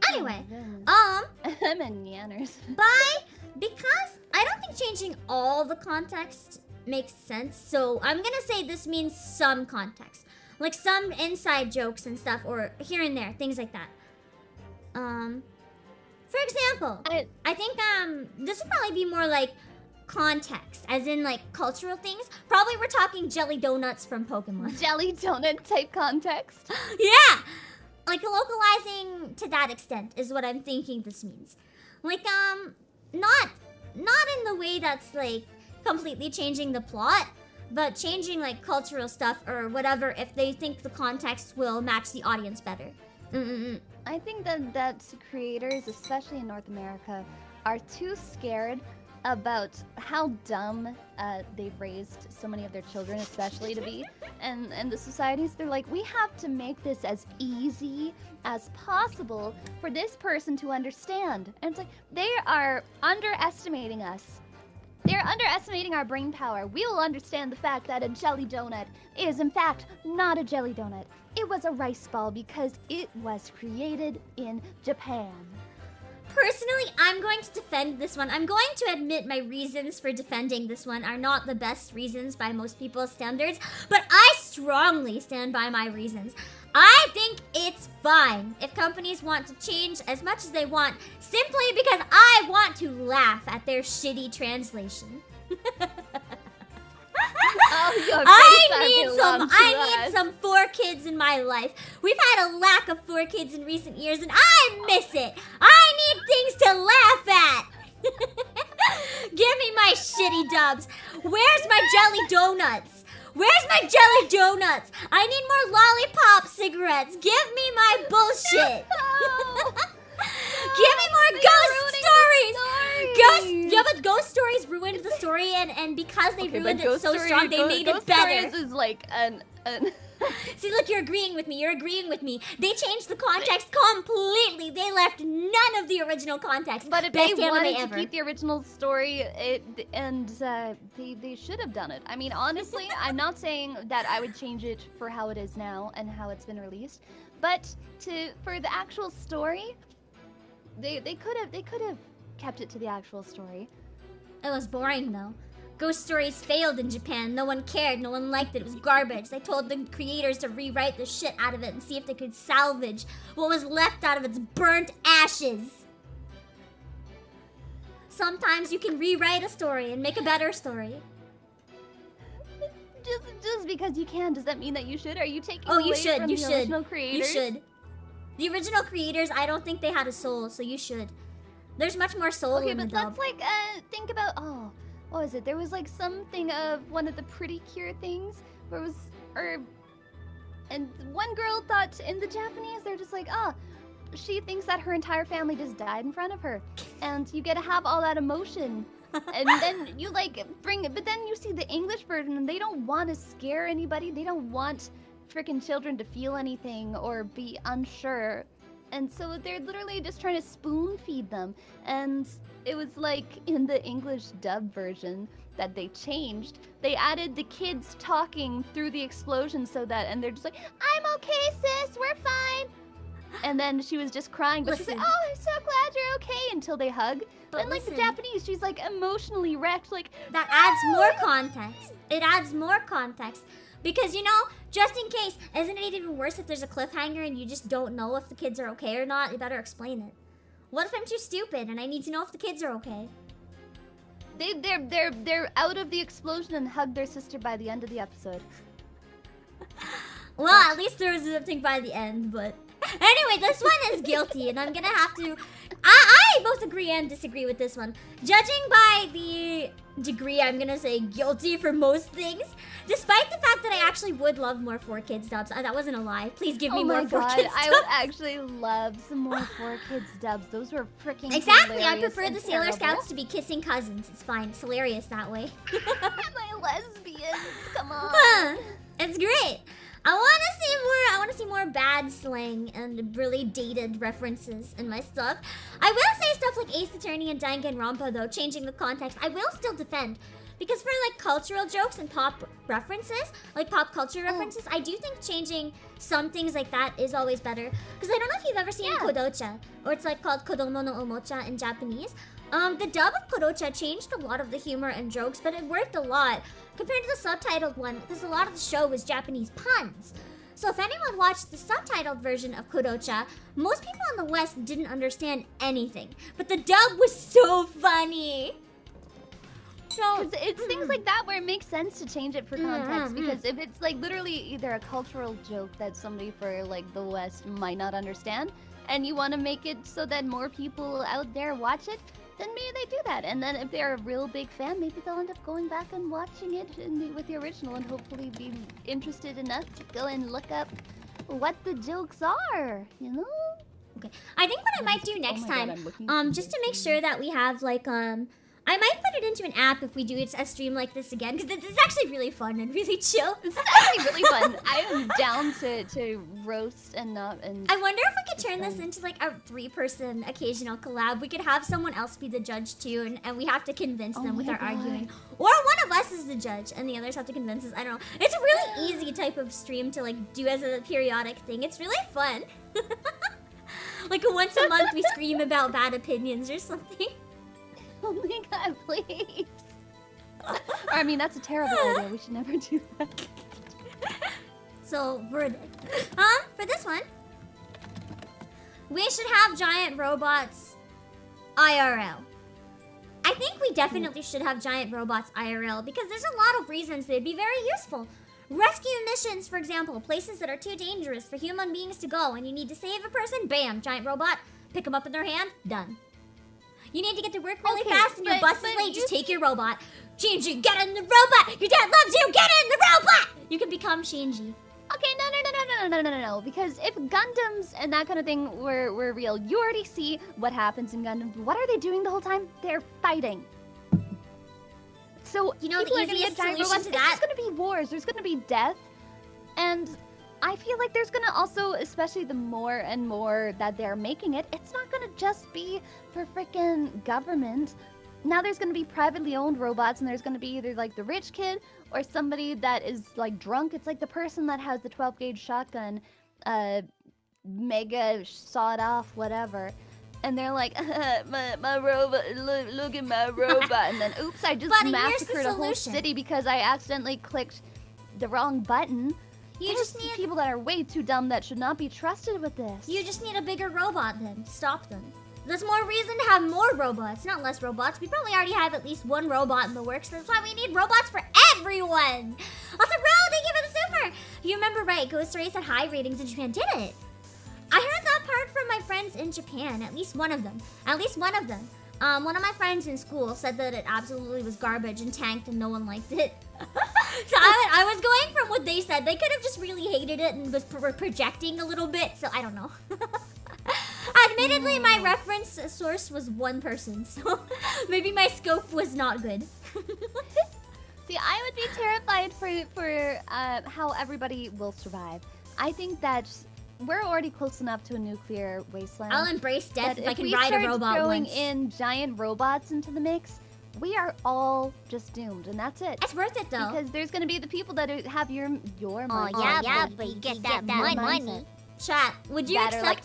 S1: Anyway,
S2: I'm in Yanners.
S1: Because I don't think changing all the context makes sense, so I'm gonna say this means some context, like some inside jokes and stuff, or here and there, things like that. For example, I think this would probably be more like context, as in like cultural things. Probably we're talking jelly donuts from Pokemon.
S2: Jelly donut type context.
S1: Yeah, like localizing to that extent is what I'm thinking this means. Like not in the way that's like completely changing the plot, but changing like cultural stuff or whatever if they think the context will match the audience better.
S2: I think that creators, especially in North America, are too scared about how dumb they've raised so many of their children, especially to be. And the societies, they're like, we have to make this as easy as possible for this person to understand. And it's like, they are underestimating us. They're underestimating our brain power. We will understand the fact that a jelly donut is, in fact, not a jelly donut. It was a rice ball because it was created in Japan.
S1: Personally, I'm going to defend this one. I'm going to admit my reasons for defending this one are not the best reasons by most people's standards, but I strongly stand by my reasons. I think it's fine if companies want to change as much as they want, simply because I want to laugh at their shitty translation. I need some 4 kids in my life. We've had a lack of 4 kids in recent years, and I miss it. I need things to laugh at. Give me my shitty dubs. Where's my jelly donuts? Where's my jelly donuts? I need more lollipop cigarettes. Give me my bullshit. Give me more ghost stories. But ghost stories ruined the story, and because they ruined it so strong, they made it better.
S2: Ghost stories is like an
S1: See, look, you're agreeing with me. You're agreeing with me. They changed the context completely. They left none of the original context.
S2: But if they wanted to keep the original story, they should have done it. I mean, honestly, I'm not saying that I would change it for how it is now and how it's been released, but for the actual story, they could have kept it to the actual story.
S1: It was boring though. Ghost stories failed in Japan. No one cared. No one liked it. It was garbage. They told the creators to rewrite the shit out of it and see if they could salvage what was left out of its burnt ashes. Sometimes you can rewrite a story and make a better story.
S2: Just because you can, does that mean that you should? Are you taking
S1: away
S2: from the original creators?
S1: You should. The original creators, I don't think they had a soul, so you should. There's much more soul in the dub.
S2: Okay, but let's like think about what was it? There was like something of one of the Pretty Cure things where it was, and one girl thought in the Japanese, they're just like, she thinks that her entire family just died in front of her, and you get to have all that emotion, and then you like bring it, but then you see the English version, and they don't want to scare anybody. They don't want freaking children to feel anything or be unsure. And so they're literally just trying to spoon feed them. And it was like in the English dub version that they changed, they added the kids talking through the explosion so that, and they're just like, I'm okay, sis, we're fine. And then she was just crying, but she's like, oh, I'm so glad you're okay, until they hug. But like the Japanese, she's like emotionally wrecked, like,
S1: that adds more context. It adds more context. Because, you know, just in case, isn't it even worse if there's a cliffhanger and you just don't know if the kids are okay or not? You better explain it. What if I'm too stupid and I need to know if the kids are okay?
S2: They're out of the explosion and hug their sister by the end of the episode.
S1: Well, at least there was something by the end, but... Anyway, this one is guilty, and I'm gonna have to... I both agree and disagree with this one. Judging by the degree, I'm gonna say guilty for most things. Despite the fact that I actually would love more 4Kids dubs. That wasn't a lie. Please give me more 4Kids dubs.
S2: I would actually love some more 4Kids dubs. Those were freaking
S1: Exactly, I prefer the Sailor Scouts to be kissing cousins. It's fine. It's hilarious that way.
S2: My lesbians, come on.
S1: It's great. I want to see more bad slang and really dated references in my stuff. I will say stuff like Ace Attorney and Danganronpa though, changing the context, I will still defend. Because for like cultural jokes and pop references, like pop culture references, I do think changing some things like that is always better. Because I don't know if you've ever seen Kodocha, or it's like called Kodomo no Omocha in Japanese. The dub of Kodocha changed a lot of the humor and jokes, but it worked a lot compared to the subtitled one, because a lot of the show was Japanese puns. So if anyone watched the subtitled version of Kodocha, most people in the West didn't understand anything. But the dub was so funny. So
S2: it's things like that where it makes sense to change it for context, because if it's like literally either a cultural joke that somebody for like the West might not understand, and you want to make it so that more people out there watch it, then maybe they do that. And then if they're a real big fan, maybe they'll end up going back and watching it with the original and hopefully be interested enough to go and look up what the jokes are, you know?
S1: Okay. I think what I might do next time, just to make sure that we have like I might put it into an app if we do a stream like this again, because it's actually really fun and really chill.
S2: This is actually really fun. I am down to roast and not and.
S1: I wonder if we could turn this into like a 3-person occasional collab. We could have someone else be the judge too, and we have to convince them with our arguing. Or one of us is the judge, and the others have to convince us. I don't know. It's a really easy type of stream to like do as a periodic thing. It's really fun. Like once a month we scream about bad opinions or something.
S2: Oh my god, please. I mean, that's a terrible idea. We should never do that.
S1: So, for this one, we should have giant robots IRL. I think we definitely should have giant robots IRL because there's a lot of reasons they'd be very useful. Rescue missions, for example, places that are too dangerous for human beings to go and you need to save a person, bam, giant robot, pick them up in their hand, done. You need to get to work really fast and your bus is late, just take your robot. Shinji, get in the robot! Your dad loves you, get in the robot! You can become Shinji.
S2: Okay, no, because if Gundams and that kind of thing were real, you already see what happens in Gundams. What are they doing the whole time? They're fighting. So,
S1: you know, the easiest solution to that?
S2: There's gonna be wars, there's gonna be death, and I feel like there's gonna also, especially the more and more that they're making it, it's not gonna just be for frickin' government. Now there's gonna be privately owned robots, and there's gonna be either like the rich kid or somebody that is like drunk. It's like the person that has the 12-gauge shotgun, mega sawed off, whatever. And they're like, my robot, look at my robot. And then, oops, I just massacred a whole city because I accidentally clicked the wrong button.
S1: You just need
S2: people that are way too dumb that should not be trusted with this.
S1: You just need a bigger robot then to stop them. There's more reason to have more robots, not less robots. We probably already have at least one robot in the works. That's why we need robots for everyone. Also, bro, thank you for the super. You remember right, Ghost Race had high ratings in Japan, did it? I heard that part from my friends in Japan, at least one of them. One of my friends in school said that it absolutely was garbage and tanked and no one liked it. So I was going from what they said. They could have just really hated it and was projecting a little bit, so I don't know. Admittedly, my reference source was one person, so maybe my scope was not good.
S2: See, I would be terrified for how everybody will survive. I think that we're already close enough to a nuclear wasteland.
S1: I'll embrace death if I can ride a robot once. If we start throwing
S2: in giant robots into the mix, we are all just doomed, and that's it.
S1: It's worth it, though.
S2: Because there's gonna be the people that have your money.
S1: Oh, yeah, but you get that money. Chat, would you accept
S2: like,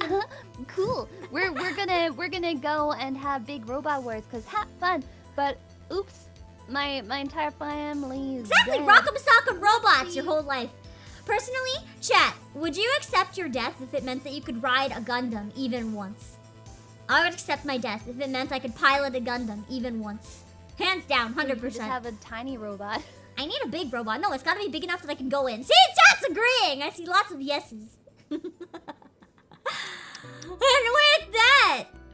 S2: cool, we're gonna go and have big robot wars, because fun. But, oops, my entire family is
S1: exactly,
S2: dead.
S1: Rock'em Sock'em robots your whole life. Personally, chat, would you accept your death if it meant that you could ride a Gundam even once? I would accept my death if it meant I could pilot a Gundam even once. Hands down, 100%.
S2: You just have a tiny robot.
S1: I need a big robot. No, it's gotta be big enough that I can go in. See, chat's agreeing! I see lots of yeses. And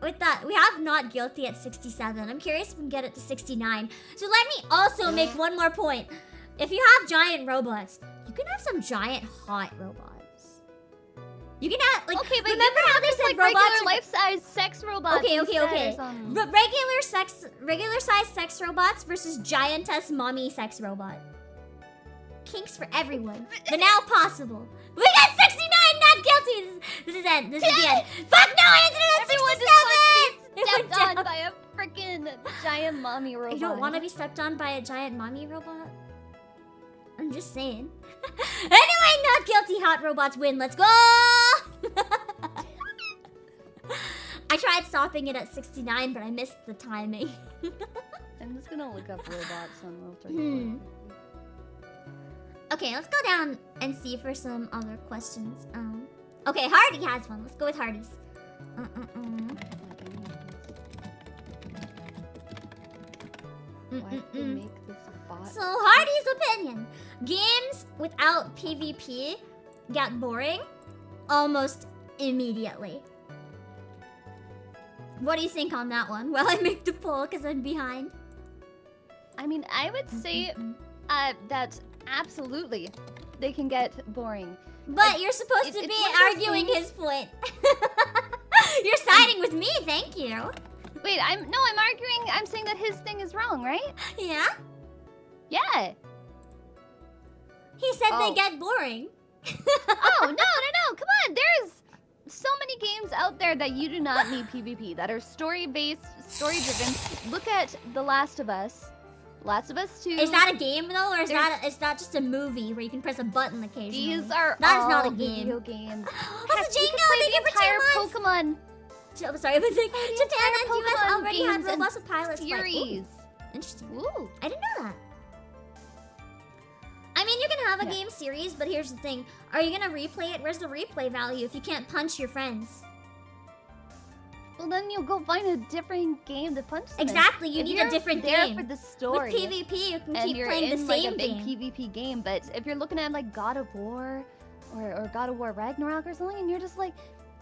S1: with that, we have not guilty at 67. I'm curious if we can get it to 69. So let me also make one more point. If you have giant robots, you can have some giant hot robots. You can have, like,
S2: okay, but
S1: remember how they said
S2: like
S1: robots
S2: regular life-size sex robots?
S1: Okay. But regular size sex robots versus giantess mommy sex robot. Kinks for everyone. But now possible. We got 69, not guilty. This is end. This is the end. Fuck no, I ended it at 67.
S2: Just wants to be stepped on by a freaking giant mommy robot.
S1: You don't want to be stepped on by a giant mommy robot? I'm just saying. Anyway, not guilty. Hot robots win. Let's go! I tried stopping it at 69, but I missed the timing.
S2: I'm just gonna look up robots on
S1: Okay, let's go down and see for some other questions. Okay, Hardy has one. Let's go with Hardy's.
S2: Why did they make this a bot?
S1: So, Hardy's opinion. Games without PvP get boring almost immediately. What do you think on that one? Well, I make the poll because I'm behind.
S2: I mean, I would say that absolutely they can get boring.
S1: But you're supposed to be arguing his point. You're siding with me, thank you.
S2: Wait, I'm arguing. I'm saying that his thing is wrong, right?
S1: Yeah?
S2: Yeah.
S1: He said they get boring.
S2: Oh, no. Come on. There's so many games out there that you do not need PvP, that are story-based, story-driven. Look at The Last of Us. Last of Us 2.
S1: Is that a game though, or is that just a movie where you can press a button occasionally?
S2: These are
S1: that
S2: all
S1: is not a game.
S2: video games.
S1: Also, Jingo, thank you for 2 months.
S2: Pokemon
S1: I'm sorry, but Japan and US
S2: Pokemon
S1: already had
S2: games
S1: robust
S2: and
S1: pilots.
S2: series.
S1: Interesting.
S2: Ooh.
S1: I didn't know that. I mean, you can have a game series, but here's the thing. Are you gonna replay it? Where's the replay value if you can't punch your friends?
S2: Well, then you'll go find a different game to punch them
S1: Exactly, you
S2: in.
S1: need a different game.
S2: If you're there for the story.
S1: With PvP, you can
S2: and
S1: keep
S2: you're
S1: playing
S2: in,
S1: the same
S2: like, a
S1: game.
S2: big PvP game, but if you're looking at like God of War or God of War Ragnarok or something, and you're just like,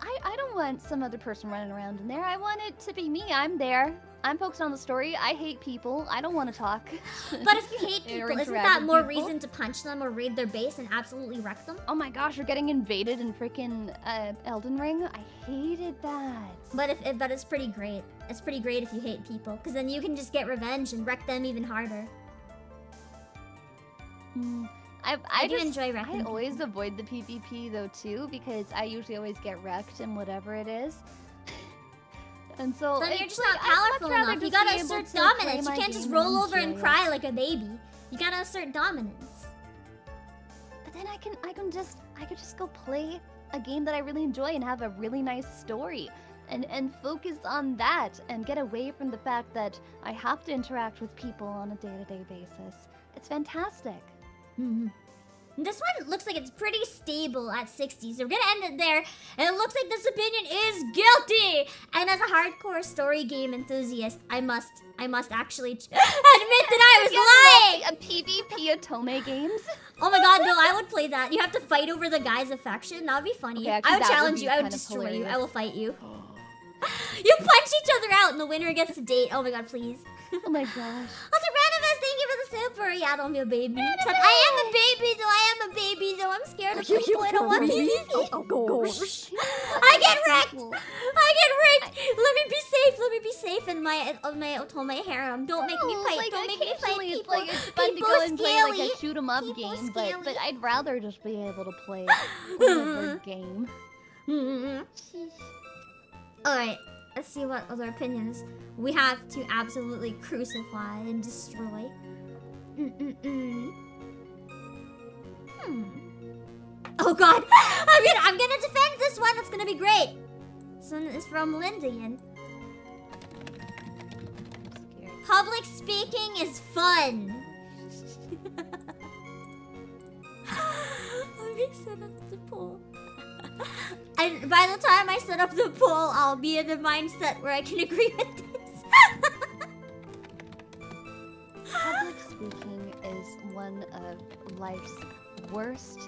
S2: I don't want some other person running around in there. I want it to be me. I'm there. I'm focused on the story. I hate people. I don't want to talk.
S1: But if you hate
S2: Or
S1: people, isn't
S2: interact
S1: that
S2: with
S1: more
S2: people?
S1: reason to punch them or raid their base and absolutely wreck them?
S2: Oh my gosh, you're getting invaded in freaking Elden Ring. I hated that.
S1: But it's pretty great. It's pretty great if you hate people, because then you can just get revenge and wreck them even harder. I do enjoy wrecking
S2: I
S1: people.
S2: always avoid the PvP though too, because I usually always get wrecked in whatever it is. And so
S1: Then you're
S2: it's
S1: just
S2: like,
S1: not
S2: I'd much
S1: powerful
S2: rather
S1: enough. You
S2: just
S1: gotta
S2: be able
S1: assert
S2: to play
S1: dominance. You
S2: my
S1: can't just
S2: game
S1: roll over and
S2: enjoy it.
S1: cry like a baby. You gotta assert dominance.
S2: But then I could just go play a game that I really enjoy and have a really nice story. And focus on that and get away from the fact that I have to interact with people on a day-to-day basis. It's fantastic.
S1: This one looks like it's pretty stable at 60, so we're gonna end it there. And it looks like this opinion is guilty. And as a hardcore story game enthusiast, I must actually admit that I was lying.
S2: A PvP Otome games.
S1: Oh my god, no, I would play that. You have to fight over the guy's affection. That would be funny.
S2: Okay, actually,
S1: I would
S2: that would
S1: challenge
S2: be
S1: you. I would
S2: kind of
S1: destroy you.
S2: hilarious.
S1: I will fight you. You punch each other out and the winner gets to date. Oh my god, please.
S2: Oh my gosh.
S1: Also, Ranivus, thank you for the super. Yeah, don't be a baby. Except I am a baby, though. I'm scared of people. I don't want PvP.
S2: Oh gosh.
S1: I get wrecked. Let me be safe in my Otome harem. Don't make me fight.
S2: Like,
S1: Don't make me fight
S2: occasionally
S1: people.
S2: it's like it's fun to
S1: People
S2: go and play like
S1: scaly.
S2: a shoot 'em up
S1: People
S2: game,
S1: scaly.
S2: but I'd rather just be able to play a good game.
S1: Alright, let's see what other opinions we have to absolutely crucify and destroy. Oh god! I'm gonna defend this one! It's gonna be great! This one is from Lindian. Public speaking is fun! Let me set up the poll. And by the time I set up the poll, I'll be in the mindset where I can agree with this.
S2: Public speaking is one of life's worst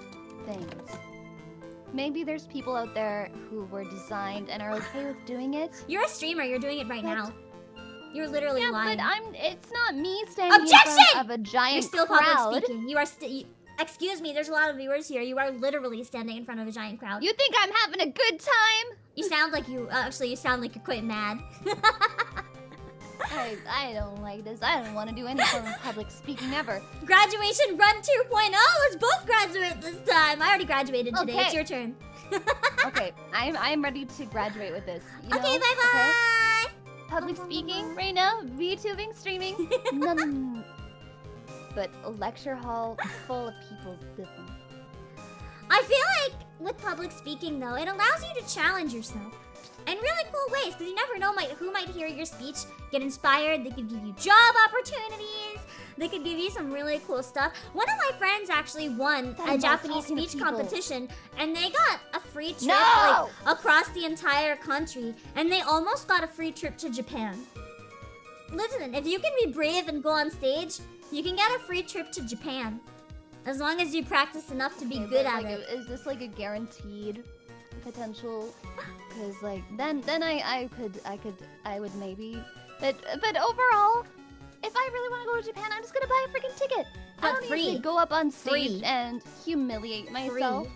S2: things. Maybe there's people out there who were designed and are okay with doing it.
S1: You're a streamer, you're doing it right now. You're literally lying.
S2: But it's not me standing
S1: Objection!
S2: in front of a giant
S1: You're still
S2: crowd.
S1: public speaking. You are excuse me, there's a lot of viewers here. You are literally standing in front of a giant crowd.
S2: You think I'm having a good time?
S1: You sound like you sound like you're quite mad.
S2: I don't like this. I don't want to do any form of public speaking ever.
S1: Graduation run 2.0. Let's both graduate this time. I already graduated today.
S2: Okay.
S1: It's your turn.
S2: Okay, I'm ready to graduate with this. You
S1: Okay,
S2: know?
S1: bye-bye.
S2: Public speaking right now, VTubing, streaming. No. But a lecture hall full of people is different.
S1: I feel like with public speaking, though, it allows you to challenge yourself in really cool ways, because you never know who might hear your speech, get inspired. They could give you job opportunities. They could give you some really cool stuff. One of my friends actually won a Japanese speech competition, and they got a free trip like, across the entire country, and they almost got a free trip to Japan. Listen, if you can be brave and go on stage, you can get a free trip to Japan. As long as you practice enough to be good at it.
S2: Is this like a guaranteed potential? Because like then I would maybe. But overall, if I really want to go to Japan, I'm just gonna buy a freaking ticket. I don't need to go up on stage and humiliate myself.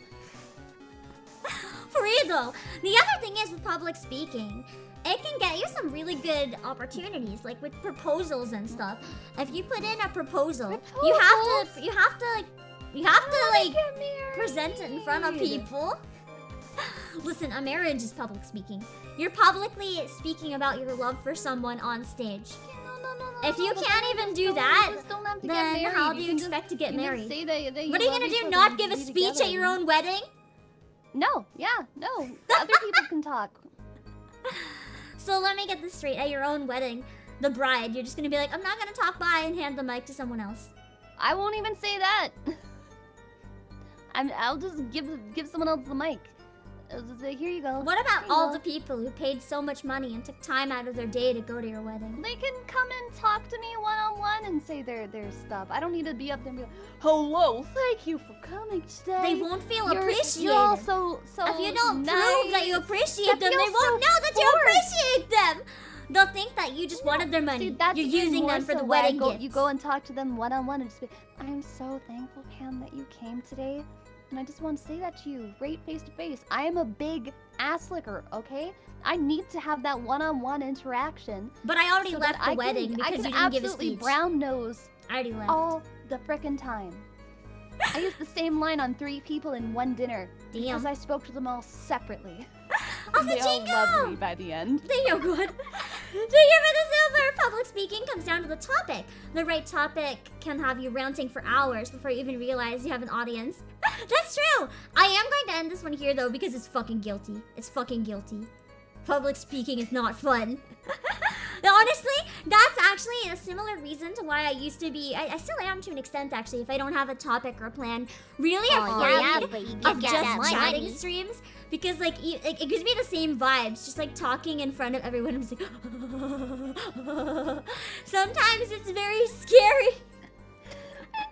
S1: Free though. The other thing is with public speaking it can get you some really good opportunities, like with proposals and stuff. If you put in a proposal, you have to present it in front of people. Listen, a marriage is public speaking. You're publicly speaking about your love for someone on stage.
S2: No,
S1: If you can't even do that, then how do you expect to get married?
S2: Say that
S1: What are you gonna do? Not give a speech at your own wedding?
S2: No, other people can talk.
S1: So let me get this straight. At your own wedding, the bride, you're just gonna be like, I'm not gonna talk, bye, and hand the mic to someone else.
S2: I won't even say that. I'll just give someone else the mic. I'll just say, here you go.
S1: What about all the people who paid so much money and took time out of their day to go to your wedding?
S2: They can come and talk to me one-on-one and say their stuff. I don't need to be up there and be like, hello, thank you for coming today.
S1: They won't feel appreciated.
S2: You're all so
S1: if you don't
S2: nice.
S1: prove that you appreciate them, they won't know that you appreciate them. They'll think that you just wanted their money.
S2: See, that's
S1: you're using them for the wedding gifts.
S2: You go and talk to them one-on-one and just be, I'm so thankful, Pam, that you came today. And I just want to say that to you, right face to face. I am a big ass licker, okay? I need to have that one-on-one interaction.
S1: But I already left the wedding because you didn't give a speech.
S2: I can absolutely brown nose
S1: I already left.
S2: all the frickin' time. I used the same line on 3 people in one dinner because I spoke to them all separately.
S1: Also,
S2: they all
S1: Jingo!
S2: loved me by the end.
S1: Thank you, good. Thank you for the silver. Public speaking comes down to the topic. The right topic can have you ranting for hours before you even realize you have an audience. That's true. I am going to end this one here, though, because it's fucking guilty. It's fucking guilty. Public speaking is not fun. Honestly, that's actually a similar reason to why I used to be, I still am to an extent, actually, if I don't have a topic or plan, really afraid of just chatting streams. Because, like, it gives me the same vibes, just, like, talking in front of everyone. I'm just like, sometimes it's very scary.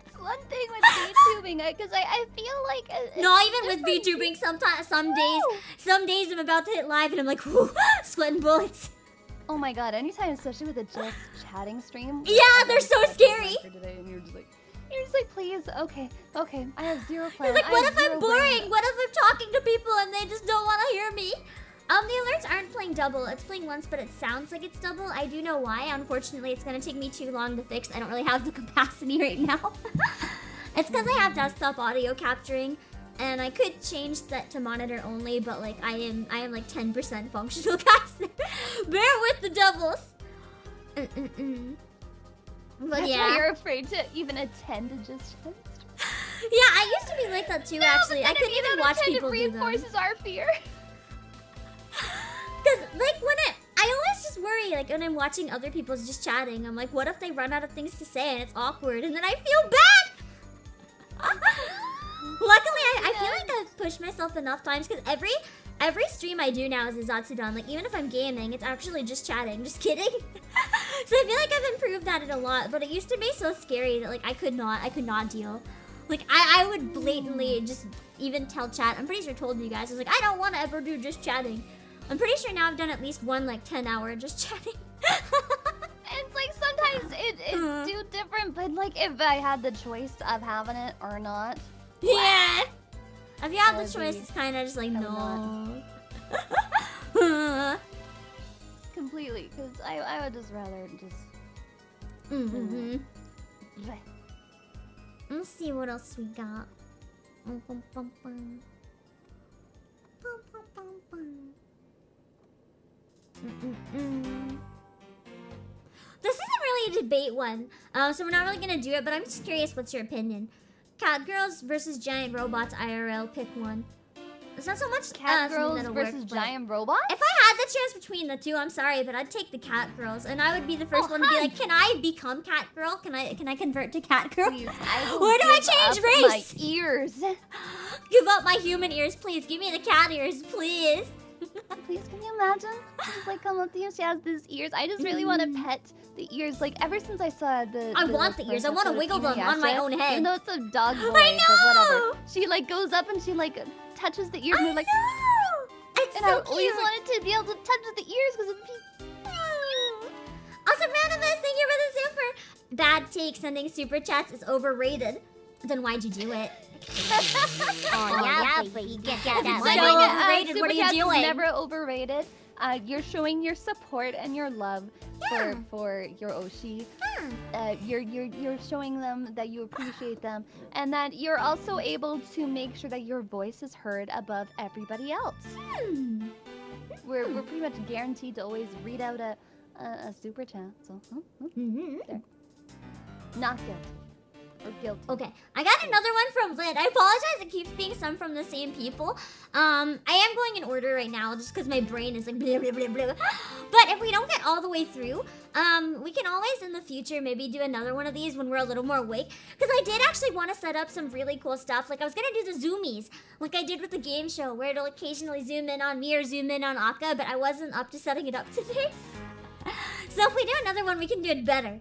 S2: It's one thing with VTubing, because I feel like...
S1: Not even with VTubing, some days I'm about to hit live and I'm like, whoo, sweating bullets.
S2: Oh my god, anytime, especially with a just chatting stream.
S1: Yeah, they're so scary.
S2: And you're just like, please, okay, I have zero plans.
S1: Like, what if I'm boring? What if I'm talking to people and they just don't want to hear me? The alerts aren't playing double. It's playing once, but it sounds like it's double. I do know why. Unfortunately, it's going to take me too long to fix. I don't really have the capacity right now. It's because I have desktop audio capturing, and I could change that to monitor only, but like I am like 10% functional caster. Bear with the doubles. But
S2: That's
S1: yeah.
S2: why you're afraid to even attend to just
S1: Yeah, I used to be like that too, actually. I couldn't even watch people do them.
S2: Reinforces our fear.
S1: Because, like, I always just worry, like, when I'm watching other people's just chatting, I'm like, what if they run out of things to say and it's awkward, and then I feel bad? Luckily, I feel like I've pushed myself enough times, because every stream I do now is a Zatsudan. Like, even if I'm gaming, it's actually just chatting. Just kidding. So I feel like I've improved at it a lot, but it used to be so scary that, like, I could not deal. Like, I would blatantly just even tell chat. I'm pretty sure I told you guys. I was like, I don't want to ever do just chatting. I'm pretty sure now I've done at least one, like, 10-hour just chatting.
S2: It's like sometimes it's too different, but like if I had the choice of having it or not.
S1: Yeah. If you have the choice, it's kind of just like, no.
S2: Completely, because I would just rather just...
S1: Let's see what else we got. This isn't really a debate one, so we're not really gonna do it, but I'm just curious, what's your opinion? Cat girls versus giant robots IRL, pick one. It's not so much
S2: cat girls versus giant robots?
S1: If I had the choice between the two, I'm sorry, but I'd take the cat girls, and I would be the first one to be like, can I become cat girl? Can I convert to cat girl?
S2: Please,
S1: where do I change race?
S2: My ears.
S1: Give up my human ears, please. Give me the cat ears, please.
S2: Please, can you imagine? Just like come up to you, she has these ears. I just really want to pet the ears. Like ever since I saw
S1: I want the ears. I want to wiggle them on my own head.
S2: Even though it's a dog voice,
S1: I know!
S2: but whatever. She like goes up and she like touches the ears and they're like,
S1: it's
S2: and
S1: so
S2: I always wanted to be able to touch the ears because it'd be
S1: Also, Randomness, thank you for the super. Bad take, sending super chats is overrated. Then why'd you do it?
S3: Oh yeah, but you get that
S1: So overrated, what are you doing?
S2: Never overrated. You're showing your support and your love for your Oshi. You're showing them that you appreciate them, and that you're also able to make sure that your voice is heard above everybody else. We're pretty much guaranteed to always read out a super chat. So there. Not guilty. Or guilty.
S1: Okay, I got another one from Lid. I apologize, it keeps being some from the same people. I am going in order right now just because my brain is like blah, blah, blah, blah. But if we don't get all the way through, we can always in the future maybe do another one of these when we're a little more awake. Because I did actually want to set up some really cool stuff. Like I was going to do the zoomies, like I did with the game show, where it'll occasionally zoom in on me or zoom in on Akka, but I wasn't up to setting it up today. So if we do another one, we can do it better.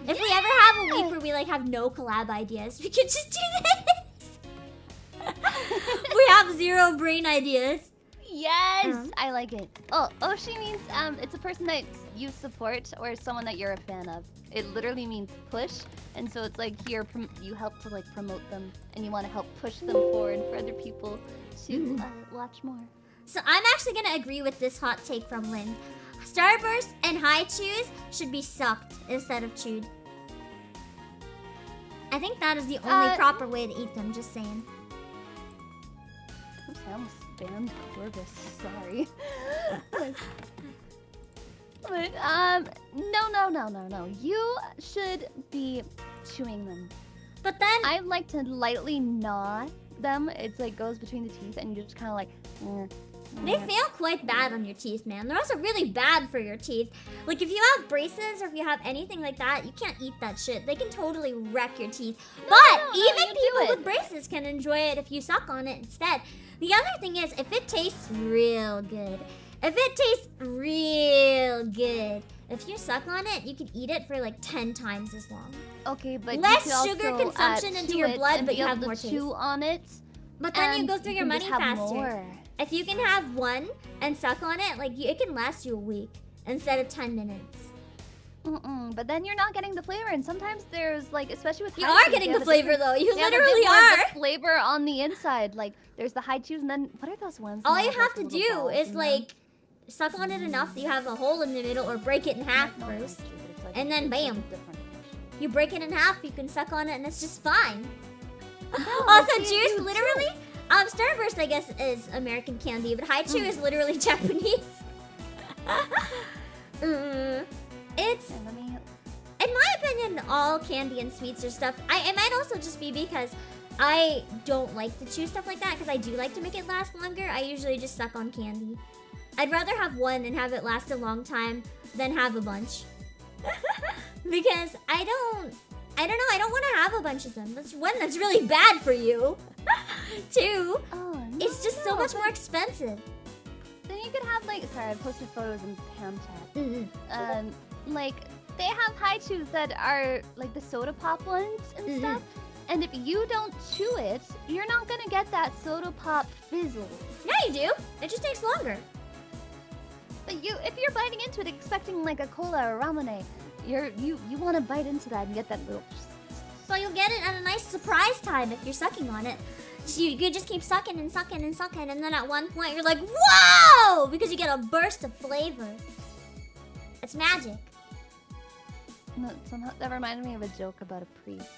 S1: If we ever have a week where we like have no collab ideas, we could just do this. We have 0 brain ideas.
S2: Yes, I like it. Oh, Oshi means it's a person that you support or someone that you're a fan of. It literally means push, and so it's like you help to like promote them, and you want to help push them forward for other people to watch more.
S1: So I'm actually gonna agree with this hot take from Lynn. Starburst and high chews should be sucked instead of chewed. I think that is the only proper way to eat them, just saying.
S2: Oops, I almost spammed Corvus, sorry. But, no. You should be chewing them.
S1: But then...
S2: I like to lightly gnaw them. It's like goes between the teeth and you just kind of like...
S1: They feel quite bad on your teeth, man. They're also really bad for your teeth. Like, if you have braces or if you have anything like that, you can't eat that shit. They can totally wreck your teeth. Even people with braces can enjoy it if you suck on it instead. The other thing is, if it tastes real good, if you suck on it, you can eat it for like 10 times as long.
S2: Okay, but
S1: less
S2: you can
S1: sugar
S2: also,
S1: consumption into your blood, but you have more
S2: chew
S1: taste.
S2: on it.
S1: But then you go through your money faster.
S2: More.
S1: If you can have one and suck on it, like it can last you a week instead of 10 minutes.
S2: But then you're not getting the flavor, and sometimes there's like, especially with
S1: you are getting the flavor though. You literally are.
S2: The flavor on the inside, like there's the high chews, and then what are those ones?
S1: All you have to do is like suck on it enough that you have a hole in the middle, or break it in half first, and then bam, you break it in half. You can suck on it, and it's just fine. Also, juice literally. Starburst, I guess, is American candy, but Haichu is literally Japanese. It's, in my opinion, all candy and sweets or stuff. It might also just be because I don't like to chew stuff like that, because I do like to make it last longer. I usually just suck on candy. I'd rather have one and have it last a long time than have a bunch. Because I don't know, I don't want to have a bunch of them. That's one, that's really bad for you. Two, it's just so much more expensive.
S2: Then you could have like, sorry, I posted photos in Pam chat. Like they have high chews that are like the soda pop ones and stuff. And if you don't chew it, you're not gonna get that soda pop fizzle.
S1: Yeah, you do. It just takes longer.
S2: But if you're biting into it expecting like a cola or ramen, you want to bite into that and get that little.
S1: So you'll get it at a nice surprise time if you're sucking on it. So you just keep sucking and sucking and sucking, and then at one point you're like, whoa! Because you get a burst of flavor. It's magic.
S2: No, somehow that reminded me of a joke about a priest.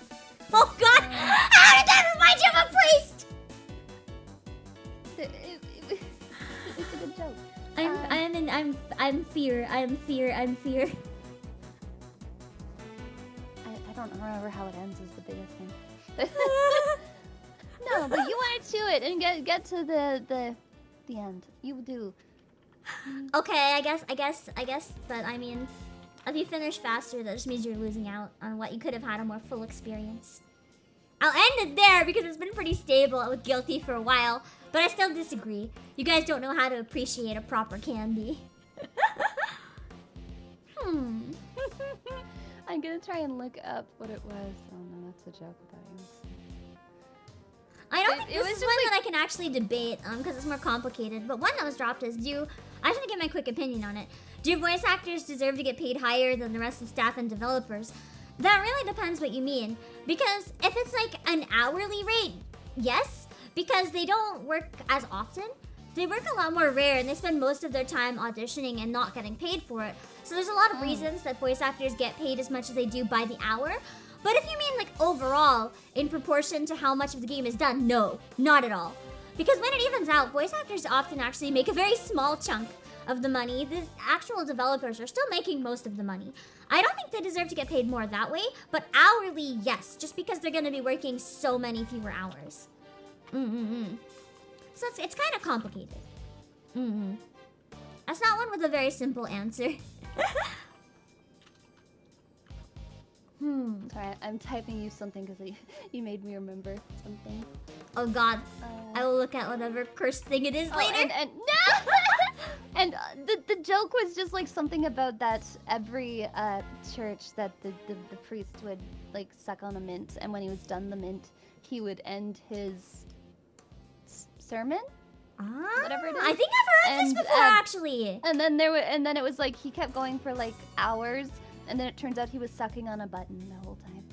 S1: Oh God! How did that remind you of a priest?
S2: It's a good joke.
S1: I'm fear. I
S2: don't remember how it ends is the biggest thing. No, but you want to chew it and get to the end. You do.
S1: Okay, I guess. But I mean, if you finish faster, that just means you're losing out on what you could have had a more full experience. I'll end it there because it's been pretty stable with Guilty for a while, but I still disagree. You guys don't know how to appreciate a proper candy.
S2: I'm gonna try and look up what it was. Oh no, that's a joke about you.
S1: I don't think this is one that I can actually debate, because it's more complicated. But one that was dropped is, I just want to give my quick opinion on it. Do voice actors deserve to get paid higher than the rest of staff and developers? That really depends what you mean. Because if it's like an hourly rate, yes. Because they don't work as often. they work a lot more rare and they spend most of their time auditioning and not getting paid for it. So there's a lot of reasons that voice actors get paid as much as they do by the hour. But if you mean like overall, in proportion to how much of the game is done, no, not at all. Because when it evens out, voice actors often actually make a very small chunk of the money. The actual developers are still making most of the money. I don't think they deserve to get paid more that way, but hourly, yes, just because they're going to be working so many fewer hours. So it's kind of complicated. That's not one with a very simple answer.
S2: Sorry, I'm typing you something because you made me remember something.
S1: Oh god, I will look at whatever cursed thing it is later.
S2: And no! And the joke was just like something about that every church that the priest would like suck on a mint, and when he was done the mint, he would end his sermon. Whatever it is.
S1: I think I've heard this before, actually.
S2: And then it was like he kept going for like hours, and then it turns out he was sucking on a button the whole time.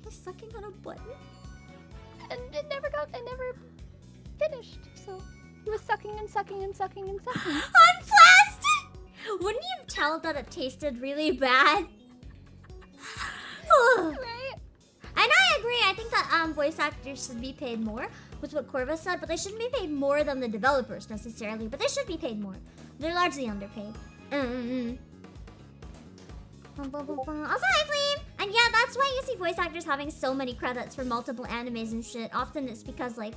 S1: He's sucking on a button?
S2: And it never finished. So he was sucking and sucking and sucking and sucking.
S1: On plastic! Wouldn't you tell that it tasted really bad?
S2: Right?
S1: And I agree. I think that voice actors should be paid more with what Corva said, but they shouldn't be paid more than the developers necessarily, but they should be paid more. They're largely underpaid. Also, hi, Flame! And yeah, that's why you see voice actors having so many credits for multiple animes and shit. Often it's because, like,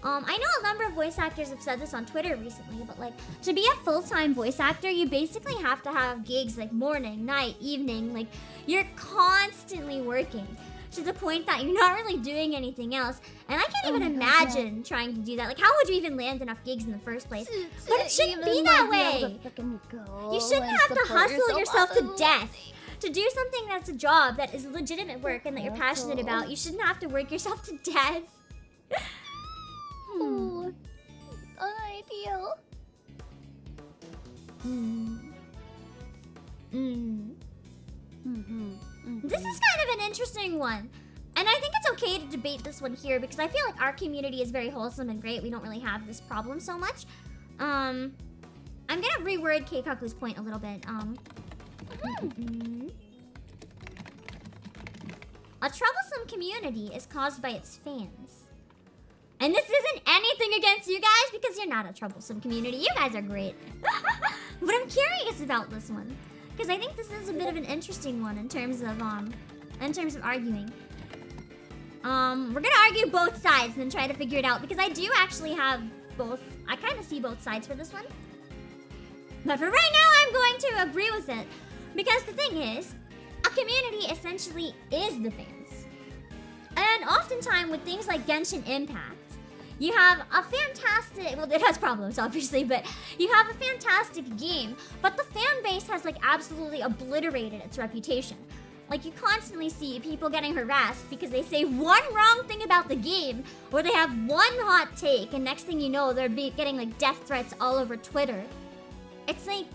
S1: I know a number of voice actors have said this on Twitter recently, but, like, to be a full-time voice actor, you basically have to have gigs, like, morning, night, evening. Like, you're constantly working to the point that you're not really doing anything else. And I can't even imagine trying to do that. Like, how would you even land enough gigs in the first place? But it shouldn't be that way. You shouldn't have to hustle yourself to death to do something that's a job that is legitimate work and that you're passionate about. You shouldn't have to work yourself to death.
S2: Unideal.
S1: This is kind of an interesting one. And I think it's okay to debate this one here because I feel like our community is very wholesome and great. We don't really have this problem so much. I'm gonna reword Keikaku's point a little bit. A troublesome community is caused by its fans. And this isn't anything against you guys because you're not a troublesome community. You guys are great. But I'm curious about this one because I think this is a bit of an interesting one in terms of arguing. We're gonna argue both sides and then try to figure it out because I do actually have both. I kind of see both sides for this one. But for right now, I'm going to agree with it because the thing is, a community essentially is the fans. And oftentimes with things like Genshin Impact, you have a fantastic, well, it has problems obviously, but you have a fantastic game, but the fan base has like absolutely obliterated its reputation. Like you constantly see people getting harassed because they say one wrong thing about the game, or they have one hot take, and next thing you know, they're getting like death threats all over Twitter. It's like,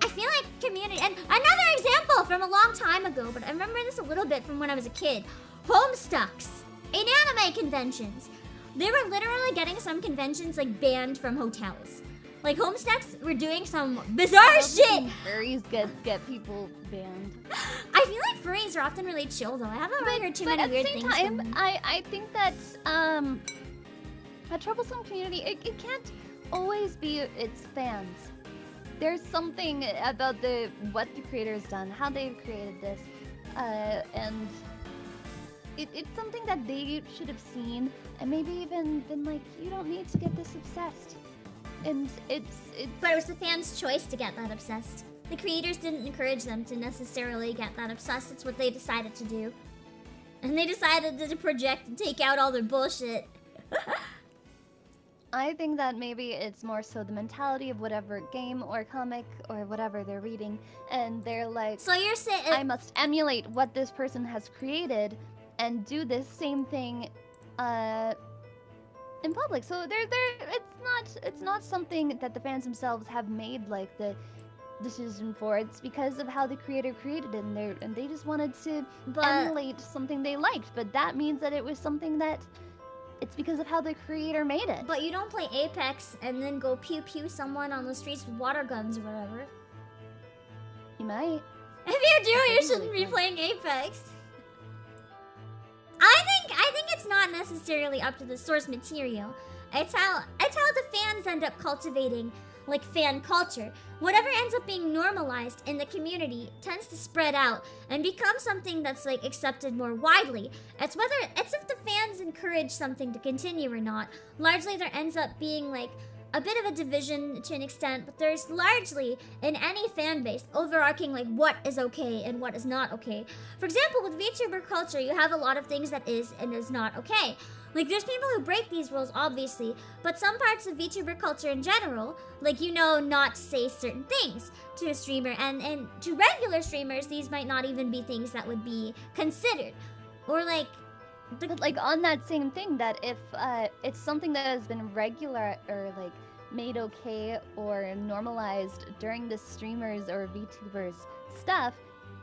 S1: I feel like community, and another example from a long time ago, but I remember this a little bit from when I was a kid. Homestucks in anime conventions. They were literally getting some conventions like banned from hotels. Like Homestucks were doing some bizarre shit.
S2: Furries get people banned.
S1: I feel like furries are often really chill though. I haven't really heard too many weird things. But at the same time,
S2: I think that a troublesome community, it can't always be its fans. There's something about what the creator's done, how they've created this, and it's something that they should have seen, and maybe even been like, you don't need to get this obsessed. And it's
S1: But it was the fans' choice to get that obsessed. The creators didn't encourage them to necessarily get that obsessed. It's what they decided to do. And they decided to project and take out all their bullshit.
S2: I think that maybe it's more so the mentality of whatever game or comic or whatever they're reading, and they're like,
S1: so you're saying
S2: I must emulate what this person has created and do this same thing in public. So it's not something that the fans themselves have made like the decision for. It's because of how the creator created it, and they just wanted to emulate something they liked. But that means that it was something that It's because of how the creator made it.
S1: But you don't play Apex and then go pew pew someone on the streets with water guns or whatever.
S2: You might.
S1: If you do, you shouldn't be playing Apex. I think it's not necessarily up to the source material. It's how the fans end up cultivating like fan culture. Whatever ends up being normalized in the community tends to spread out and become something that's like accepted more widely. It's if the fans encourage something to continue or not. Largely there ends up being like a bit of a division to an extent, but there's largely in any fan base overarching like what is okay and what is not okay. For example, with VTuber culture, you have a lot of things that is and is not okay. Like, there's people who break these rules, obviously, but some parts of VTuber culture in general, like, you know not to say certain things to a streamer, and to regular streamers, these might not even be things that would be considered. Or, like...
S2: But, like, on that same thing, that if it's something that has been regular or, like, made okay or normalized during the streamers or VTubers stuff,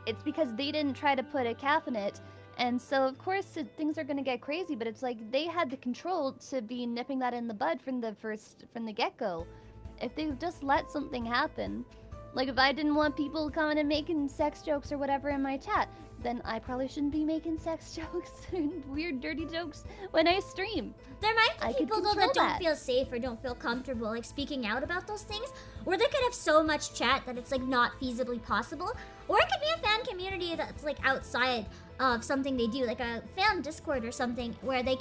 S2: it's because they didn't try to put a cap in it. And so, of course, things are going to get crazy, but it's like they had the control to be nipping that in the bud from the get-go. If they just let something happen, like if I didn't want people coming and making sex jokes or whatever in my chat, then I probably shouldn't be making sex jokes and weird, dirty jokes when I stream.
S1: There might be people, though, that don't feel safe or don't feel comfortable, like, speaking out about those things, or they could have so much chat that it's, like, not feasibly possible, or it could be a fan community that's, like, outside of something they do, like a fan Discord or something, where they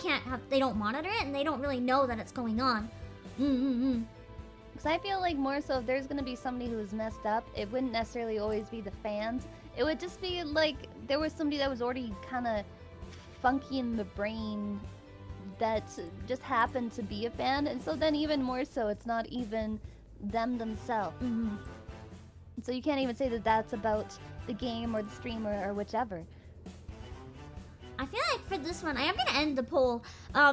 S1: don't monitor it and they don't really know that it's going on.
S2: Because I feel like more so if there's going to be somebody who's messed up, it wouldn't necessarily always be the fans. It would just be like there was somebody that was already kind of funky in the brain that just happened to be a fan. And so then even more so, it's not even them themselves. So you can't even say that that's about the game or the streamer or whichever.
S1: I feel like for this one, I am going to end the poll,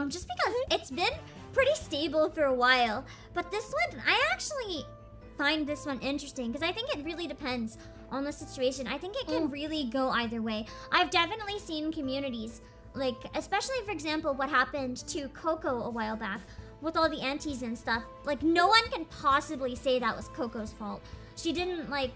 S1: just because it's been pretty stable for a while. But this one, I actually find this one interesting, because I think it really depends on the situation. I think it can really go either way. I've definitely seen communities, like, especially, for example, what happened to Coco a while back, with all the aunties and stuff. Like, no one can possibly say that was Coco's fault. She didn't, like,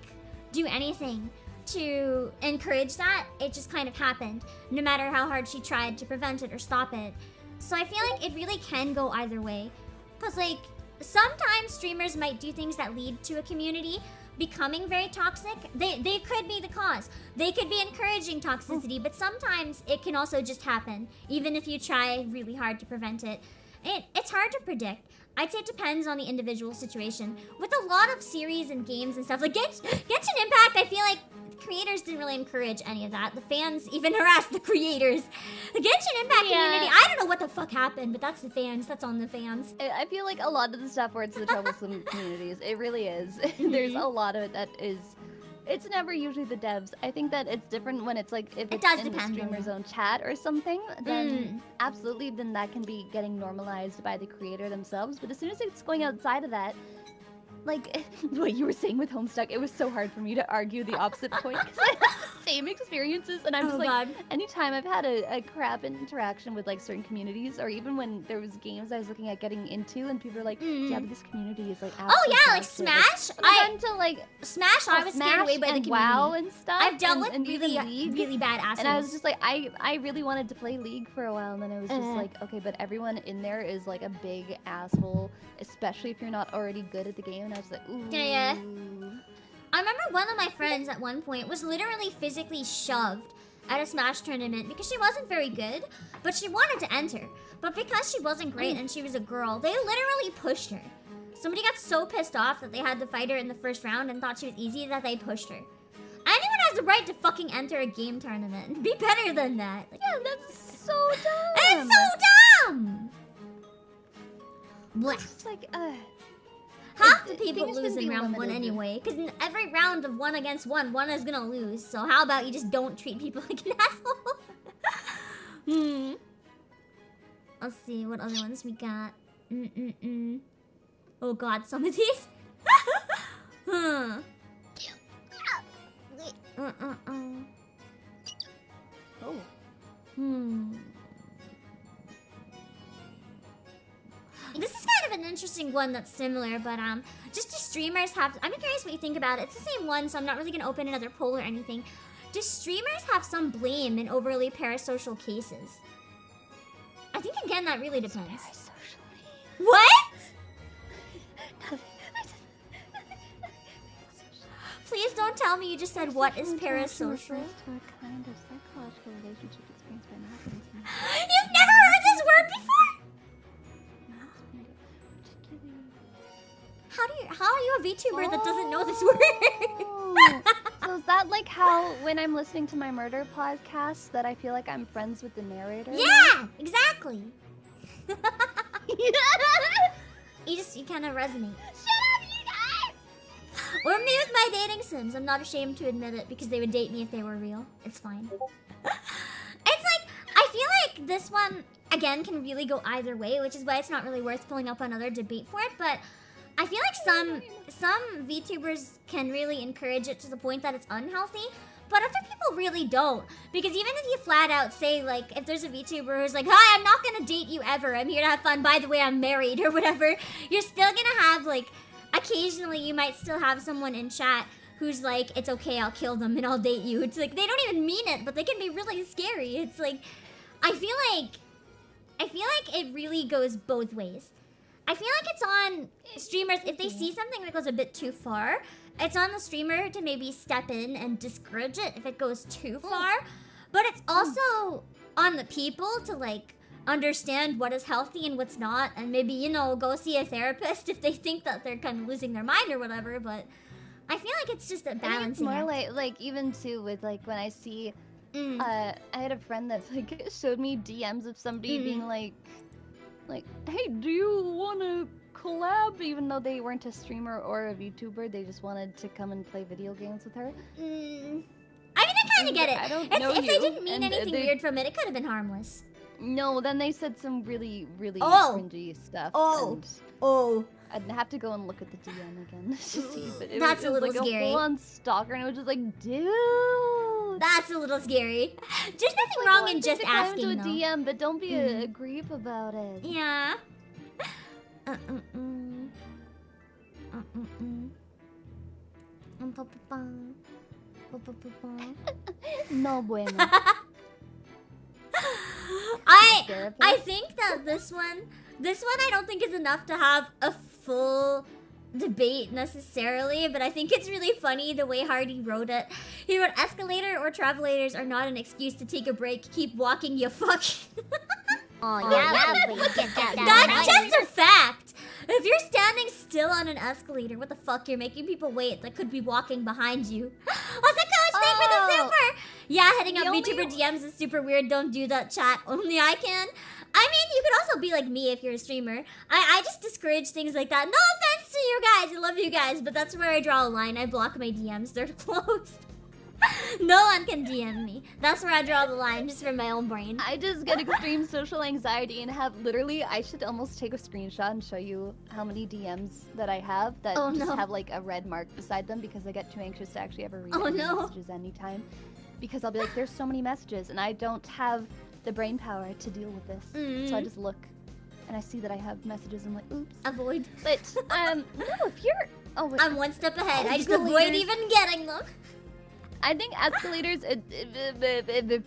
S1: do anything to encourage that. It just kind of happened, no matter how hard she tried to prevent it or stop it. So I feel like it really can go either way. Because, like, sometimes streamers might do things that lead to a community becoming very toxic. They could be the cause. They could be encouraging toxicity, but sometimes it can also just happen, even if you try really hard to prevent it. It's hard to predict. I'd say it depends on the individual situation. With a lot of series and games and stuff, like Genshin Impact, I feel like creators didn't really encourage any of that. The fans even harassed the creators. The Genshin Impact community, I don't know what the fuck happened, but that's the fans. That's on the fans.
S2: I feel like a lot of the stuff where it's the troublesome communities, it really is. There's a lot of it that is... It's never usually the devs. I think that it's different when it's like, if it's in the streamer's own chat or something, then absolutely, then that can be getting normalized by the creator themselves. But as soon as it's going outside of that, like what you were saying with Homestuck, it was so hard for me to argue the opposite point because I have the same experiences, and I'm just like, anytime I've had a crap interaction with like certain communities, or even when there was games I was looking at getting into, and people were like, yeah, but this community is like,
S1: like Smash. Smash, I was scared away by the community.
S2: WoW and stuff.
S1: I've dealt with
S2: and
S1: really bad assholes.
S2: And I was just like, I really wanted to play League for a while, and then I was just like, okay, but everyone in there is like a big asshole, especially if you're not already good at the game. And I was like, ooh.
S1: Yeah. I remember one of my friends at one point was literally physically shoved at a Smash tournament because she wasn't very good, but she wanted to enter. But because she wasn't great and she was a girl, they literally pushed her. Somebody got so pissed off that they had to fight her in the first round and thought she was easy that they pushed her. Anyone has the right to fucking enter a game tournament. Be better than that. Like,
S2: yeah, that's so dumb.
S1: It's so dumb!
S2: It's like,
S1: half the people lose in round one anyway, because in every round of 1 against 1, one is gonna lose. So how about you just don't treat people like an asshole? Let's see what other ones we got. Oh god, some of these. interesting one that's similar, but just do streamers have? I'm curious what you think about it. It's the same one, so I'm not really gonna open another poll or anything. Do streamers have some blame in overly parasocial cases? I think again that really depends. What? Please don't tell me you just said what is parasocial.
S2: Kind of psychological relationship experienced by not.
S1: You've never heard this word before? How are you a VTuber that doesn't know this word?
S2: So is that like how when I'm listening to my murder podcast that I feel like I'm friends with the narrator?
S1: Yeah, exactly. You kind of resonate.
S2: Shut up, you guys!
S1: Or me with my dating sims. I'm not ashamed to admit it because they would date me if they were real. It's fine. It's like, I feel like this one, again, can really go either way, which is why it's not really worth pulling up another debate for it, but I feel like some VTubers can really encourage it to the point that it's unhealthy, but other people really don't. Because even if you flat out say, like, if there's a VTuber who's like, hi, I'm not gonna date you ever, I'm here to have fun, by the way, I'm married, or whatever, you're still gonna have, like, occasionally you might still have someone in chat who's like, it's okay, I'll kill them and I'll date you. It's like, they don't even mean it, but they can be really scary. It's like, I feel like it really goes both ways. I feel like it's on streamers, if they see something that goes a bit too far, it's on the streamer to maybe step in and discourage it if it goes too far. But it's also on the people to, like, understand what is healthy and what's not, and maybe, you know, go see a therapist if they think that they're kind of losing their mind or whatever. But I feel like it's just a balancing
S2: more
S1: act.
S2: like even too with like when I see I had a friend that like showed me DMs of somebody being like, hey, do you want to collab? Even though they weren't a streamer or a VTuber, they just wanted to come and play video games with her.
S1: I mean, I kind of get it.
S2: I don't know
S1: if
S2: you,
S1: they didn't mean
S2: and
S1: anything weird from it, it could have been harmless.
S2: No, then they said some really cringy stuff.
S1: Oh.
S2: I'd have to go and look at the DM again to see. But it
S1: That's
S2: was
S1: a little
S2: like
S1: scary.
S2: A full-on stalker, and it was just like, dude.
S1: That's a little scary. There's nothing wrong in just asking,
S2: to a
S1: though.
S2: DM, but don't be a creep about it.
S1: Yeah.
S2: No bueno.
S1: I think that this one I don't think is enough to have a full debate necessarily, but I think it's really funny the way Hardy wrote it. He wrote, escalator or travelators are not an excuse to take a break. Keep walking, you fuck.
S3: Oh, yeah, lovely. Get that
S1: That's just a fact. If you're standing still on an escalator, what the fuck? You're making people wait that could be walking behind you. What's the coach? Thank for the super. Yeah, hitting up VTuber DMs is super weird. Don't do that, chat. Only I can. I mean, you could also be like me if you're a streamer. I just discourage things like that. No offense to you guys. I love you guys, but that's where I draw a line. I block my DMs. They're closed. No one can DM me. That's where I draw the line, just for my own brain.
S2: I just get extreme social anxiety and have literally, I should almost take a screenshot and show you how many DMs that I have that have like a red mark beside them because I get too anxious to actually ever read any messages anytime. Because I'll be like, there's so many messages and I don't have the brain power to deal with this. So I just look and I see that I have messages and I'm like, oops.
S1: Avoid.
S2: But, no, if you're... Oh, wait.
S1: I'm one step ahead. I just avoid even getting them.
S2: I think escalators,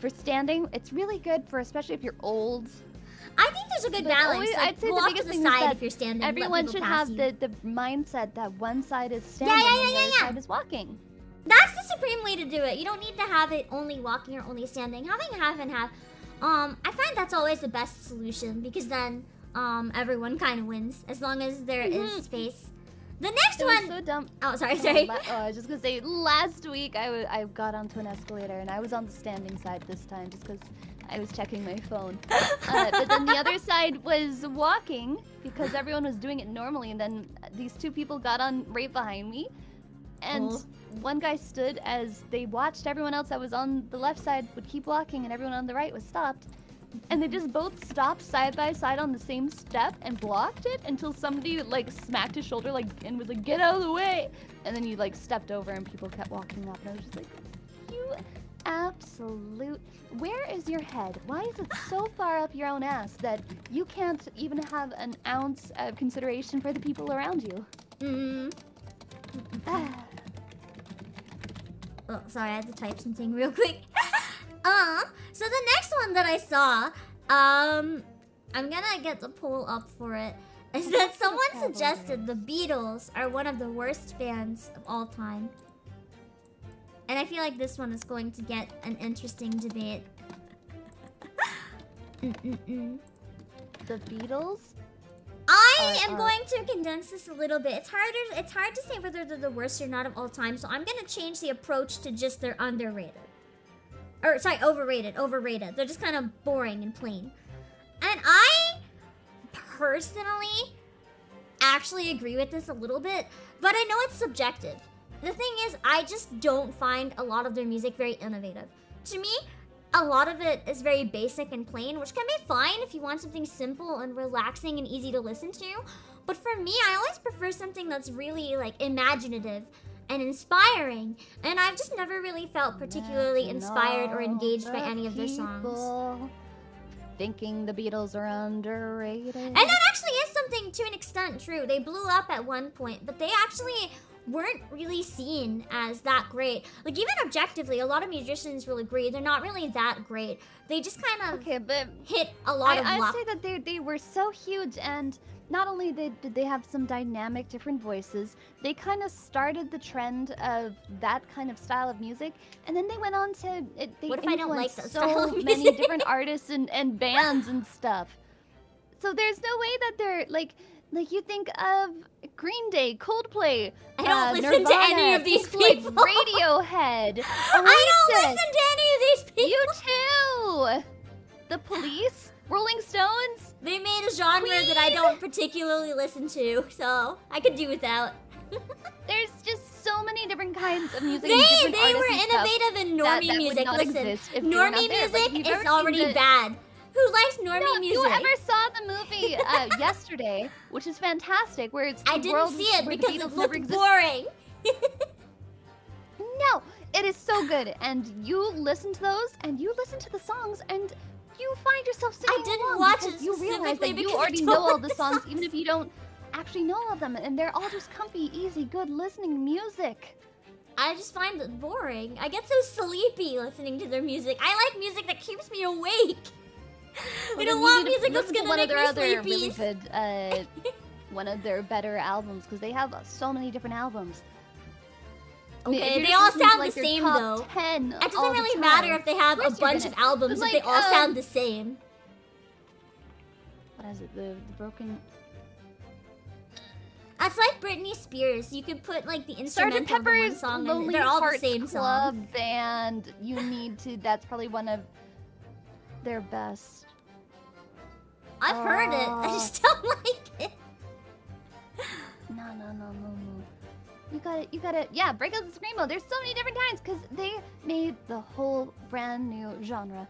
S2: for standing, it's really good for, especially if you're old.
S1: I think there's a good balance. Like,
S2: I'd say
S1: go
S2: the
S1: off
S2: biggest
S1: to
S2: thing
S1: the
S2: is
S1: side
S2: that
S1: if you're standing.
S2: everyone should have the mindset that one side is standing and the other side is walking.
S1: That's the supreme way to do it. You don't need to have it only walking or only standing. Having half and half, I find that's always the best solution because then everyone kind of wins as long as there is space. The next one.
S2: So dumb.
S1: Oh, sorry.
S2: I was just gonna say, last week I got onto an escalator and I was on the standing side this time just because I was checking my phone. But then the other side was walking because everyone was doing it normally, and then these two people got on right behind me, and one guy stood as they watched everyone else that was on the left side would keep walking, and everyone on the right was stopped. And they just both stopped side by side on the same step and blocked it until somebody like smacked his shoulder and was like, get out of the way. And then he like stepped over and people kept walking up and I was just like, you absolute... Where is your head? Why is it so far up your own ass that you can't even have an ounce of consideration for the people around you?
S1: Oh, sorry, I had to type something real quick. So the next one that I saw, I'm gonna get the poll up for it, is that someone suggested the Beatles are one of the worst bands of all time. And I feel like this one is going to get an interesting debate.
S2: The Beatles?
S1: I am going to condense this a little bit. It's hard to say whether they're the worst or not of all time, so I'm gonna change the approach to just they're underrated. Or sorry, overrated. They're just kind of boring and plain. And I personally actually agree with this a little bit, but I know it's subjective. The thing is, I just don't find a lot of their music very innovative. To me, a lot of it is very basic and plain, which can be fine if you want something simple and relaxing and easy to listen to. But for me, I always prefer something that's really like imaginative and inspiring. And I've just never really felt particularly inspired or engaged by any of their songs.
S2: Thinking the Beatles are underrated.
S1: And that actually is something to an extent true. They blew up at one point, but they actually weren't really seen as that great. Like, even objectively, a lot of musicians will agree they're not really that great. They just kind of hit a lot of luck.
S2: I'd say that they were so huge, and not only did they have some dynamic different voices, they kind of started the trend of that kind of style of music, and then they went on to
S1: what if I don't like that style
S2: so
S1: of music?
S2: many different artists and bands and stuff. So there's no way that they're like you think of Green Day, Coldplay,
S1: I don't listen
S2: Nirvana,
S1: to any of these people.
S2: Radiohead, Oasis.
S1: I don't listen to any of these people.
S2: You too. The Police, Rolling Stones.
S1: They made a genre that I don't particularly listen to, so I could do without.
S2: There's just so many different kinds of music.
S1: They were innovative in normie music. Listen, normie music is already bad. Who likes normie music?
S2: You ever saw the movie Yesterday, which is fantastic, where it's the
S1: I didn't
S2: world
S1: see it
S2: where
S1: because
S2: the Beatles
S1: it
S2: never
S1: looked
S2: existed.
S1: boring.
S2: No, it is so good, and you listen to those, and you listen to the songs, and you find yourself singing
S1: I didn't
S2: along
S1: watch
S2: because
S1: it
S2: you realize that
S1: specifically
S2: you
S1: because I
S2: already
S1: don't
S2: know all
S1: like
S2: the
S1: the
S2: songs,
S1: songs.
S2: even if you don't actually know all of them, and they're all just comfy, easy, good listening music.
S1: I just find it boring. I get so sleepy listening to their music. I like music that keeps me awake. I don't want music that's gonna make me sleepy.
S2: Really good, one of their better albums, because they have so many different albums.
S1: Okay, they all sound the same though.
S2: 10
S1: it doesn't really matter if they have a bunch of albums if they all sound the same.
S2: What is it? The broken.
S1: That's like Britney Spears. You could put like the instrumental of one song and
S2: Lonely
S1: they're all the
S2: Hearts
S1: same
S2: Club
S1: song.
S2: Band. You need to. That's probably one of their best.
S1: I've heard it. I just don't like it.
S2: No. You gotta, yeah, break out the screamo. There's so many different kinds, because they made the whole brand new genre.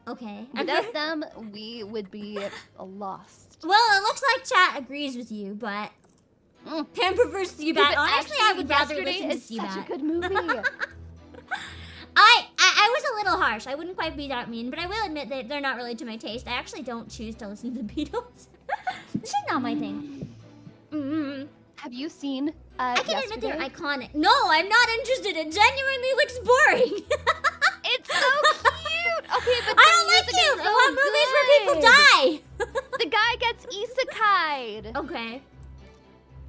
S1: Okay.
S2: Without them, we would be lost.
S1: Well, it looks like chat agrees with you, but Pam prefers Seabat. Honestly, I would rather listen to Seabat.
S2: Such a good movie.
S1: I was a little harsh. I wouldn't quite be that mean, but I will admit that they're not really to my taste. I actually don't choose to listen to the Beatles. This is not my thing.
S2: Have you seen
S1: I can
S2: Yesterday?
S1: admit they're iconic. No, I'm not interested. It genuinely looks boring.
S2: It's so cute. Okay, but
S1: I don't like you. I want movies where people die.
S2: The guy gets isekai'd.
S1: Okay.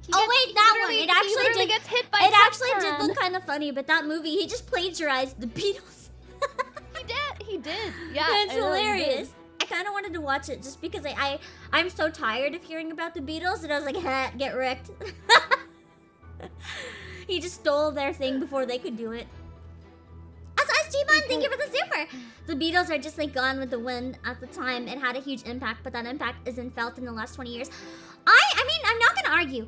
S1: Wait, that one. It actually did.
S2: Gets hit by
S1: it actually did look kind of funny, but that movie, he just plagiarized the Beatles.
S2: He did. Yeah,
S1: it's hilarious. I kind of wanted to watch it just because I'm so tired of hearing about the Beatles, and I was like, ha, get wrecked. He just stole their thing before they could do it. G-Bun, thank you for the super! The Beatles are just like gone with the wind. At the time, it had a huge impact, but that impact isn't felt in the last 20 years. I mean, I'm not gonna argue.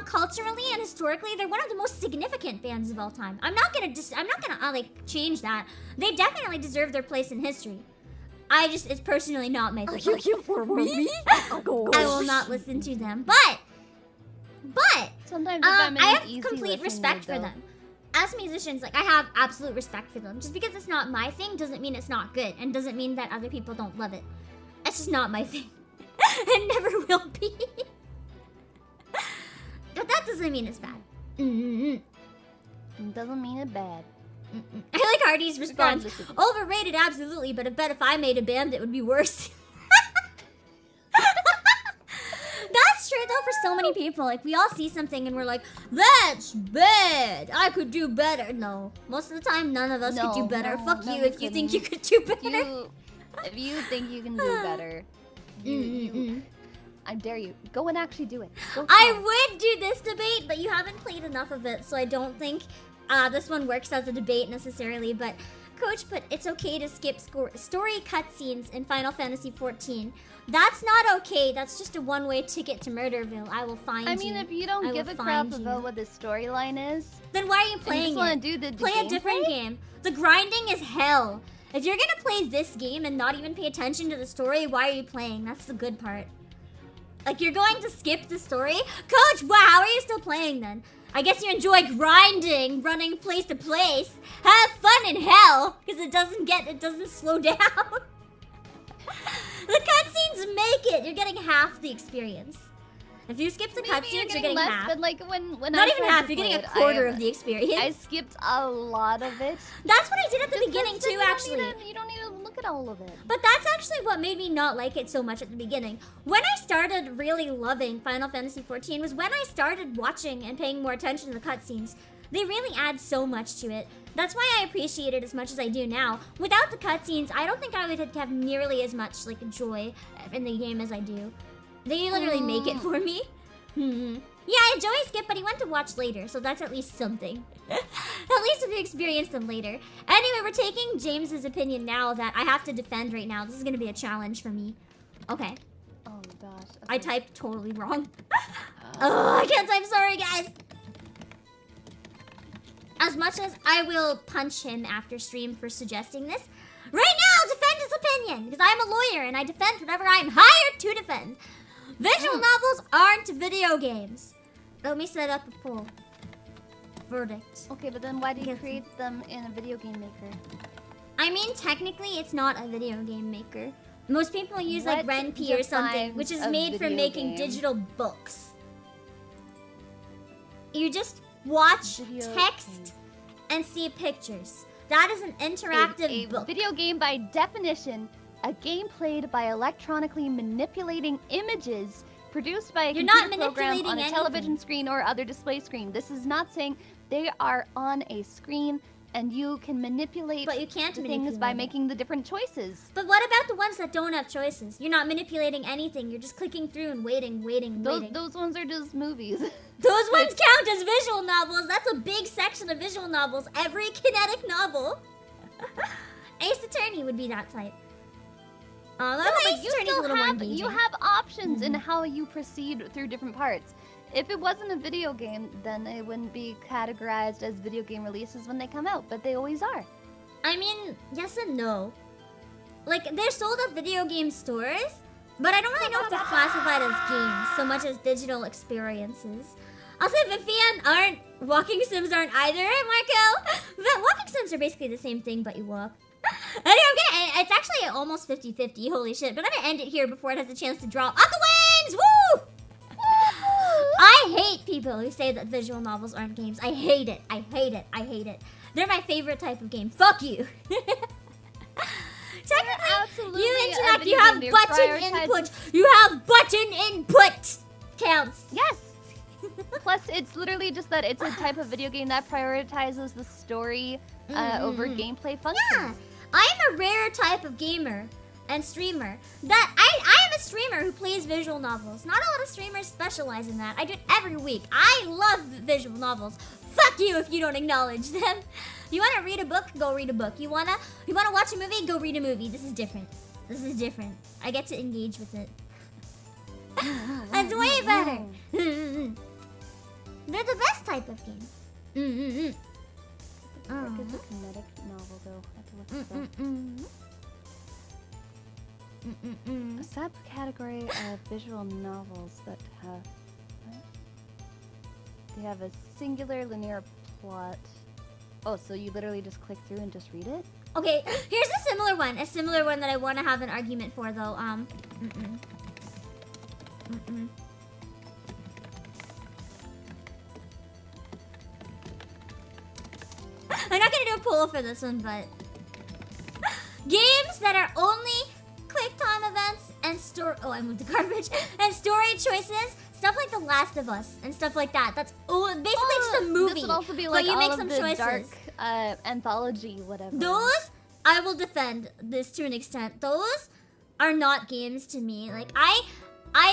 S1: Culturally and historically, they're one of the most significant bands of all time. I'm not gonna like change that. They definitely deserve their place in history. It's personally not my thing. I will not listen to them, but
S2: sometimes
S1: I have complete respect for them. as musicians, like, I have absolute respect for them. Just because it's not my thing doesn't mean it's not good, and doesn't mean that other people don't love it. It's just not my thing. It never will be. But that doesn't mean it's bad.
S2: It doesn't mean it's bad.
S1: I like Hardy's response.
S2: Regardless of-
S1: Overrated, absolutely, but I bet if I made a band, it would be worse. That's true, though, for so many people. Like, we all see something and we're like, that's bad. I could do better. No. Most of the time, none of us could do better. Fuck you if you think you could do better.
S2: If you think you can do better, I dare you. Go and actually do it. Go
S1: I
S2: try.
S1: would do this debate, but you haven't played enough of it, so I don't think this one works as a debate necessarily. But Coach put, it's okay to skip story cutscenes in Final Fantasy XIV. That's not okay. That's just a one-way ticket to Murderville. I will find you.
S2: I mean, if you don't give a crap about what the storyline is,
S1: then why are you playing
S2: just want to do the
S1: Play a different game. The grinding is hell. If you're gonna play this game and not even pay attention to the story, why are you playing? That's the good part. Like, you're going to skip the story? Coach, wow, how are you still playing then? I guess you enjoy grinding, running place to place. Have fun in hell, because it doesn't slow down. The cutscenes make it. You're getting half the experience. If you skip the cutscenes, you're getting
S2: less,
S1: half.
S2: But like when
S1: Not
S2: I
S1: even
S2: tried
S1: half,
S2: to
S1: you're getting
S2: play
S1: a
S2: it,
S1: quarter of the experience.
S2: I skipped a lot of it.
S1: That's what I did at the beginning
S2: Just 'cause
S1: too,
S2: then
S1: actually.
S2: You don't need to look at all of it.
S1: But that's actually what made me not like it so much at the beginning. When I started really loving Final Fantasy XIV was when I started watching and paying more attention to the cutscenes. They really add so much to it. That's why I appreciate it as much as I do now. Without the cutscenes, I don't think I would have nearly as much like joy in the game as I do. They literally make it for me. Yeah, Joey skipped, but he went to watch later, so that's at least something. At least if you experience them later. Anyway, we're taking James's opinion now that I have to defend right now. This is gonna be a challenge for me. Okay.
S2: Oh gosh. Okay.
S1: I typed totally wrong. Oh, I can't type, sorry guys. As much as I will punch him after stream for suggesting this, right now I'll defend his opinion, because I'm a lawyer and I defend whatever I'm hired to defend. Visual novels aren't video games. Let me set up a poll. Verdict.
S2: Okay, but then why do you create them in a video game maker?
S1: I mean, technically, it's not a video game maker. Most people use like
S2: What
S1: RenP or something, which is
S2: defines a
S1: made for
S2: video
S1: making
S2: game?
S1: digital books. You just watch
S2: Video
S1: text and see pictures. That is an interactive
S2: A
S1: book.
S2: video game, by definition, a game played by electronically manipulating images produced by a
S1: You're not
S2: computer program
S1: manipulating
S2: on a
S1: anything.
S2: television screen or other display screen. This is not saying they are on a screen and you can manipulate
S1: But you can't
S2: the things
S1: manipulate
S2: by
S1: it.
S2: making the different choices.
S1: But what about the ones that don't have choices? You're not manipulating anything. You're just clicking through and waiting.
S2: Those ones are just movies.
S1: Those ones count as visual novels. That's a big section of visual novels. Every kinetic novel. Ace Attorney would be that type.
S2: No,
S1: Ace
S2: but you
S1: Attorney's a
S2: still
S1: little more
S2: have
S1: engaging.
S2: you have options in how you proceed through different parts. If it wasn't a video game, then it wouldn't be categorized as video game releases when they come out, but they always are.
S1: I mean, yes and no. Like, they're sold at video game stores, but I don't really know if they're classified as games so much as digital experiences. Also, Vivian walking sims aren't either, Marco. Walking sims are basically the same thing, but you walk. Anyway, it's actually almost 50-50, holy shit. But I'm gonna end it here before it has a chance to draw. Aqua wins! Woo! I hate people who say that visual novels aren't games. I hate it. I hate it. I hate it. They're my favorite type of game. Fuck you. Technically, you interact. You have button input. You have button input. Counts.
S2: Yes. Plus, it's literally just that it's a type of video game that prioritizes the story over gameplay functions.
S1: Yeah, I'm a rare type of gamer and streamer. That I am a streamer who plays visual novels. Not a lot of streamers specialize in that. I do it every week. I love visual novels. Fuck you if you don't acknowledge them. You want to read a book? Go read a book. You wanna watch a movie? Go read a movie. This is different. This is different. I get to engage with it. That's way better. They're the best type of game.
S2: What is a kinetic novel, though? I have to look this up. A subcategory of visual novels that have... They have a singular linear plot. Oh, so you literally just click through and just read it?
S1: Okay, here's a similar one that I want to have an argument for though. I'm not gonna do a poll for this one, but games that are only quick time events and I moved the garbage and story choices, stuff like The Last of Us and stuff like that. That's basically just a movie.
S2: This would also be like
S1: but you
S2: all
S1: make
S2: of
S1: some
S2: the
S1: choices.
S2: dark anthology, whatever.
S1: Those I will defend this to an extent. Those are not games to me. Like I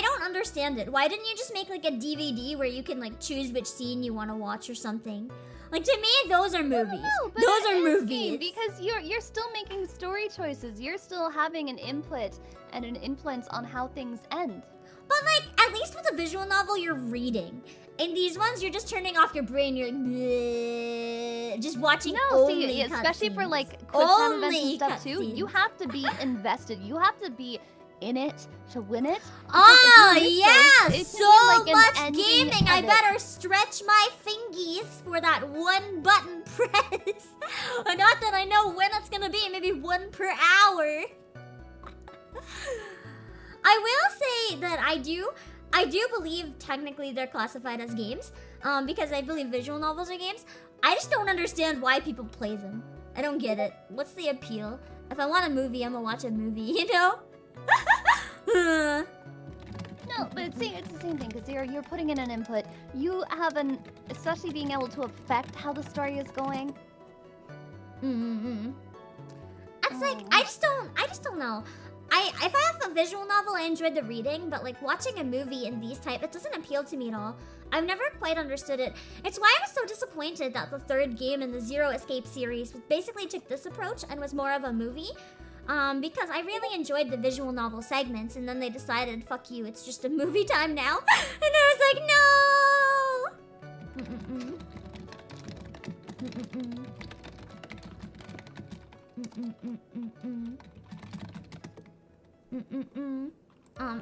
S1: don't understand it. Why didn't you just make like a DVD where you can like choose which scene you want to watch or something? Like to me, those are movies.
S2: No, but
S1: those are
S2: it is
S1: movies.
S2: game because you're still making story choices. You're still having an input and an influence on how things end.
S1: But like at least with a visual novel, you're reading. In these ones, you're just turning off your brain. You're like, bleh, just watching.
S2: No, see, especially for like quick time events and stuff too. You have to be invested. You have to be in it to win it.
S1: Oh yeah,
S2: those,
S1: so
S2: like
S1: much gaming. I better stretch my fingies for that one button press. Not that I know when it's gonna be. Maybe 1 per hour. I will say that I do believe technically they're classified as games, because I believe visual novels are games. I just don't understand why people play them. I don't get it. What's the appeal? If I want a movie, I'm gonna watch a movie, you know?
S2: No, but see, it's the same thing because you're putting in an input. You have especially being able to affect how the story is going.
S1: It's like I just don't know. If I have a visual novel, I enjoy the reading, but like watching a movie in these type, it doesn't appeal to me at all. I've never quite understood it. It's why I was so disappointed that the third game in the Zero Escape series basically took this approach and was more of a movie. Because I really enjoyed the visual novel segments, and then they decided, fuck you, it's just a movie time now. And I was like, no!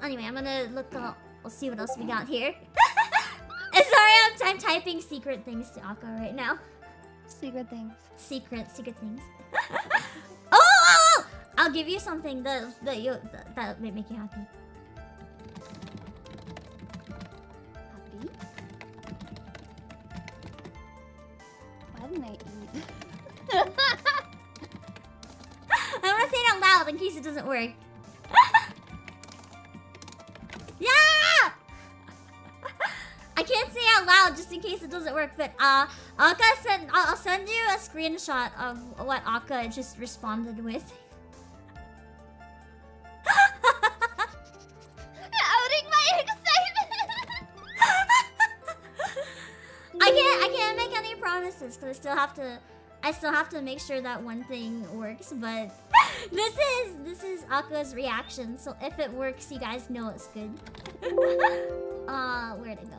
S1: Anyway, I'm gonna look up. We'll see what else we got here. Sorry, I'm typing secret things to Akka right now.
S2: Secret things.
S1: Secret things. Oh! I'll give you something that may make you happy.
S2: Happy? Why didn't I eat?
S1: I want to say it out loud in case it doesn't work. Yeah! I can't say it out loud just in case it doesn't work, but Akka I'll send you a screenshot of what Akka just responded with.
S2: Outing my excitement!
S1: I can't make any promises because I still have to make sure that one thing works, but this is Akka's reaction, so if it works, you guys know it's good. Where'd it go?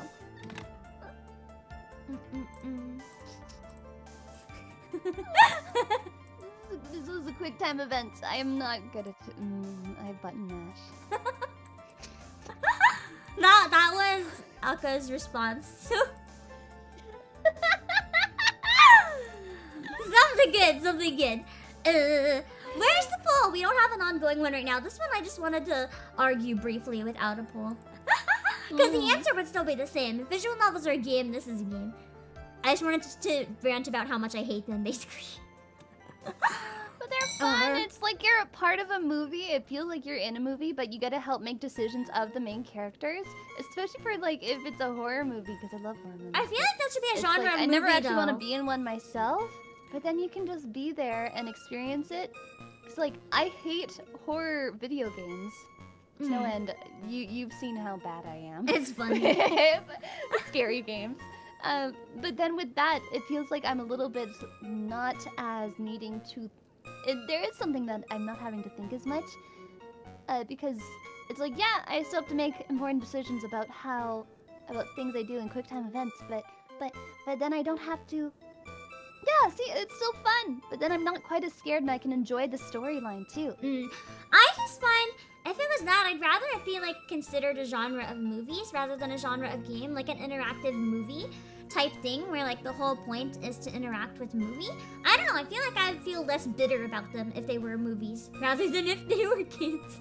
S2: This was a quick time event. I am not good at I button mash.
S1: That was Akka's response. So something good. Where's the poll? We don't have an ongoing one right now. This one I just wanted to argue briefly without a poll. Because the answer would still be the same. If visual novels are a game, this is a game. I just wanted to rant about how much I hate them, basically.
S2: But they're fun. It's like you're a part of a movie. It feels like you're in a movie, but you gotta help make decisions of the main characters. Especially for like if it's a horror movie, because I love horror movies.
S1: I feel like that should be a genre
S2: like,
S1: of
S2: I
S1: movie,
S2: never actually want to
S1: though.
S2: be in one myself, but then you can just be there and experience it. It's like I hate horror video games. To no end. You've seen how bad I am.
S1: It's funny.
S2: Scary games. But then with that, it feels like I'm a little bit not as needing to... there is something that I'm not having to think as much. Because it's like, yeah, I still have to make important decisions about things I do in quick time events, but then I don't have to... Yeah, see, it's still fun. But then I'm not quite as scared and I can enjoy the storyline too.
S1: I just find, if it was that, I'd rather it be like considered a genre of movies rather than a genre of game, like an interactive movie. type thing where like the whole point is to interact with movie. I don't know, I feel like I'd feel less bitter about them if they were movies rather than if they were kids.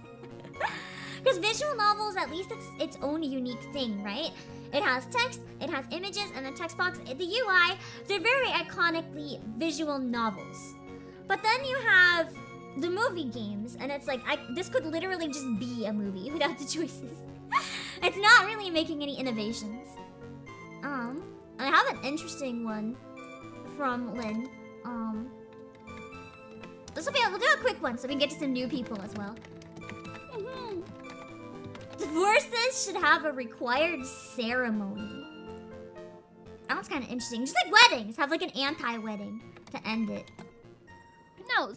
S1: Because visual novels, at least it's its own unique thing, right? It has text, it has images, and a text box. The UI, they're very iconically visual novels. But then you have the movie games, and it's like, this could literally just be a movie without the choices. It's not really making any innovations. I have an interesting one from Lynn. We'll do a quick one so we can get to some new people as well. Divorces should have a required ceremony. That one's kind of interesting. Just like weddings, have like an anti-wedding to end it.
S2: No,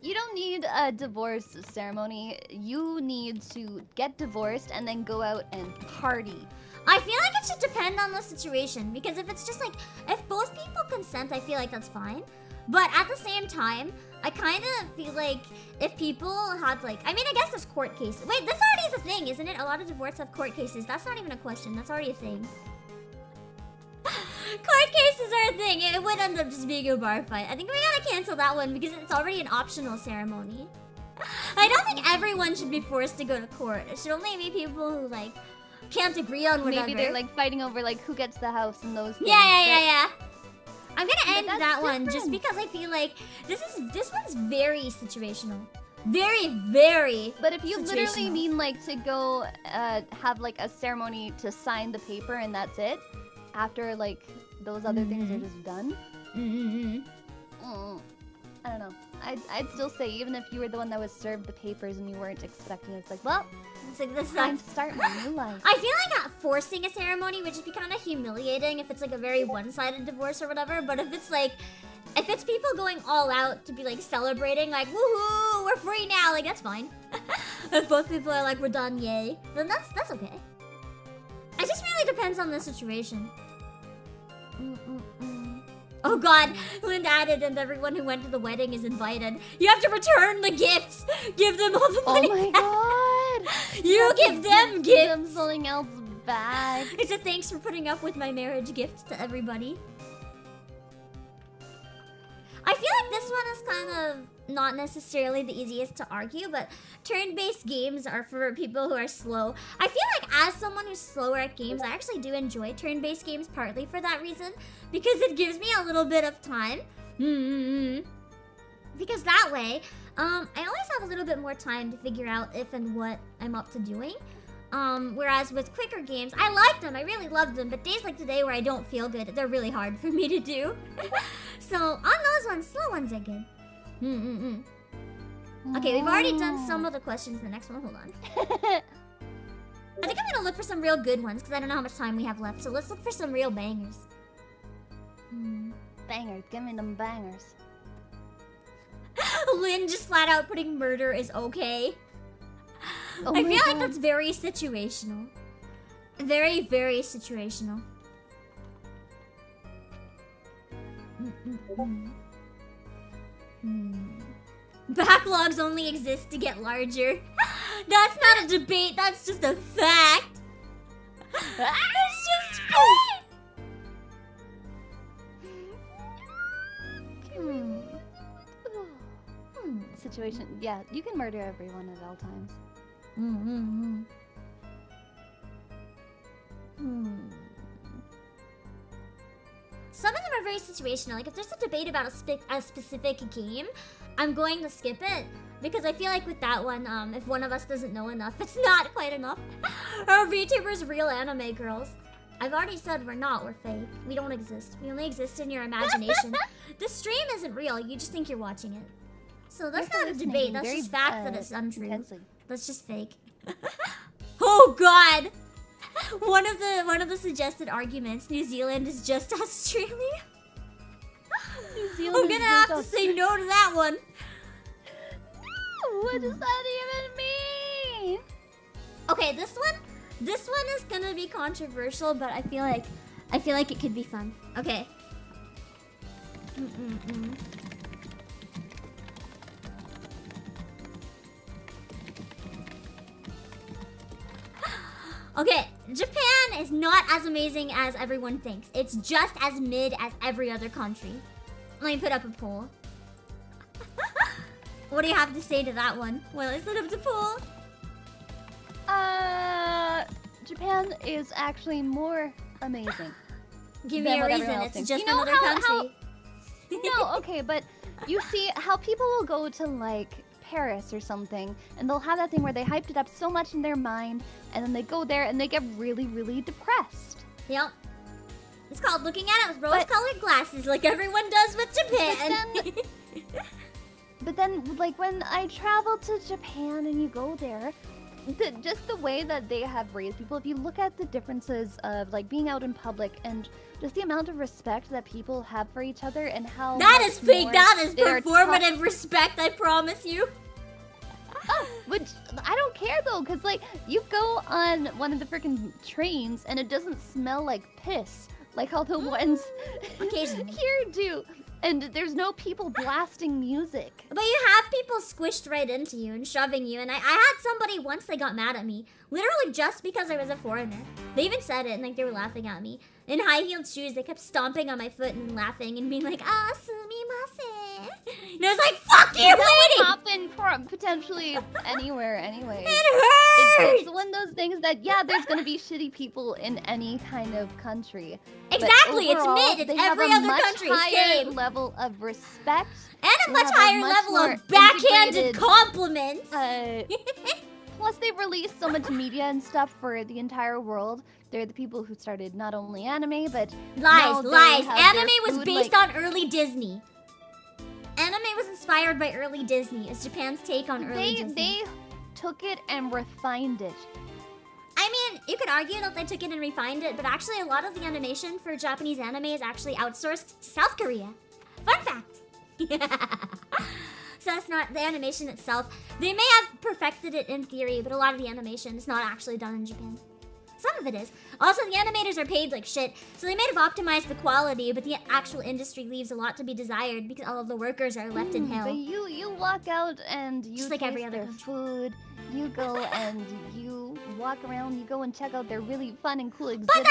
S2: you don't need a divorce ceremony. You need to get divorced and then go out and party.
S1: I feel like it should depend on the situation, because if it's just like, if both people consent, I feel like that's fine. But at the same time, I kind of feel like if people had like, I mean, I guess there's court cases. Wait, this already is a thing, isn't it? A lot of divorce have court cases. That's not even a question. That's already a thing. Court cases are a thing. It would end up just being a bar fight. I think we gotta cancel that one because it's already an optional ceremony. I don't think everyone should be forced to go to court. It should only be people who like can't agree on whatever.
S2: Maybe they're like fighting over like who gets the house and those things.
S1: Yeah. I'm gonna end that
S2: different.
S1: one just because I feel like this one's very situational. Very
S2: But if you
S1: situational.
S2: literally mean like to go have like a ceremony to sign the paper and that's it, after like those other things are just done. I don't know. I'd still say even if you were the one that was served the papers and you weren't expecting it, it's like, well,
S1: It's like this
S2: time to start my new life.
S1: I feel like forcing a ceremony would just be kind of humiliating if it's like a very one-sided divorce or whatever. But if it's people going all out to be like celebrating, like woohoo, we're free now, like that's fine. If both people are like we're done, yay, then that's okay. It just really depends on the situation. Oh god, Linda added, and everyone who went to the wedding is invited. You have to return the gifts. Give them all the money.
S2: Oh my god.
S1: You give them gifts.
S2: Give them something else back.
S1: It's a thanks for putting up with my marriage gift to everybody. I feel like this one is kind of not necessarily the easiest to argue, but turn-based games are for people who are slow. I feel like as someone who's slower at games, I actually do enjoy turn-based games partly for that reason, because it gives me a little bit of time. Because that way, I always have a little bit more time to figure out if and what I'm up to doing. Whereas with quicker games, I like them, I really love them, but days like today where I don't feel good, they're really hard for me to do. So on those ones, slow ones are good. Okay, we've already done some of the questions. The next one, hold on. I think I'm gonna look for some real good ones because I don't know how much time we have left. So let's look for some real bangers.
S2: Bangers, give me them bangers.
S1: Lynn just flat out putting murder is okay.
S2: Oh
S1: I
S2: my
S1: feel like
S2: God.
S1: that's very situational. Very, very situational. Backlogs only exist to get larger. That's not a debate, that's just a fact. It's just fact.
S2: Situation, yeah, you can murder everyone at all times.
S1: Some of them are very situational. Like if there's a debate about a specific game, I'm going to skip it because I feel like with that one, if one of us doesn't know enough, it's not quite enough. Are VTubers real anime girls? I've already said we're not. We're fake. We don't exist. We only exist in your imagination. The stream isn't real. You just think you're watching it. So that's not a debate. That's just fact that it's untrue.
S2: Intensely.
S1: That's just fake. Oh god! One of the suggested arguments, New Zealand is just Australia.
S2: New Zealand
S1: I'm gonna have to say no to that one.
S2: No, what does that even mean?
S1: Okay, this one is gonna be controversial, but I feel like it could be fun. Okay. Okay, Japan is not as amazing as everyone thinks. It's just as mid as every other country. Let me put up a poll. What do you have to say to that one? Well, I put up the poll.
S2: Japan is actually more amazing.
S1: Give me a reason. It's
S2: thinks.
S1: just another country.
S2: No, okay, but you see how people will go to like Paris or something, and they'll have that thing where they hyped it up so much in their mind, and then they go there and they get really, really depressed.
S1: Yep. It's called looking at it with rose-colored glasses, like everyone does with Japan.
S2: But then, like when I travel to Japan and you go there, just the way that they have raised people, if you look at the differences of like being out in public and just the amount of respect that people have for each other and how
S1: that is fake. That is performative respect, I promise you.
S2: Oh, which I don't care though, because like you go on one of the freaking trains and it doesn't smell like piss like all the ones
S1: occasionally
S2: here do. And there's no people blasting music.
S1: But you have people squished right into you and shoving you. And I had somebody once, they got mad at me. Literally just because I was a foreigner. They even said it and like they were laughing at me. In high-heeled shoes, they kept stomping on my foot and laughing and being like, ah, sumimasen. And I was like, fuck you, lady!
S2: That would happen potentially anywhere anyway.
S1: It hurts!
S2: It's one of those things that, yeah, there's gonna be shitty people in any kind of country.
S1: Exactly,
S2: overall,
S1: it's mid, it's every other country,
S2: higher
S1: same.
S2: Level of respect.
S1: And a much higher level of backhanded compliments.
S2: Plus, they've released so much media and stuff for the entire world. They're the people who started not only anime, but
S1: lies. Anime was based on early Disney. Anime was inspired by early Disney. It's Japan's take on early Disney.
S2: They took it and refined it.
S1: I mean, you could argue that they took it and refined it, but actually a lot of the animation for Japanese anime is actually outsourced to South Korea. Fun fact. So it's not the animation itself. They may have perfected it in theory, but a lot of the animation is not actually done in Japan. Some of it is. Also, the animators are paid like shit, so they may have optimized the quality, but the actual industry leaves a lot to be desired because all of the workers are left in hell.
S2: But you walk out and you
S1: just like every other
S2: their food. You go and you walk around. You go and check out their really fun and cool exhibits.
S1: But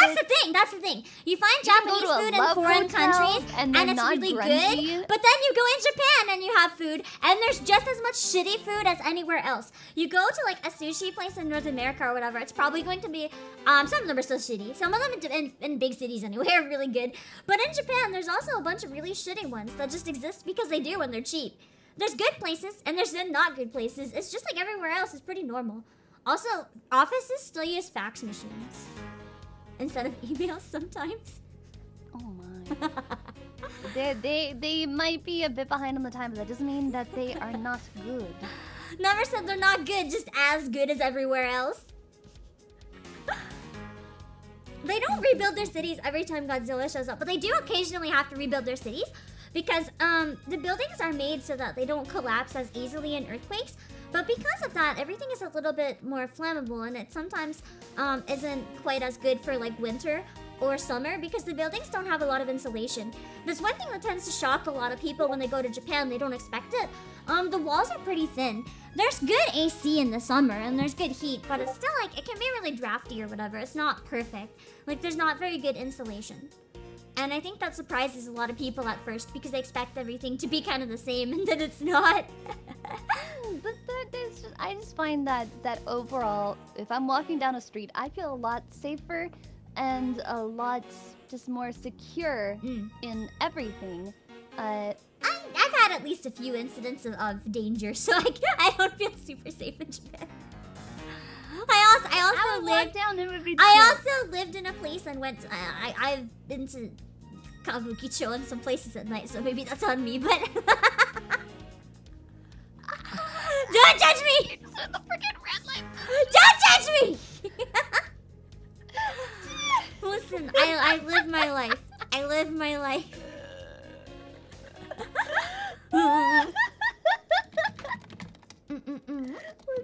S1: that's the thing. You find Japanese food in foreign countries, and it's really good. But then you go in Japan and you have food, and there's just as much shitty food as anywhere else. You go to like a sushi place in North America or whatever, it's probably going to be, some of them are still shitty. Some of them in big cities anyway are really good. But in Japan, there's also a bunch of really shitty ones that just exist because they do and they're cheap. There's good places, and there's then not good places. It's just like everywhere else. It's pretty normal. Also, offices still use fax machines instead of emails sometimes.
S2: Oh my. they might be a bit behind on the time, but that doesn't mean that they are not good.
S1: Never said they're not good, just as good as everywhere else. They don't rebuild their cities every time Godzilla shows up, but they do occasionally have to rebuild their cities. Because the buildings are made so that they don't collapse as easily in earthquakes. But because of that, everything is a little bit more flammable, and it sometimes isn't quite as good for like winter or summer because the buildings don't have a lot of insulation. There's one thing that tends to shock a lot of people when they go to Japan. They don't expect it. The walls are pretty thin. There's good AC in the summer and there's good heat, but it's still like it can be really drafty or whatever. It's not perfect. Like there's not very good insulation. And I think that surprises a lot of people at first because they expect everything to be kind of the same, and then it's not.
S2: But I just find that overall, if I'm walking down a street, I feel a lot safer and a lot just more secure in everything. I've
S1: had at least a few incidents of danger, so I don't feel super safe in Japan. I also lived in a place and went. I've been to Kabukicho and some places at night, so maybe that's on me. But don't judge me!
S2: The freaking red light.
S1: Don't judge me! Listen, I live my life. I live my life.
S2: Live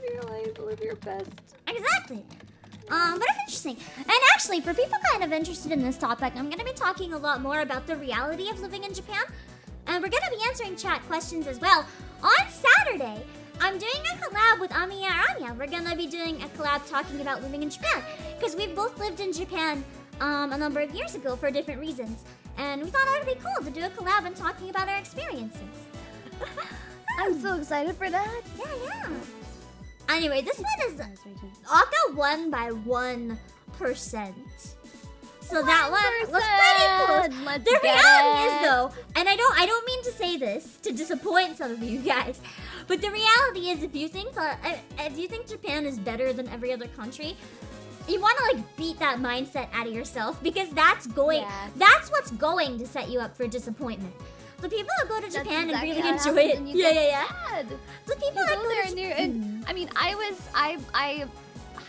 S2: your life, live your best.
S1: Exactly. But it's interesting. And actually, for people kind of interested in this topic, I'm going to be talking a lot more about the reality of living in Japan. And we're going to be answering chat questions as well. On Saturday, I'm doing a collab with Amiya Anya. We're gonna be doing a collab talking about living in Japan. Because we've both lived in Japan a number of years ago for different reasons. And we thought it would be cool to do a collab and talking about our experiences.
S2: I'm so excited for that.
S1: Yeah. Anyway, this one is... Aka won by 1%. So that one was pretty close. The reality is though, and I don't mean to say this to disappoint some of you guys, but the reality is if you think Japan is better than every other country, you want to like beat that mindset out of yourself because that's what's going to set you up for disappointment. The people who go to Japan and really enjoy it, yeah. The people that go there
S2: and I mean, I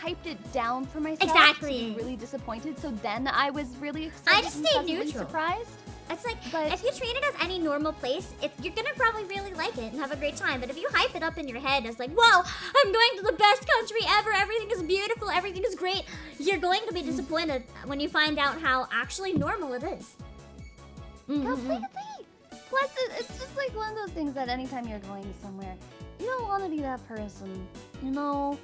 S2: hyped it down for myself to be really disappointed, so then I was really excited.
S1: I just stayed neutral.
S2: Surprised.
S1: It's like, if you treat it as any normal place, you're gonna probably really like it and have a great time. But if you hype it up in your head as like, whoa, I'm going to the best country ever, everything is beautiful, everything is great, you're going to be disappointed when you find out how actually normal it is.
S2: Completely. Plus, it's just like one of those things that anytime you're going somewhere, you don't want to be that person, you know?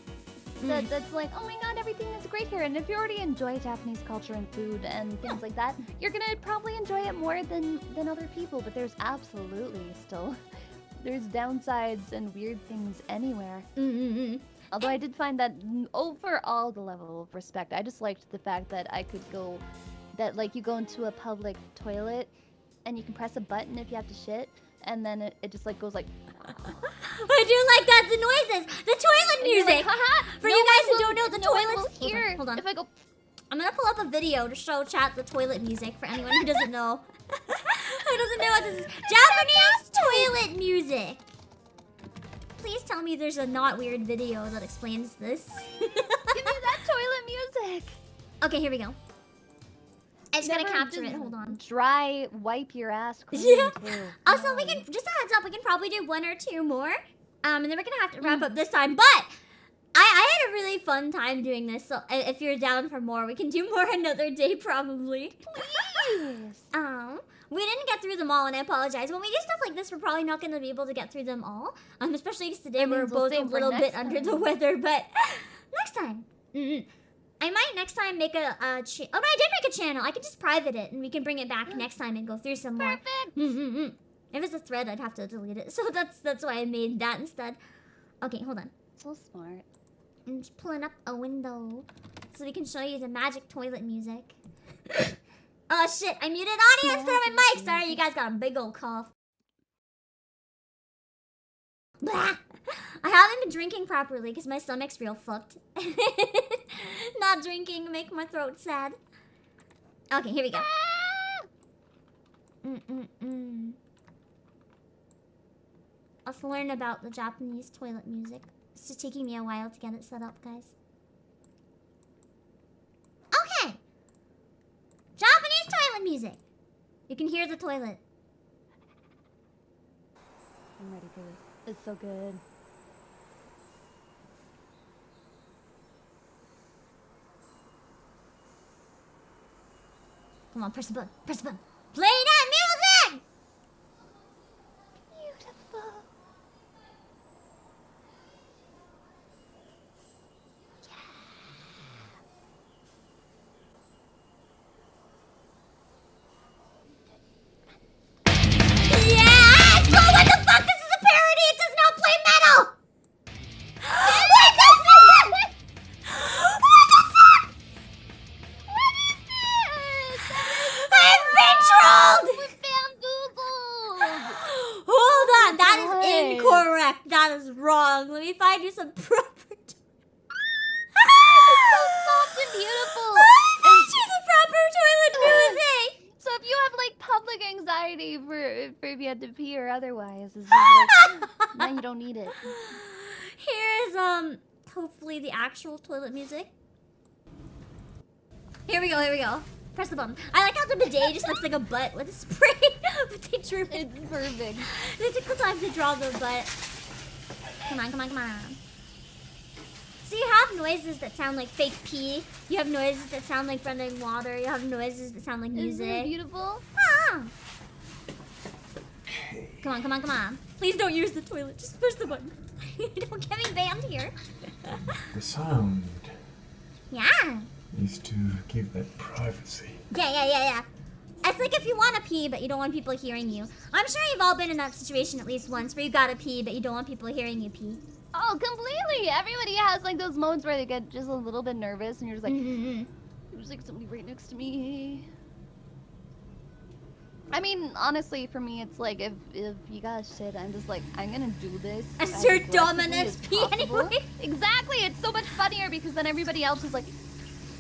S2: That's like, oh my god, everything is great here. And if you already enjoy Japanese culture and food and things like that, you're gonna probably enjoy it more than other people. But there's absolutely still, there's downsides and weird things anywhere. Although I did find that overall the level of respect, I just liked the fact that I could go, that like you go into a public toilet and you can press a button if you have to shit, and then it just like goes like.
S1: I do like that, the noises, the toilet music.
S2: Like,
S1: For you guys who don't know the toilet,
S2: hold on. If I go,
S1: I'm gonna pull up a video to show chat the toilet music for anyone who doesn't know. Who doesn't know what this is? Japanese toilet music. Please tell me there's a not weird video that explains this.
S2: Give me that toilet music.
S1: Okay, here we go. I just gotta capture it. Hold on.
S2: Dry, wipe your ass clean too.
S1: Also, we can just a heads up. We can probably do 1 or 2 more, and then we're gonna have to wrap up this time. But I had a really fun time doing this. So if you're down for more, we can do more another day probably.
S2: Please.
S1: We didn't get through them all, and I apologize. When we do stuff like this, we're probably not gonna be able to get through them all. Especially because today we're both a little bit under the weather. But next time. I might next time make a oh no, I did make a channel. I could just private it and we can bring it back next time and go through some more. If it's a thread, I'd have to delete it. So that's why I made that instead. Okay, hold on.
S2: So smart.
S1: I'm just pulling up a window so we can show you the magic toilet music. Oh shit, I muted audio instead of my mic. Sorry, you guys got a big old cough. Blah. I haven't been drinking properly because my stomach's real fucked. Not drinking make my throat sad. Okay, here we go. Let's learn about the Japanese toilet music. It's just taking me a while to get it set up, guys. Okay! Japanese toilet music! You can hear the toilet.
S2: I'm ready for this. It's so good.
S1: Come on, press the button. Press the button. Play that music!
S2: Beautiful.
S1: Yes! Well, what the fuck? This is a parody! It does not play metal! What the fuck? What the fuck?
S2: What is this?
S1: I've been trolled!
S2: With bamboozled.
S1: Hold on, that is incorrect. That is wrong. Let me find you some proper...
S2: It's so soft and beautiful.
S1: Let me find you the proper toilet music!
S2: So if you have like public anxiety for if you had to pee or otherwise, it's just like, then you don't need it.
S1: Here is hopefully the actual toilet music. Here we go, here we go. Press the button. I like how the bidet just looks like a butt with a spray. But they drew it.
S2: It's perfect.
S1: They took the time to draw the butt. Come on, come on, come on. So you have noises that sound like fake pee. You have noises that sound like running water. You have noises that sound like music.
S2: Isn't it beautiful?
S1: Ah. Come on, come on, come on. Please don't use the toilet. Just push the button. Don't get me banned here.
S4: The sound
S1: Yeah.
S4: is to give that privacy.
S1: Yeah. It's like if you want to pee, but you don't want people hearing you. I'm sure you've all been in that situation at least once, where you gotta pee, but you don't want people hearing you pee.
S2: Oh, completely. Everybody has like those moments where they get just a little bit nervous, and you're just like, there's like somebody right next to me. I mean, honestly, for me, it's like if you guys shit, I'm just like, I'm gonna do this.
S1: Assert dominance, pee anyway.
S2: Exactly. It's so much funnier because then everybody else is like,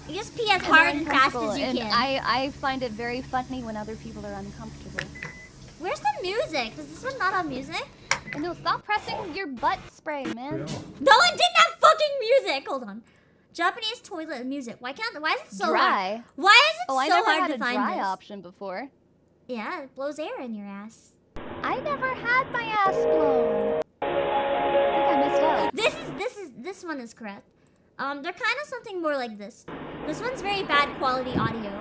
S1: you just pee as hard and fast as you
S2: and
S1: can.
S2: I find it very funny when other people are uncomfortable.
S1: Where's the music? Does this one not have music?
S2: No, stop pressing your butt spray, man.
S1: No, it didn't have fucking music. Hold on. Japanese toilet music. Why is it so
S2: dry?
S1: hard? Why is it
S2: I
S1: so
S2: never
S1: hard
S2: had
S1: to
S2: a
S1: find
S2: dry
S1: this?
S2: option before.
S1: Yeah, it blows air in your ass.
S2: I never had my ass blown. I think I missed out.
S1: This one is correct. They're kind of something more like this. This one's very bad quality audio,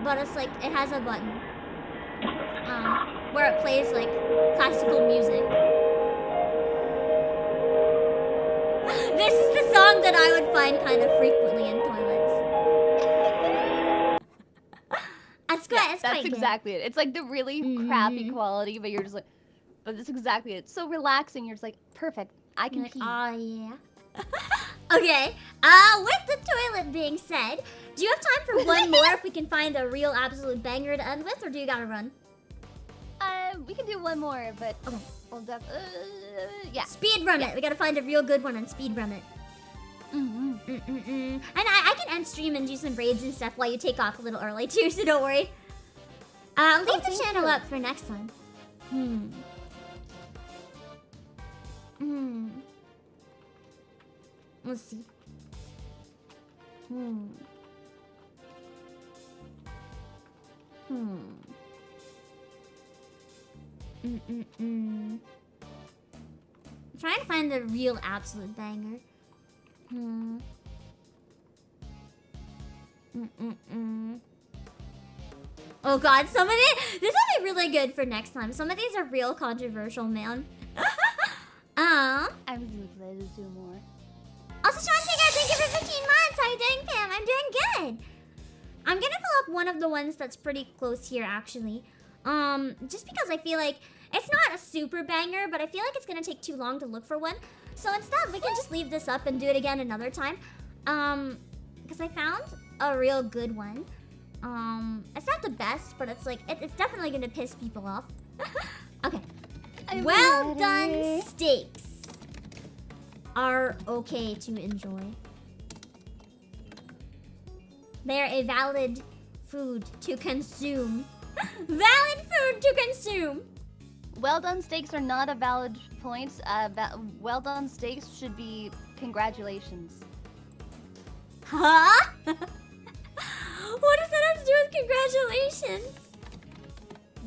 S1: but it's like it has a button where it plays like classical music. This is the song that I would find kind of frequently in toilets.
S2: That's exactly it. It's like the really crappy quality, but you're just like, but that's exactly it. It's so relaxing. You're just like, perfect. I can pee.
S1: Oh yeah. Okay. With the toilet being said, do you have time for one more if we can find a real absolute banger to end with, or do you gotta run?
S2: We can do one more, but
S1: okay.
S2: We'll yeah.
S1: Speed run it. We gotta find a real good one and speed run it. And I can end stream and do some raids and stuff while you take off a little early too, so don't worry. Leave the channel up for next time. Let's see. I'm trying to find the real absolute banger. Oh god, some of it. This will be really good for next time. Some of these are real controversial, man.
S2: I'm really excited to do more.
S1: Also, Shantika, thank you for 15 months. How you doing, Pam? I'm doing good. I'm gonna pull up one of the ones that's pretty close here, actually. Just because I feel like it's not a super banger, but I feel like it's gonna take too long to look for one. So instead, we can just leave this up and do it again another time. Because I found a real good one. It's not the best, but it's like, it's definitely gonna piss people off. Okay. Well done steaks are okay to enjoy. They're a valid food to consume. Valid food to consume.
S2: Well done steaks are not a valid point. Well done steaks should be congratulations.
S1: Huh? What does that have to do with congratulations?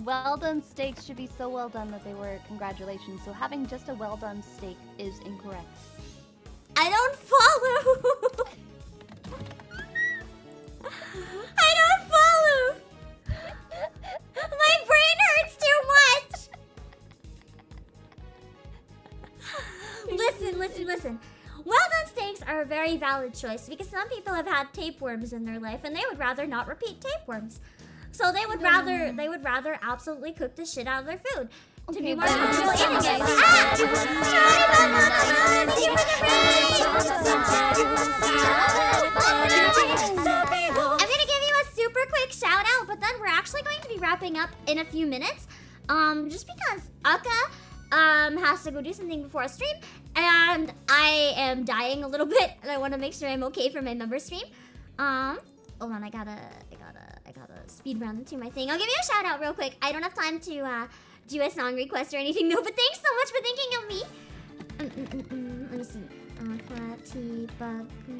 S2: Well done steaks should be so well done that they were congratulations. So having just a well done steak is incorrect.
S1: I don't follow. I don't follow. My brain hurts too much. Listen. Well done steaks are a very valid choice because some people have had tapeworms in their life and they would rather not repeat tapeworms. So they would rather absolutely cook the shit out of their food. To be more comfortable eating it. I'm gonna give you a super quick shout out, but then we're actually going to be wrapping up in a few minutes. Just because Aka has to go do something before a stream, and I am dying a little bit, and I want to make sure I'm okay for my member stream. Hold on, I gotta speed run to my thing. I'll give you a shout out real quick. I don't have time to do a song request or anything though, but thanks so much for thinking of me. Let me see.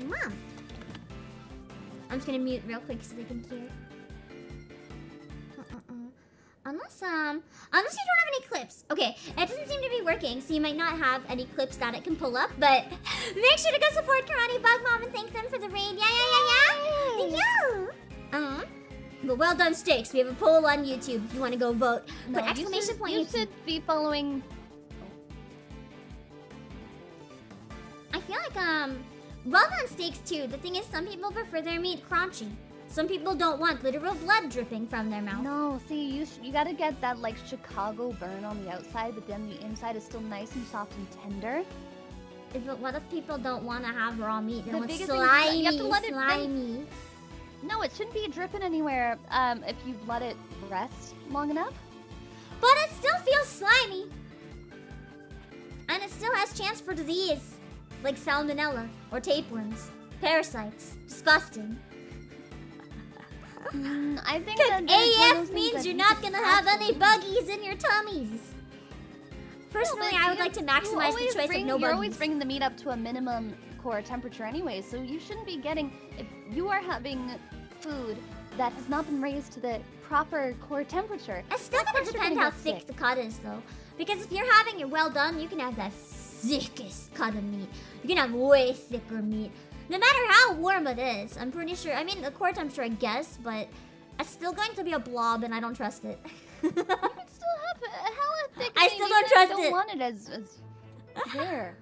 S1: Mom. I'm just gonna mute real quick so they can hear. Unless you don't have any clips. Okay, it doesn't seem to be working, so you might not have any clips that it can pull up, but make sure to go support Karate Bug Mom and thank them for the raid. Yeah. Thank you. But well done steaks. We have a poll on YouTube if you want to go vote. Put exclamation point.
S2: You should be following.
S1: I feel like well done steaks too. The thing is, some people prefer their meat crunchy. Some people don't want literal blood dripping from their mouth.
S2: No, see, you gotta get that like Chicago burn on the outside, but then the inside is still nice and soft and tender.
S1: But what if people don't want to have raw meat? They want
S2: biggest thing is you have to let it
S1: slimy.
S2: No, it shouldn't be dripping anywhere if you let it rest long enough.
S1: But it still feels slimy. And it still has chance for disease. Like salmonella or tapeworms. Parasites. Disgusting.
S2: I think that
S1: AF means you're not gonna have any buggies in your tummies. Personally, I would like to maximize the choice of no
S2: You're
S1: buggies.
S2: always bringing the meat up to a minimum core temperature anyway, so you shouldn't be getting... If you are having food that has not been raised to the proper core temperature...
S1: It's still gonna depend how thick the cut is, though. Because if you're having it well done, you can have the thickest cut of meat. You can have way thicker meat. No matter how warm it is, I'm pretty sure... I mean, the core temperature, I guess, but... It's still going to be a blob, and I don't trust it.
S2: You can still have hella thick
S1: I
S2: meat,
S1: still
S2: even
S1: don't
S2: if
S1: trust
S2: you
S1: it.
S2: don't want it as there.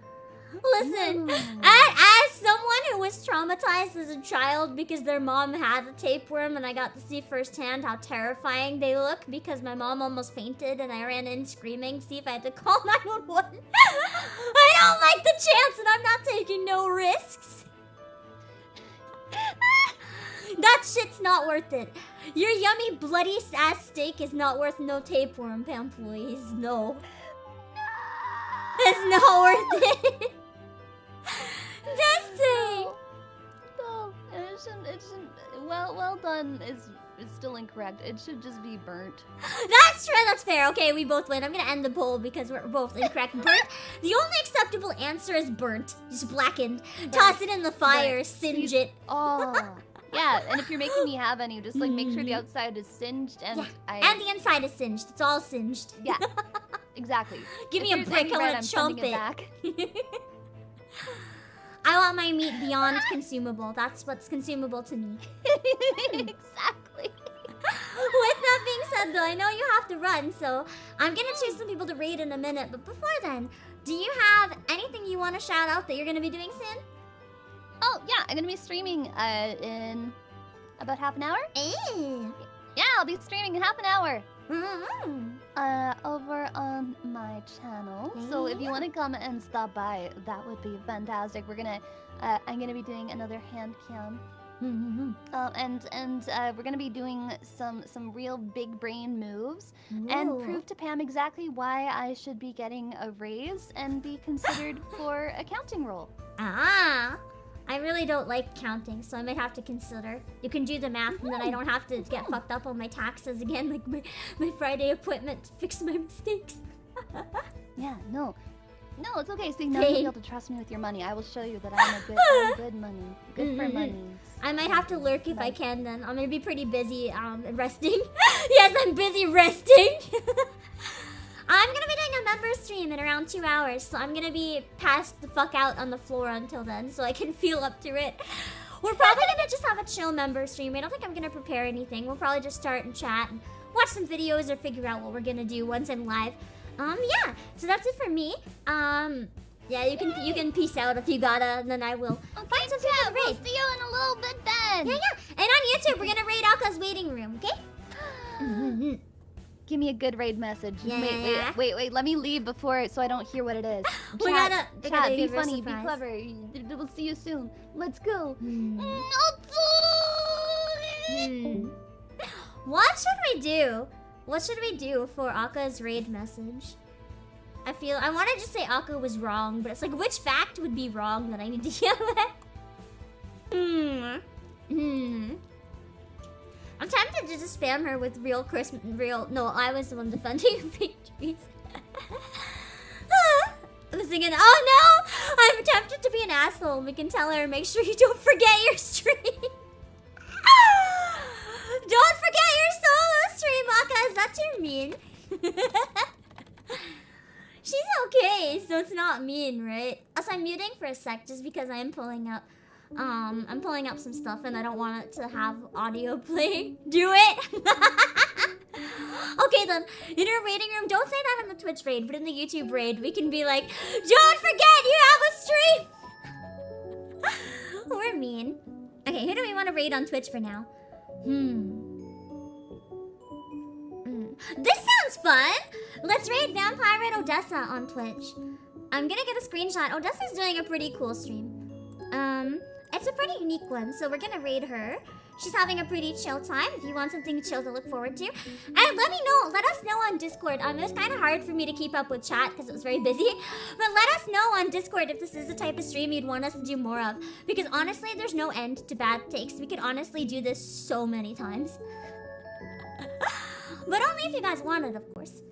S1: Listen, as someone who was traumatized as a child because their mom had a tapeworm and I got to see firsthand how terrifying they look because my mom almost fainted and I ran in screaming to see if I had to call 911. I don't like the chance and I'm not taking no risks. That shit's not worth it. Your yummy bloody ass steak is not worth no tapeworm, Pam, please. No. It's not worth it. Destiny!
S2: No, it shouldn't, well done is still incorrect. It should just be burnt.
S1: That's true, that's fair. Okay, we both win. I'm gonna end the poll because we're both incorrect. Burnt. The only acceptable answer is burnt. Just blackened. Toss it in the fire, singe it.
S2: Oh. Yeah, and if you're making me have any, just like make sure the outside is singed and
S1: Yeah. And the inside is singed. It's all singed.
S2: Yeah. Exactly.
S1: Give
S2: If
S1: me a
S2: there's
S1: brick,
S2: any
S1: I
S2: red,
S1: wanna
S2: I'm
S1: chomp
S2: sending
S1: it.
S2: Back.
S1: I want my meat beyond consumable. That's what's consumable to me.
S2: Exactly.
S1: With that being said, though, I know you have to run, so I'm gonna choose some people to raid in a minute. But before then, do you have anything you want to shout out that you're gonna be doing soon?
S2: Oh, yeah, I'm gonna be streaming in about half an hour. Yeah, I'll be streaming in half an hour. Over on my channel. So if you want to come and stop by, that would be fantastic. We're gonna, I'm gonna be doing another hand cam. And we're gonna be doing some real big brain moves and prove to Pam exactly why I should be getting a raise and be considered for a counting role.
S1: I really don't like counting, so I might have to consider. You can do the math, and then I don't have to get fucked up on my taxes again, like my Friday appointment to fix my mistakes.
S2: Yeah, no, it's okay. See, now you'll be able to trust me with your money. I will show you that I'm good money, good for money.
S1: I might have to lurk if I can. Then I'm gonna be pretty busy resting. Yes, I'm busy resting. I'm gonna be doing a member stream in around 2 hours, so I'm gonna be passed the fuck out on the floor until then, so I can feel up to it. We're probably gonna just have a chill member stream. I don't think I'm gonna prepare anything. We'll probably just start and chat and watch some videos or figure out what we're gonna do once I'm live. Yeah. So that's it for me. Yeah, you can peace out if you gotta, and then I will find some people to raid.
S2: We'll see you in a little bit then.
S1: Yeah. And on YouTube, we're gonna raid Alka's waiting room, okay?
S2: Give me a good raid message.
S1: Yeah.
S2: Wait. Let me leave before so I don't hear what it is.
S1: We gotta
S2: Be
S1: give her a
S2: funny, be
S1: surprise.
S2: clever. We'll see you soon. Let's go.
S1: What should we do? What should we do for Akka's raid message? I want to just say Akka was wrong, but it's like, which fact would be wrong that I need to yell at? I'm tempted to just spam her with no, I was the one defending victories. I'm singing, oh no! I'm tempted to be an asshole. We can tell her, make sure you don't forget your stream. Don't forget your solo stream, Akka. Is that too mean? She's okay, so it's not mean, right? Also, I'm muting for a sec just because I am pulling up. I'm pulling up some stuff and I don't want it to have audio playing. Do it! Okay then, in our raiding room, don't say that in the Twitch raid, but in the YouTube raid, we can be like, don't forget you have a stream! We're mean. Okay, who do we want to raid on Twitch for now? This sounds fun! Let's raid Vampire and Odessa on Twitch. I'm gonna get a screenshot. Odessa's doing a pretty cool stream. It's a pretty unique one, so we're gonna raid her. She's having a pretty chill time if you want something chill to look forward to. And let us know on Discord. It was kind of hard for me to keep up with chat because it was very busy. But let us know on Discord if this is the type of stream you'd want us to do more of. Because honestly, there's no end to bad takes. We could honestly do this so many times. But only if you guys want it, of course.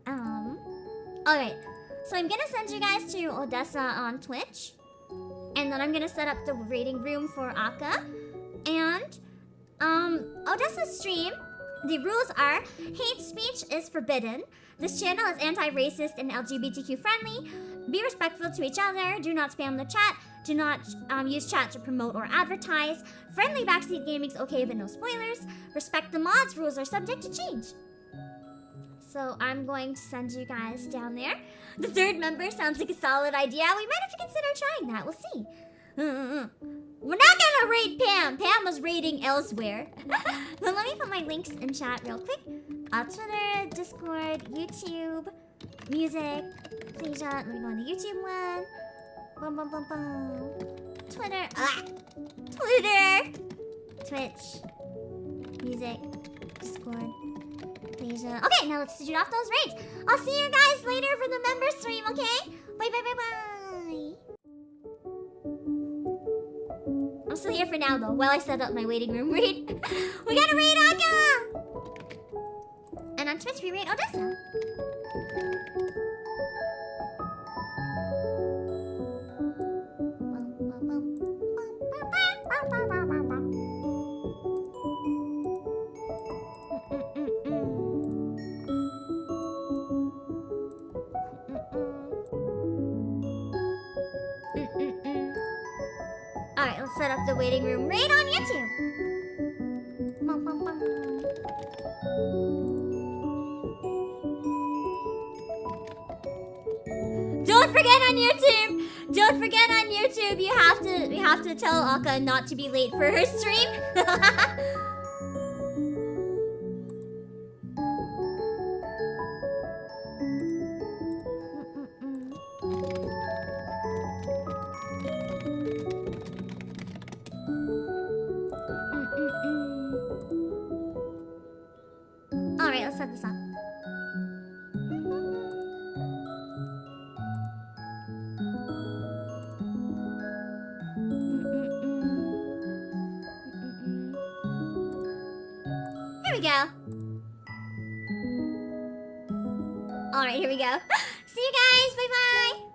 S1: Alright. So I'm gonna send you guys to Odessa on Twitch. And then I'm gonna set up the raiding room for Aka. And Odessa's stream, the rules are hate speech is forbidden. This channel is anti-racist and LGBTQ friendly. Be respectful to each other. Do not spam the chat. Do not use chat to promote or advertise. Friendly backseat gaming is okay, but no spoilers. Respect the mods. Rules are subject to change. So I'm going to send you guys down there. The third member sounds like a solid idea. We might have to consider trying that. We'll see. We're not gonna raid Pam. Pam was raiding elsewhere. But let me put my links in chat real quick. Twitter, Discord, YouTube, music, Playasia. Let me go on the YouTube one. Bum bum bum bum. Twitter. Twitter. Twitch. Music. Discord. Playasia. Okay, now let's shoot off those raids. I'll see you guys later for the member stream, okay? Bye bye bye bye. I'm still here for now though, while I set up my waiting room raid. We gotta raid Aka! And on Twitch we raid Odessa. Alright, let's set up the waiting room raid on YouTube. Don't forget on YouTube! Don't forget on YouTube, you have to tell Aka not to be late for her stream. Alright, let's set this up. Here we go. Alright, here we go. See you guys. Bye-bye.